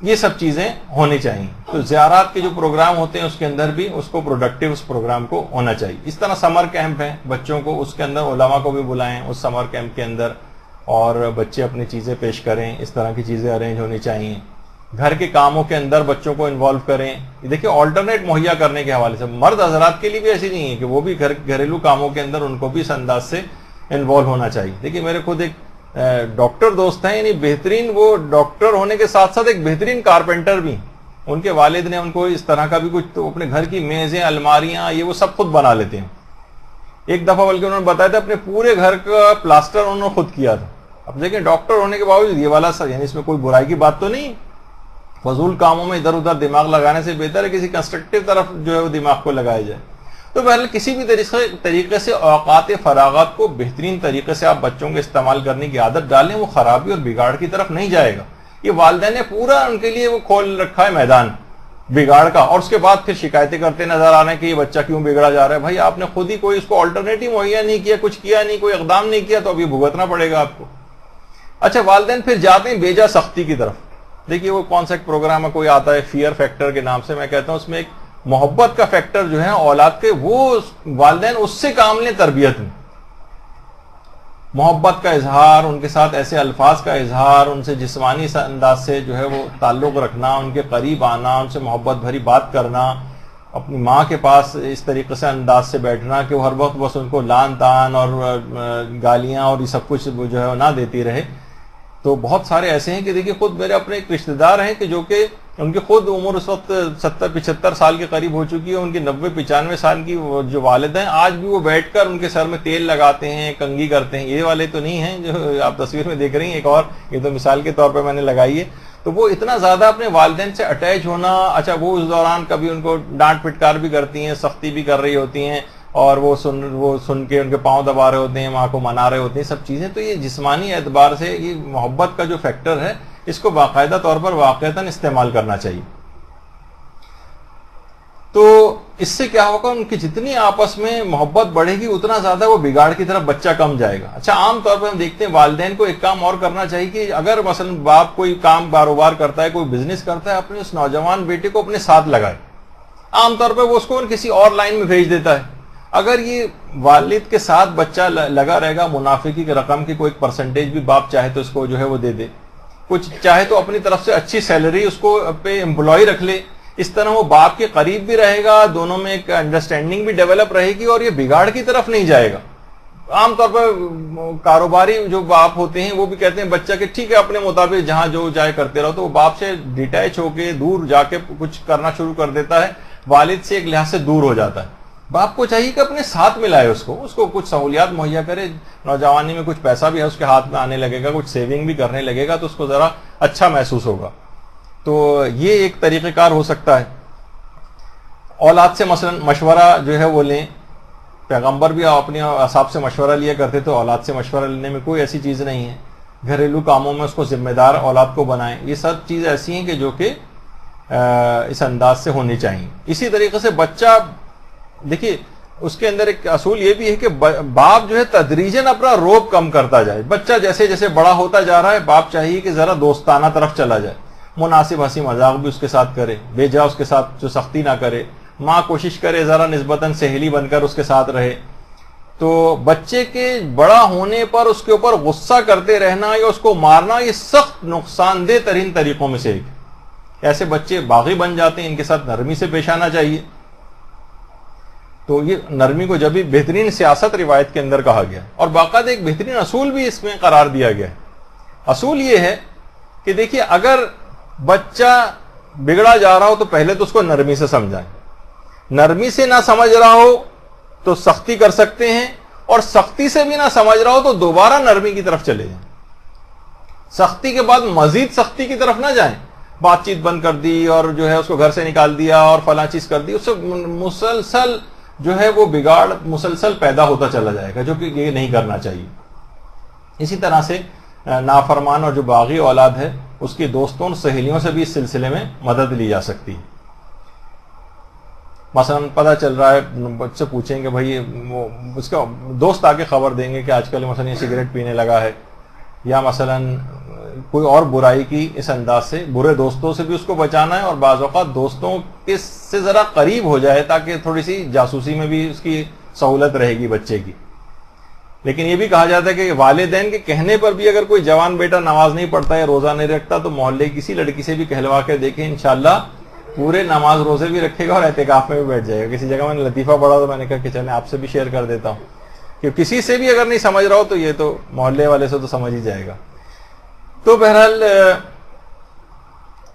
D: یہ سب چیزیں ہونی چاہیے. تو زیارات کے جو پروگرام ہوتے ہیں اس کے اندر بھی اس کو پروڈکٹیو اس پروگرام کو ہونا چاہیے. اس طرح سمر کیمپ ہیں, بچوں کو اس کے اندر علماء کو بھی بلائیں اس سمر کیمپ کے اندر, اور بچے اپنی چیزیں پیش کریں. اس طرح کی چیزیں ارینج ہونی چاہیے. گھر کے کاموں کے اندر بچوں کو انوالو کریں. دیکھیں آلٹرنیٹ مہیا کرنے کے حوالے سے مرد حضرات کے لیے بھی ایسی نہیں ہے کہ وہ بھی گھریلو کاموں کے اندر ان کو بھی اس انداز سے انوالو ہونا چاہیے. دیکھیں میرے خود ایک ڈاکٹر دوست ہیں, یعنی بہترین, وہ ڈاکٹر ہونے کے ساتھ ساتھ ایک بہترین کارپینٹر بھی. ان کے والد نے ان کو اس طرح کا بھی کچھ, تو اپنے گھر کی میزیں, الماریاں, یہ وہ سب خود بنا لیتے ہیں. ایک دفعہ بلکہ انہوں نے بتایا تھا اپنے پورے گھر کا پلاسٹر انہوں نے خود کیا تھا. اب دیکھیں ڈاکٹر ہونے کے باوجود یہ والا سر, یعنی اس میں کوئی برائی کی بات تو نہیں, فضول کاموں میں ادھر ادھر دماغ لگانے سے بہتر ہے کسی کنسٹرکٹیو طرف جو ہے وہ دماغ کو لگایا جائے. تو بہرحال کسی بھی طریقے سے اوقات فراغت کو بہترین طریقے سے آپ بچوں کے استعمال کرنے کی عادت ڈالیں, وہ خرابی اور بگاڑ کی طرف نہیں جائے گا. یہ والدین نے پورا ان کے لیے وہ کھول رکھا ہے میدان بگاڑ کا, اور اس کے بعد پھر شکایتیں کرتے نظر آ رہے ہیں کہ یہ بچہ کیوں بگڑا جا رہا ہے. بھائی آپ نے خود ہی کوئی اس کو آلٹرنیٹو مہیا نہیں کیا, کچھ کیا نہیں, کوئی اقدام نہیں کیا, تو ابھی بھگتنا پڑے گا آپ کو. اچھا والدین پھر جاتے ہیں بیجا سختی کی طرف. دیکھیے وہ کون سا ایک پروگرام ہے, کوئی آتا ہے فیئر فیکٹر کے نام سے, میں کہتا ہوں اس میں ایک محبت کا فیکٹر جو ہے اولاد کے, وہ والدین اس سے کام لیں تربیت میں. محبت کا اظہار, ان کے ساتھ ایسے الفاظ کا اظہار, ان سے جسمانی انداز سے جو ہے وہ تعلق رکھنا, ان کے قریب آنا, ان سے محبت بھری بات کرنا, اپنی ماں کے پاس اس طریقے سے انداز سے بیٹھنا کہ وہ ہر وقت بس ان کو لان تان اور گالیاں اور یہ سب کچھ جو ہے وہ نہ دیتی رہے. تو بہت سارے ایسے ہیں کہ دیکھیے خود میرے اپنے ایک رشتہ دار ہیں کہ جو کہ ان کی خود عمر اس وقت 70-75 سال کے قریب ہو چکی ہے, ان کی 90-95 سال کی جو والد ہیں, آج بھی وہ بیٹھ کر ان کے سر میں تیل لگاتے ہیں, کنگھی کرتے ہیں. یہ والے تو نہیں ہیں جو آپ تصویر میں دیکھ رہی ہیں, ایک اور, یہ تو مثال کے طور پہ میں نے لگائی ہے. تو وہ اتنا زیادہ اپنے والدین سے اٹیچ ہونا. اچھا وہ اس دوران کبھی ان کو ڈانٹ پھٹکار بھی کرتی ہیں, سختی بھی کر رہی ہوتی ہیں, اور وہ سن کے ان کے پاؤں دبا رہے ہوتے ہیں, ماں کو منا رہے ہوتے ہیں, سب چیزیں. تو یہ جسمانی اعتبار سے یہ محبت کا جو فیکٹر ہے, اس کو باقاعدہ طور پر واقعتاً استعمال کرنا چاہیے. تو اس سے کیا ہوگا, ان کی جتنی آپس میں محبت بڑھے گی اتنا زیادہ وہ بگاڑ کی طرف بچہ کم جائے گا. اچھا عام طور پر ہم دیکھتے ہیں والدین کو ایک کام اور کرنا چاہیے کہ اگر مثلا باپ کوئی کام کاروبار کرتا ہے, کوئی بزنس کرتا ہے, اپنے اس نوجوان بیٹے کو اپنے ساتھ لگائے. عام طور پر وہ اس کو کسی اور لائن میں بھیج دیتا ہے. اگر یہ والد کے ساتھ بچہ لگا رہے گا, منافع کی رقم کی کوئی پرسنٹیج بھی باپ چاہے تو اس کو جو ہے وہ دے دے, کچھ چاہے تو اپنی طرف سے اچھی سیلری اس کو پہ امپلائی رکھ لے, اس طرح وہ باپ کے قریب بھی رہے گا, دونوں میں ایک انڈرسٹینڈنگ بھی ڈیولپ رہے گی, اور یہ بگاڑ کی طرف نہیں جائے گا. عام طور پر کاروباری جو باپ ہوتے ہیں وہ بھی کہتے ہیں بچہ کہ ٹھیک ہے اپنے مطابق جہاں جو جائے کرتے رہو, تو وہ باپ سے ڈیٹیچ ہو کے دور جا کے کچھ کرنا شروع کر دیتا ہے, والد سے ایک لحاظ سے دور ہو جاتا ہے. باپ کو چاہیے کہ اپنے ساتھ ملائے اس کو کچھ سہولیات مہیا کرے, نوجوانی میں کچھ پیسہ بھی ہے اس کے ہاتھ میں آنے لگے گا, کچھ سیونگ بھی کرنے لگے گا, تو اس کو ذرا اچھا محسوس ہوگا. تو یہ ایک طریقہ کار ہو سکتا ہے. اولاد سے مثلا مشورہ جو ہے وہ لیں, پیغمبر بھی اپنے اصحاب سے مشورہ لیا کرتے, تو اولاد سے مشورہ لینے میں کوئی ایسی چیز نہیں ہے. گھریلو کاموں میں اس کو ذمہ دار اولاد کو بنائیں. یہ سب چیز ایسی ہیں کہ جو کہ اس انداز سے ہونی چاہیے. اسی طریقے سے بچہ, دیکھیے اس کے اندر ایک اصول یہ بھی ہے کہ باپ جو ہے تدریجاً اپنا روب کم کرتا جائے. بچہ جیسے جیسے بڑا ہوتا جا رہا ہے, باپ چاہیے کہ ذرا دوستانہ طرف چلا جائے, مناسب ہنسی مذاق بھی اس کے ساتھ کرے, بے جا اس کے ساتھ جو سختی نہ کرے. ماں کوشش کرے ذرا نسبتاً سہیلی بن کر اس کے ساتھ رہے. تو بچے کے بڑا ہونے پر اس کے اوپر غصہ کرتے رہنا یا اس کو مارنا, یہ سخت نقصان دہ ترین طریقوں میں سے ایک. ایسے بچے باغی بن جاتے ہیں, ان کے ساتھ نرمی سے پیش آنا چاہیے. تو یہ نرمی کو جب بھی بہترین سیاست روایت کے اندر کہا گیا, اور باقاعدہ ایک بہترین اصول بھی اس میں قرار دیا گیا ہے. اصول یہ ہے کہ دیکھیے اگر بچہ بگڑا جا رہا ہو تو پہلے تو اس کو نرمی سے سمجھائیں. نرمی سے نہ سمجھ رہا ہو تو سختی کر سکتے ہیں, اور سختی سے بھی نہ سمجھ رہا ہو تو دوبارہ نرمی کی طرف چلے جائیں. سختی کے بعد مزید سختی کی طرف نہ جائیں. بات چیت بند کر دی اور جو ہے اس کو گھر سے نکال دیا اور فلاں چیز کر دی, اس سے مسلسل جو ہے وہ بگاڑ مسلسل پیدا ہوتا چلا جائے گا, جو کہ یہ نہیں کرنا چاہیے. اسی طرح سے نافرمان اور جو باغی اولاد ہے اس کی دوستوں اور سہیلیوں سے بھی اس سلسلے میں مدد لی جا سکتی ہے. مثلا پتہ چل رہا ہے, بچے سے پوچھیں کہ بھائی وہ اس کا دوست آ کے خبر دیں گے کہ آج کل مثلا یہ سگریٹ پینے لگا ہے, یا مثلا کوئی اور برائی کی اس انداز سے, برے دوستوں سے بھی اس کو بچانا ہے, اور بعض اوقات دوستوں کے سے ذرا قریب ہو جائے تاکہ تھوڑی سی جاسوسی میں بھی اس کی سہولت رہے گی بچے کی. لیکن یہ بھی کہا جاتا ہے کہ والدین کے کہنے پر بھی اگر کوئی جوان بیٹا نماز نہیں پڑھتا ہے, روزہ نہیں رکھتا, تو محلے کی کسی لڑکی سے بھی کہلوا کے دیکھیں, انشاءاللہ پورے نماز روزے بھی رکھے گا اور اعتکاف میں بھی بیٹھ جائے گا. کسی جگہ میں نے لطیفہ پڑھا تو میں نے کہا کہ چلیں آپ سے بھی شیئر کر دیتا ہوں کہ کسی سے بھی اگر نہیں سمجھ رہا ہو تو یہ تو محلے والے سے تو سمجھ ہی جائے گا. تو بہرحال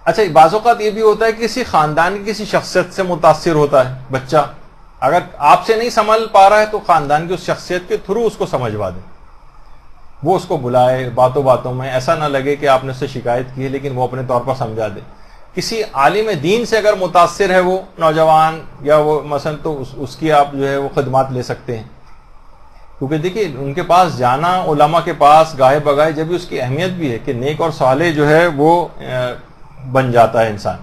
D: اچھا, بعض اوقات یہ بھی ہوتا ہے کہ کسی خاندان کی کسی شخصیت سے متاثر ہوتا ہے بچہ, اگر آپ سے نہیں سنبھل پا رہا ہے تو خاندان کی اس شخصیت کے تھرو اس کو سمجھوا دیں. وہ اس کو بلائے باتوں باتوں میں, ایسا نہ لگے کہ آپ نے اس سے شکایت کی ہے, لیکن وہ اپنے طور پر سمجھا دے. کسی عالم دین سے اگر متاثر ہے وہ نوجوان یا وہ مثلا, تو اس کی آپ جو ہے وہ خدمات لے سکتے ہیں. کیونکہ دیکھیے ان کے پاس جانا, علماء کے پاس گاہے بگاہے, جب بھی اس کی اہمیت بھی ہے کہ نیک اور صالح جو ہے وہ بن جاتا ہے انسان.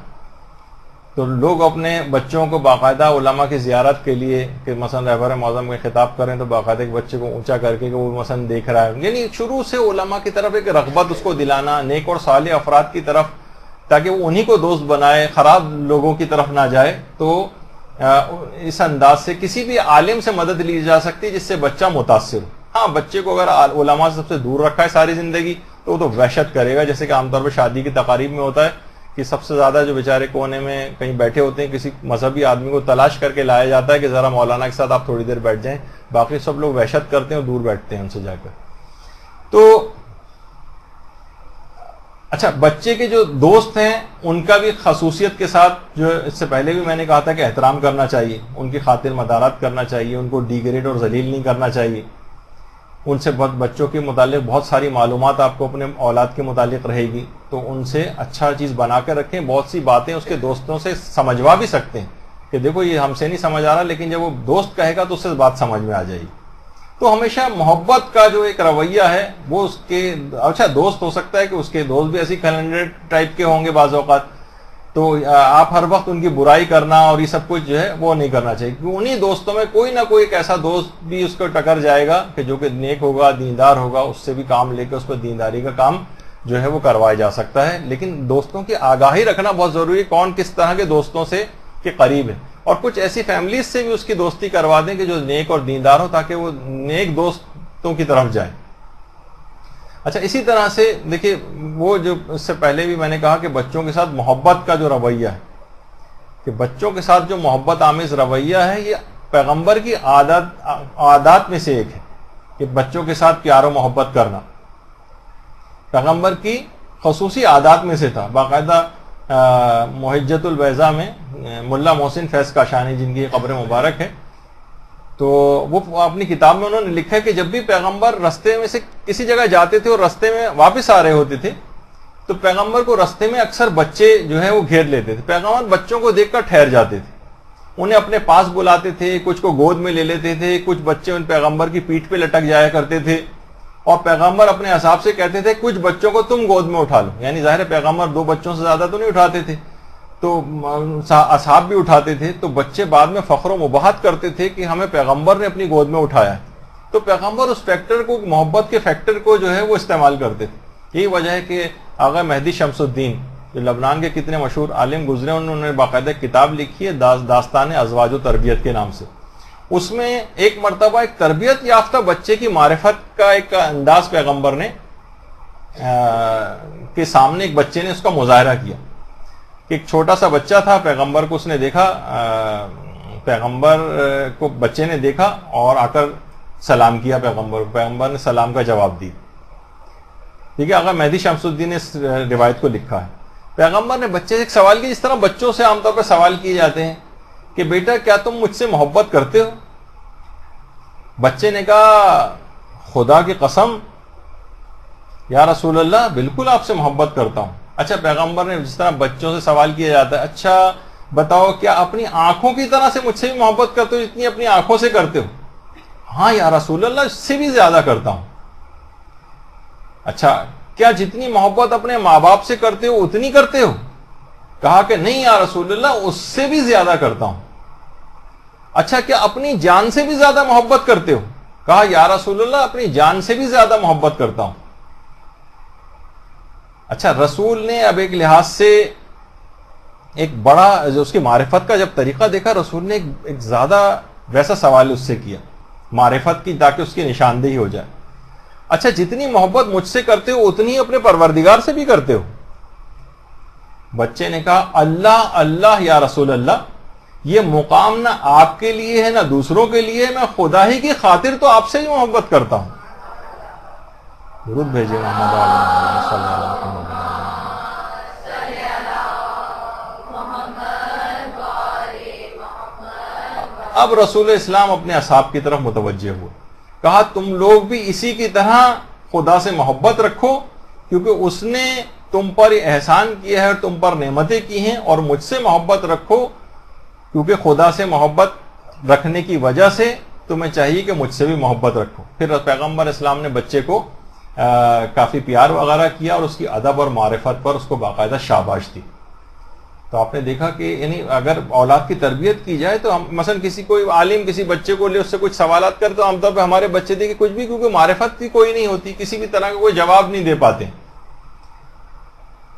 D: تو لوگ اپنے بچوں کو باقاعدہ علماء کی زیارت کے لیے, کہ مثلا رہبر معظم میں خطاب کریں تو باقاعدہ ایک بچے کو اونچا کر کے کہ وہ مثلا دیکھ رہا ہے, یعنی شروع سے علماء کی طرف ایک رغبت اس کو دلانا, نیک اور صالح افراد کی طرف, تاکہ وہ انہی کو دوست بنائے, خراب لوگوں کی طرف نہ جائے. تو اس انداز سے کسی بھی عالم سے مدد لی جا سکتی ہے جس سے بچہ متاثر ہو. ہاں, بچے کو اگر علماء سے سب سے دور رکھا ہے ساری زندگی تو وہ تو وحشت کرے گا, جیسے کہ عام طور پر شادی کی تقاریب میں ہوتا ہے کہ سب سے زیادہ جو بیچارے کونے میں کہیں بیٹھے ہوتے ہیں, کسی مذہبی آدمی کو تلاش کر کے لایا جاتا ہے کہ ذرا مولانا کے ساتھ آپ تھوڑی دیر بیٹھ جائیں, باقی سب لوگ وحشت کرتے ہیں اور دور بیٹھتے ہیں ان سے جا کر. تو اچھا, بچے کے جو دوست ہیں ان کا بھی خصوصیت کے ساتھ, جو اس سے پہلے بھی میں نے کہا تھا کہ احترام کرنا چاہیے, ان کی خاطر مدارات کرنا چاہیے, ان کو ڈیگریڈ اور ذلیل نہیں کرنا چاہیے. ان سے بچوں کے متعلق بہت ساری معلومات آپ کو اپنے اولاد کے متعلق رہے گی, تو ان سے اچھا چیز بنا کے رکھیں. بہت سی باتیں اس کے دوستوں سے سمجھوا بھی سکتے ہیں کہ دیکھو یہ ہم سے نہیں سمجھ آ رہا, لیکن جب وہ دوست کہے گا تو اس سے بات سمجھ میں آ جائے گی. تو ہمیشہ محبت کا جو ایک رویہ ہے وہ اس کے, اچھا دوست ہو سکتا ہے کہ اس کے دوست بھی ایسی کیلنڈر ٹائپ کے ہوں گے بعض اوقات, تو آپ ہر وقت ان کی برائی کرنا اور یہ سب کچھ جو ہے وہ نہیں کرنا چاہیے, کیونکہ انہی دوستوں میں کوئی نہ کوئی ایک ایسا دوست بھی اس کو ٹکر جائے گا کہ جو کہ نیک ہوگا, دیندار ہوگا, اس سے بھی کام لے کے اس کو دینداری کا کام جو ہے وہ کروایا جا سکتا ہے. لیکن دوستوں کی آگاہی رکھنا بہت ضروری ہے, کون کس طرح کے دوستوں سے کے قریب ہے, اور کچھ ایسی فیملیز سے بھی اس کی دوستی کروا دیں کہ جو نیک اور دیندار ہو, تاکہ وہ نیک دوستوں کی طرف جائیں. اچھا, اسی طرح سے دیکھیے وہ جو اس سے پہلے بھی میں نے کہا کہ بچوں کے ساتھ محبت کا جو رویہ ہے کہ بچوں کے ساتھ جو محبت آمیز رویہ ہے یہ پیغمبر کی عادات میں سے ایک ہے کہ بچوں کے ساتھ پیار و محبت کرنا پیغمبر کی خصوصی عادات میں سے تھا. باقاعدہ محجت البیضاء میں ملا محسن فیض کاشانی جن کی قبر مبارک ہے تو وہ اپنی کتاب میں انہوں نے لکھا ہے کہ جب بھی پیغمبر رستے میں سے کسی جگہ جاتے تھے اور رستے میں واپس آ رہے ہوتے تھے تو پیغمبر کو رستے میں اکثر بچے جو ہیں وہ گھیر لیتے تھے. پیغمبر بچوں کو دیکھ کر ٹھہر جاتے تھے, انہیں اپنے پاس بلاتے تھے, کچھ کو گود میں لے لیتے تھے, کچھ بچے ان پیغمبر کی پیٹھ پہ لٹک جایا کرتے تھے اور پیغمبر اپنے اصحاب سے کہتے تھے کچھ بچوں کو تم گود میں اٹھا لو. یعنی ظاہر پیغمبر 2 بچوں سے زیادہ تو نہیں اٹھاتے تھے تو اصحاب بھی اٹھاتے تھے, تو بچے بعد میں فخر و مباحت کرتے تھے کہ ہمیں پیغمبر نے اپنی گود میں اٹھایا. تو پیغمبر اس فیکٹر کو, محبت کے فیکٹر کو جو ہے وہ استعمال کرتے تھے. یہی وجہ ہے کہ آغا مہدی شمس الدین جو لبنان کے کتنے مشہور عالم گزرے, انہوں نے باقاعدہ کتاب لکھی ہے داستان ازواج و تربیت کے نام سے. اس میں ایک مرتبہ ایک تربیت یافتہ بچے کی معرفت کا ایک انداز پیغمبر نے کے سامنے ایک بچے نے اس کا مظاہرہ کیا کہ ایک چھوٹا سا بچہ تھا, پیغمبر کو اس نے دیکھا, پیغمبر کو بچے نے دیکھا اور آ کر سلام کیا پیغمبر نے سلام کا جواب دی. ٹھیک ہے, آغا مہدی شمس الدین نے اس روایت کو لکھا ہے. پیغمبر نے بچے سے ایک سوال کیا جس طرح بچوں سے عام طور پر سوال کیے جاتے ہیں کہ بیٹا کیا تم مجھ سے محبت کرتے ہو؟ بچے نے کہا خدا کی قسم یا رسول اللہ بالکل آپ سے محبت کرتا ہوں. اچھا, پیغمبر نے جس طرح بچوں سے سوال کیا جاتا ہے اچھا بتاؤ کیا اپنی آنکھوں کی طرح سے مجھ سے بھی محبت کرتے ہو جتنی اپنی آنکھوں سے کرتے ہو؟ ہاں یا رسول اللہ اس سے بھی زیادہ کرتا ہوں. اچھا, کیا جتنی محبت اپنے ماں باپ سے کرتے ہو اتنی کرتے ہو؟ کہا کہ نہیں یا رسول اللہ اس سے بھی زیادہ کرتا ہوں. اچھا, کیا اپنی جان سے بھی زیادہ محبت کرتے ہو؟ کہا یا رسول اللہ اپنی جان سے بھی زیادہ محبت کرتا ہوں. اچھا, رسول نے اب ایک لحاظ سے ایک بڑا جو اس کی معرفت کا جب طریقہ دیکھا, رسول نے ایک زیادہ ویسا سوال اس سے کیا معرفت کی تاکہ اس کی نشاندہی ہو جائے. اچھا, جتنی محبت مجھ سے کرتے ہو اتنی اپنے پروردگار سے بھی کرتے ہو؟ بچے نے کہا اللہ اللہ یا رسول اللہ, یہ مقام نہ آپ کے لیے ہے نہ دوسروں کے لیے, میں خدا ہی کی خاطر تو آپ سے ہی محبت کرتا ہوں. درود بھیجے محمد صلی اللہ علیہ وسلم. اب رسول اسلام اپنے اصحاب کی طرف متوجہ ہوئے, کہا تم لوگ بھی اسی کی طرح خدا سے محبت رکھو کیونکہ اس نے تم پر احسان کیا ہے اور تم پر نعمتیں کی ہیں, اور مجھ سے محبت رکھو کیونکہ خدا سے محبت رکھنے کی وجہ سے تمہیں چاہیے کہ مجھ سے بھی محبت رکھو. پھر پیغمبر اسلام نے بچے کو کافی پیار وغیرہ کیا اور اس کی ادب اور معرفت پر اس کو باقاعدہ شاباش دی. تو آپ نے دیکھا کہ یعنی اگر اولاد کی تربیت کی جائے تو ہم مثلا کسی کوئی عالم کسی بچے کو لے اس سے کچھ سوالات کرتے تو عام طور پہ ہمارے بچے دیکھے کچھ بھی, کیونکہ معرفت کی کوئی نہیں ہوتی, کسی بھی طرح کا کوئی جواب نہیں دے پاتے.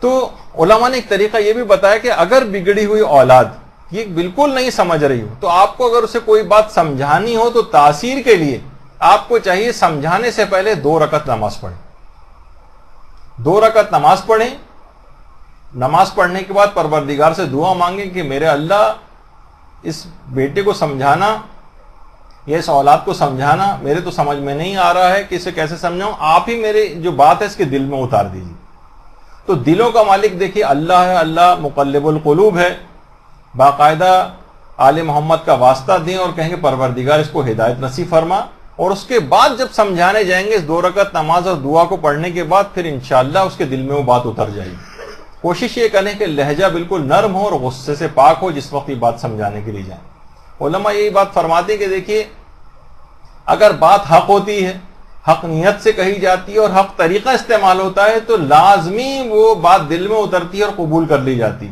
D: تو علماء نے ایک طریقہ یہ بھی بتایا کہ اگر بگڑی ہوئی اولاد یہ بالکل نہیں سمجھ رہی ہو تو آپ کو اگر اسے کوئی بات سمجھانی ہو تو تاثیر کے لیے آپ کو چاہیے سمجھانے سے پہلے 2 رکعت نماز پڑھیں. 2 رکعت نماز پڑھیں. نماز پڑھنے کے بعد پروردگار سے دعا مانگیں کہ میرے اللہ اس بیٹے کو سمجھانا, یہ اس اولاد کو سمجھانا میرے تو سمجھ میں نہیں آ رہا ہے کہ اسے کیسے سمجھاؤں, آپ ہی میرے جو بات ہے اس کے دل میں اتار دیجیے. تو دلوں کا مالک دیکھیے اللہ ہے, اللہ مقلب القلوب ہے. باقاعدہ آل محمد کا واسطہ دیں اور کہیں کہ پروردگار اس کو ہدایت نصیب فرما, اور اس کے بعد جب سمجھانے جائیں گے اس 2 رکعت نماز اور دعا کو پڑھنے کے بعد پھر انشاءاللہ اس کے دل میں وہ بات اتر جائے گی. کوشش یہ کریں کہ لہجہ بالکل نرم ہو اور غصے سے پاک ہو جس وقت یہ بات سمجھانے کے لیے جائیں. علماء یہی بات فرماتے ہیں کہ دیکھیے اگر بات حق ہوتی ہے, حق نیت سے کہی جاتی ہے اور حق طریقہ استعمال ہوتا ہے تو لازمی وہ بات دل میں اترتی ہے اور قبول کر لی جاتی.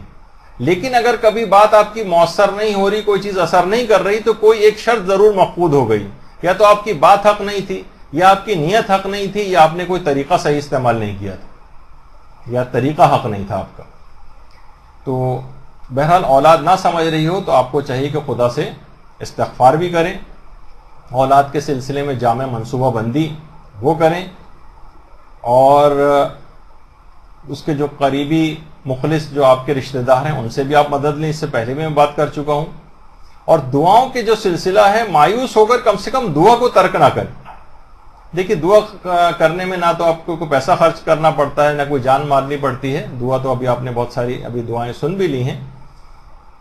D: لیکن اگر کبھی بات آپ کی مؤثر نہیں ہو رہی, کوئی چیز اثر نہیں کر رہی, تو کوئی ایک شرط ضرور مفقود ہو گئی, یا تو آپ کی بات حق نہیں تھی, یا آپ کی نیت حق نہیں تھی, یا آپ نے کوئی طریقہ صحیح استعمال نہیں کیا تھا, یا طریقہ حق نہیں تھا آپ کا. تو بہرحال اولاد نہ سمجھ رہی ہو تو آپ کو چاہیے کہ خدا سے استغفار بھی کریں, اولاد کے سلسلے میں جامع منصوبہ بندی وہ کریں, اور اس کے جو قریبی مخلص جو آپ کے رشتہ دار ہیں ان سے بھی آپ مدد لیں، اس سے پہلے بھی میں بات کر چکا ہوں. اور دعاؤں کے جو سلسلہ ہے مایوس ہو کر کم سے کم دعا کو ترک نہ کریں. دیکھیے دعا کرنے میں نہ تو آپ کو کوئی پیسہ خرچ کرنا پڑتا ہے نہ کوئی جان مارنی پڑتی ہے. دعا تو ابھی آپ نے بہت ساری ابھی دعائیں سن بھی لی ہیں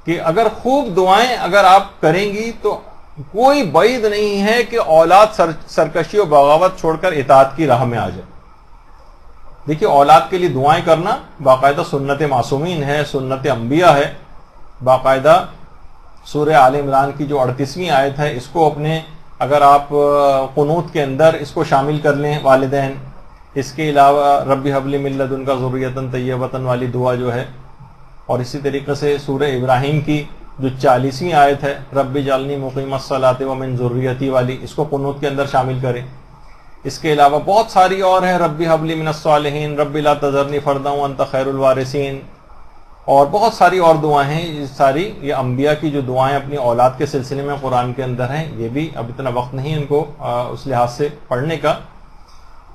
D: کہ اگر خوب دعائیں اگر آپ کریں گی تو کوئی بعید نہیں ہے کہ اولاد سرکشی و بغاوت چھوڑ کر اطاعت کی راہ میں آ جائے. دیکھیے اولاد کے لیے دعائیں کرنا باقاعدہ سنت معصومین ہے، سنت انبیاء ہے. باقاعدہ سورہ آل عمران کی جو 38ویں آیت ہے اس کو اپنے اگر آپ قنوت کے اندر اس کو شامل کر لیں والدین. اس کے علاوہ رب ہب لی من لدنک ذریۃ طیبۃ والی دعا جو ہے، اور اسی طریقے سے سورہ ابراہیم کی جو 40ویں آیت ہے رب اجعلنی مقیم الصلاۃ ومن ذریتی والی، اس کو قنوت کے اندر شامل کریں. اس کے علاوہ بہت ساری اور ہیں، رب ہب لی من الصالحین، رب لا تذرنی فردا وانت خیر الوارثین، اور بہت ساری اور دعائیں ہیں. یہ ساری یہ انبیاء کی جو دعائیں اپنی اولاد کے سلسلے میں قرآن کے اندر ہیں. یہ بھی اب اتنا وقت نہیں ان کو اس لحاظ سے پڑھنے کا.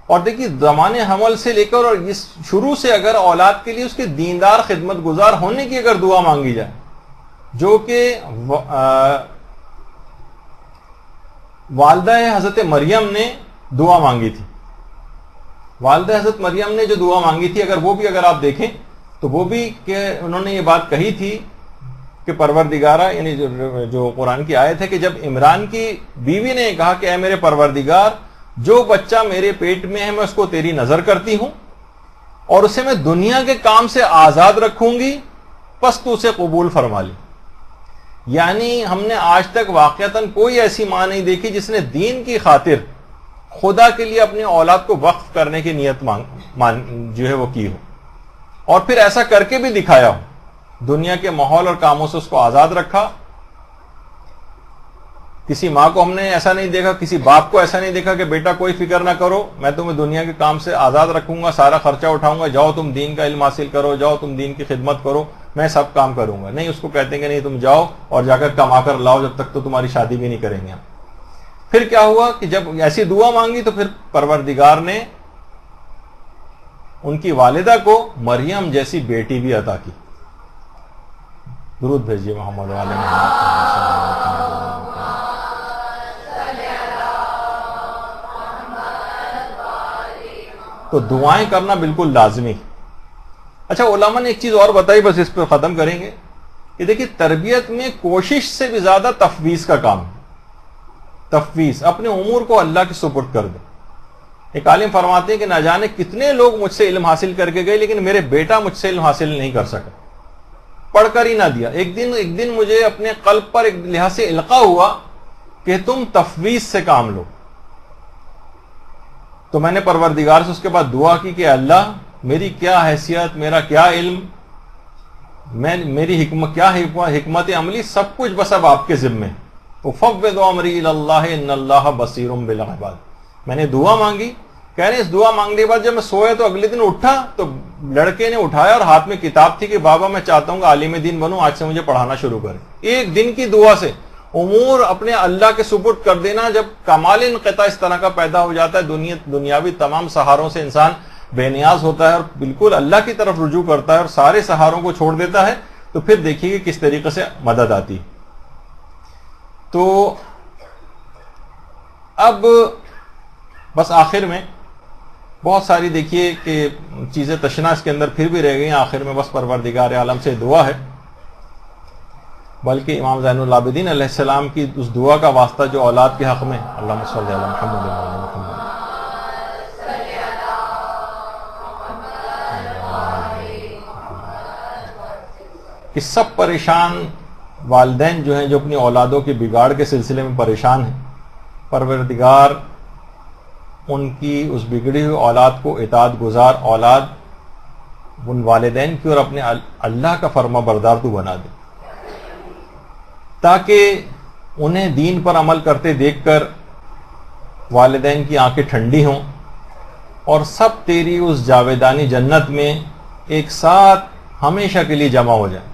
D: اور دیکھیے زمانے حمل سے لے کر اور اس شروع سے اگر اولاد کے لیے اس کے دیندار خدمت گزار ہونے کی اگر دعا مانگی جائے، جو کہ والدہ حضرت مریم نے دعا مانگی تھی، والدہ حضرت مریم نے جو دعا مانگی تھی اگر وہ بھی اگر آپ دیکھیں تو وہ بھی کہ انہوں نے یہ بات کہی تھی کہ پروردگارہ، یعنی جو قرآن کی آیت ہے کہ جب عمران کی بیوی نے کہا کہ اے میرے پروردگار جو بچہ میرے پیٹ میں ہے میں اس کو تیری نظر کرتی ہوں اور اسے میں دنیا کے کام سے آزاد رکھوں گی، پس تو اسے قبول فرما لی. یعنی ہم نے آج تک واقعتاً کوئی ایسی ماں نہیں دیکھی جس نے دین کی خاطر خدا کے لیے اپنی اولاد کو وقف کرنے کی نیت جو ہے وہ کی ہو، اور پھر ایسا کر کے بھی دکھایا ہو. دنیا کے ماحول اور کاموں سے اس کو آزاد رکھا. کسی ماں کو ہم نے ایسا نہیں دیکھا، کسی باپ کو ایسا نہیں دیکھا کہ بیٹا کوئی فکر نہ کرو، میں تمہیں دنیا کے کام سے آزاد رکھوں گا، سارا خرچہ اٹھاؤں گا، جاؤ تم دین کا علم حاصل کرو، جاؤ تم دین کی خدمت کرو، میں سب کام کروں گا. نہیں، اس کو کہتے ہیں کہ نہیں تم جاؤ اور جا کر کما کر لاؤ، جب تک تو تمہاری شادی بھی نہیں کریں گے. پھر کیا ہوا کہ جب ایسی دعا مانگی تو پھر پروردگار نے ان کی والدہ کو مریم جیسی بیٹی بھی عطا کی. درود بھیجیے محمد والے تو دعائیں کرنا بالکل لازمی. اچھا علماء نے ایک چیز اور بتائی، بس اس پہ ختم کریں گے کہ دیکھیے تربیت میں کوشش سے بھی زیادہ تفویض کا کام ہے. تفویض، اپنے امور کو اللہ کے سپرد کر دیں. ایک عالم فرماتے ہیں کہ نہ جانے کتنے لوگ مجھ سے علم حاصل کر کے گئے لیکن میرے بیٹا مجھ سے علم حاصل نہیں کر سکا، پڑھ کر ہی نہ دیا. ایک دن مجھے اپنے قلب پر ایک لحاظ سے القاء ہوا کہ تم تفویض سے کام لو. تو میں نے پروردگار سے اس کے بعد دعا کی کہ اللہ میری کیا حیثیت، میرا کیا علم، میری حکمت عملی سب کچھ بس اب آپ کے ذمے. فَفَوِّضُ أَمْرِي إِلَى اللَّهِ إِنَّ اللَّهَ بَصِيرٌ بِالْعِبَادِ. میں نے دعا مانگی، کہہ رہے اس دعا مانگنے کے بعد جب میں سویا تو اگلے دن اٹھا تو لڑکے نے اٹھایا اور ہاتھ میں کتاب تھی کہ بابا میں چاہتا ہوں کہ عالم دین بنوں، آج سے مجھے پڑھانا شروع کریں. ایک دن کی دعا سے امور اپنے اللہ کے سپرد کر دینا. جب کمال انقطاع اس طرح کا پیدا ہو جاتا ہے، دنیاوی تمام سہاروں سے انسان بے نیاز ہوتا ہے اور بالکل اللہ کی طرف رجوع کرتا ہے اور سارے سہاروں کو چھوڑ دیتا ہے، تو پھر دیکھیے کہ کس طریقے سے مدد آتی. تو اب بس آخر میں بہت ساری دیکھیے کہ چیزیں تشنا اس کے اندر پھر بھی رہ گئی. آخر میں بس پروردگار عالم سے دعا ہے، بلکہ امام زین العابدین علیہ السلام کی اس دعا کا واسطہ جو اولاد کے حق میں، اللہم صلی علی محمد وعلی محمد، کہ سب پریشان والدین جو ہیں جو اپنی اولادوں کے بگاڑ کے سلسلے میں پریشان ہیں، پروردگار ان کی اس بگڑی ہوئی اولاد کو اطاعت گزار اولاد ان والدین کی اور اپنے اللہ کا فرما بردار تو بنا دے، تاکہ انہیں دین پر عمل کرتے دیکھ کر والدین کی آنکھیں ٹھنڈی ہوں اور سب تیری اس جاویدانی جنت میں ایک ساتھ ہمیشہ کے لیے جمع ہو جائیں.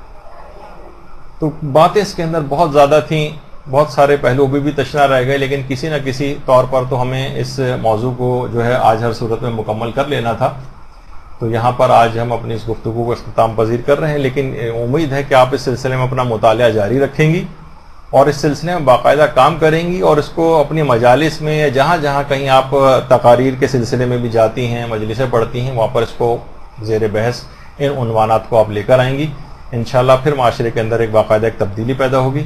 D: تو باتیں اس کے اندر بہت زیادہ تھیں، بہت سارے پہلو بھی تشنا رہ گئے، لیکن کسی نہ کسی طور پر تو ہمیں اس موضوع کو جو ہے آج ہر صورت میں مکمل کر لینا تھا. تو یہاں پر آج ہم اپنی اس گفتگو کو اختتام پذیر کر رہے ہیں، لیکن امید ہے کہ آپ اس سلسلے میں اپنا مطالعہ جاری رکھیں گی اور اس سلسلے میں باقاعدہ کام کریں گی، اور اس کو اپنی مجالس میں یا جہاں جہاں کہیں آپ تقاریر کے سلسلے میں بھی جاتی ہیں، مجلسیں پڑھتی ہیں، وہاں پر اس کو زیر بحث ان عنوانات کو آپ لے کر آئیں گی، انشاءاللہ پھر معاشرے کے اندر ایک باقاعدہ ایک تبدیلی پیدا ہوگی۔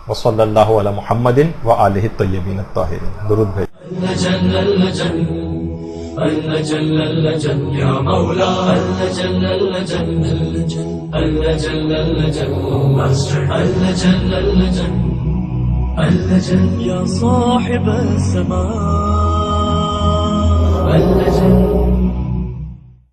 D: وصلی اللہ علی محمد وآلہ الطیبین الطاہرین۔ درود بھیج
E: يا مولا يا صاحب السماء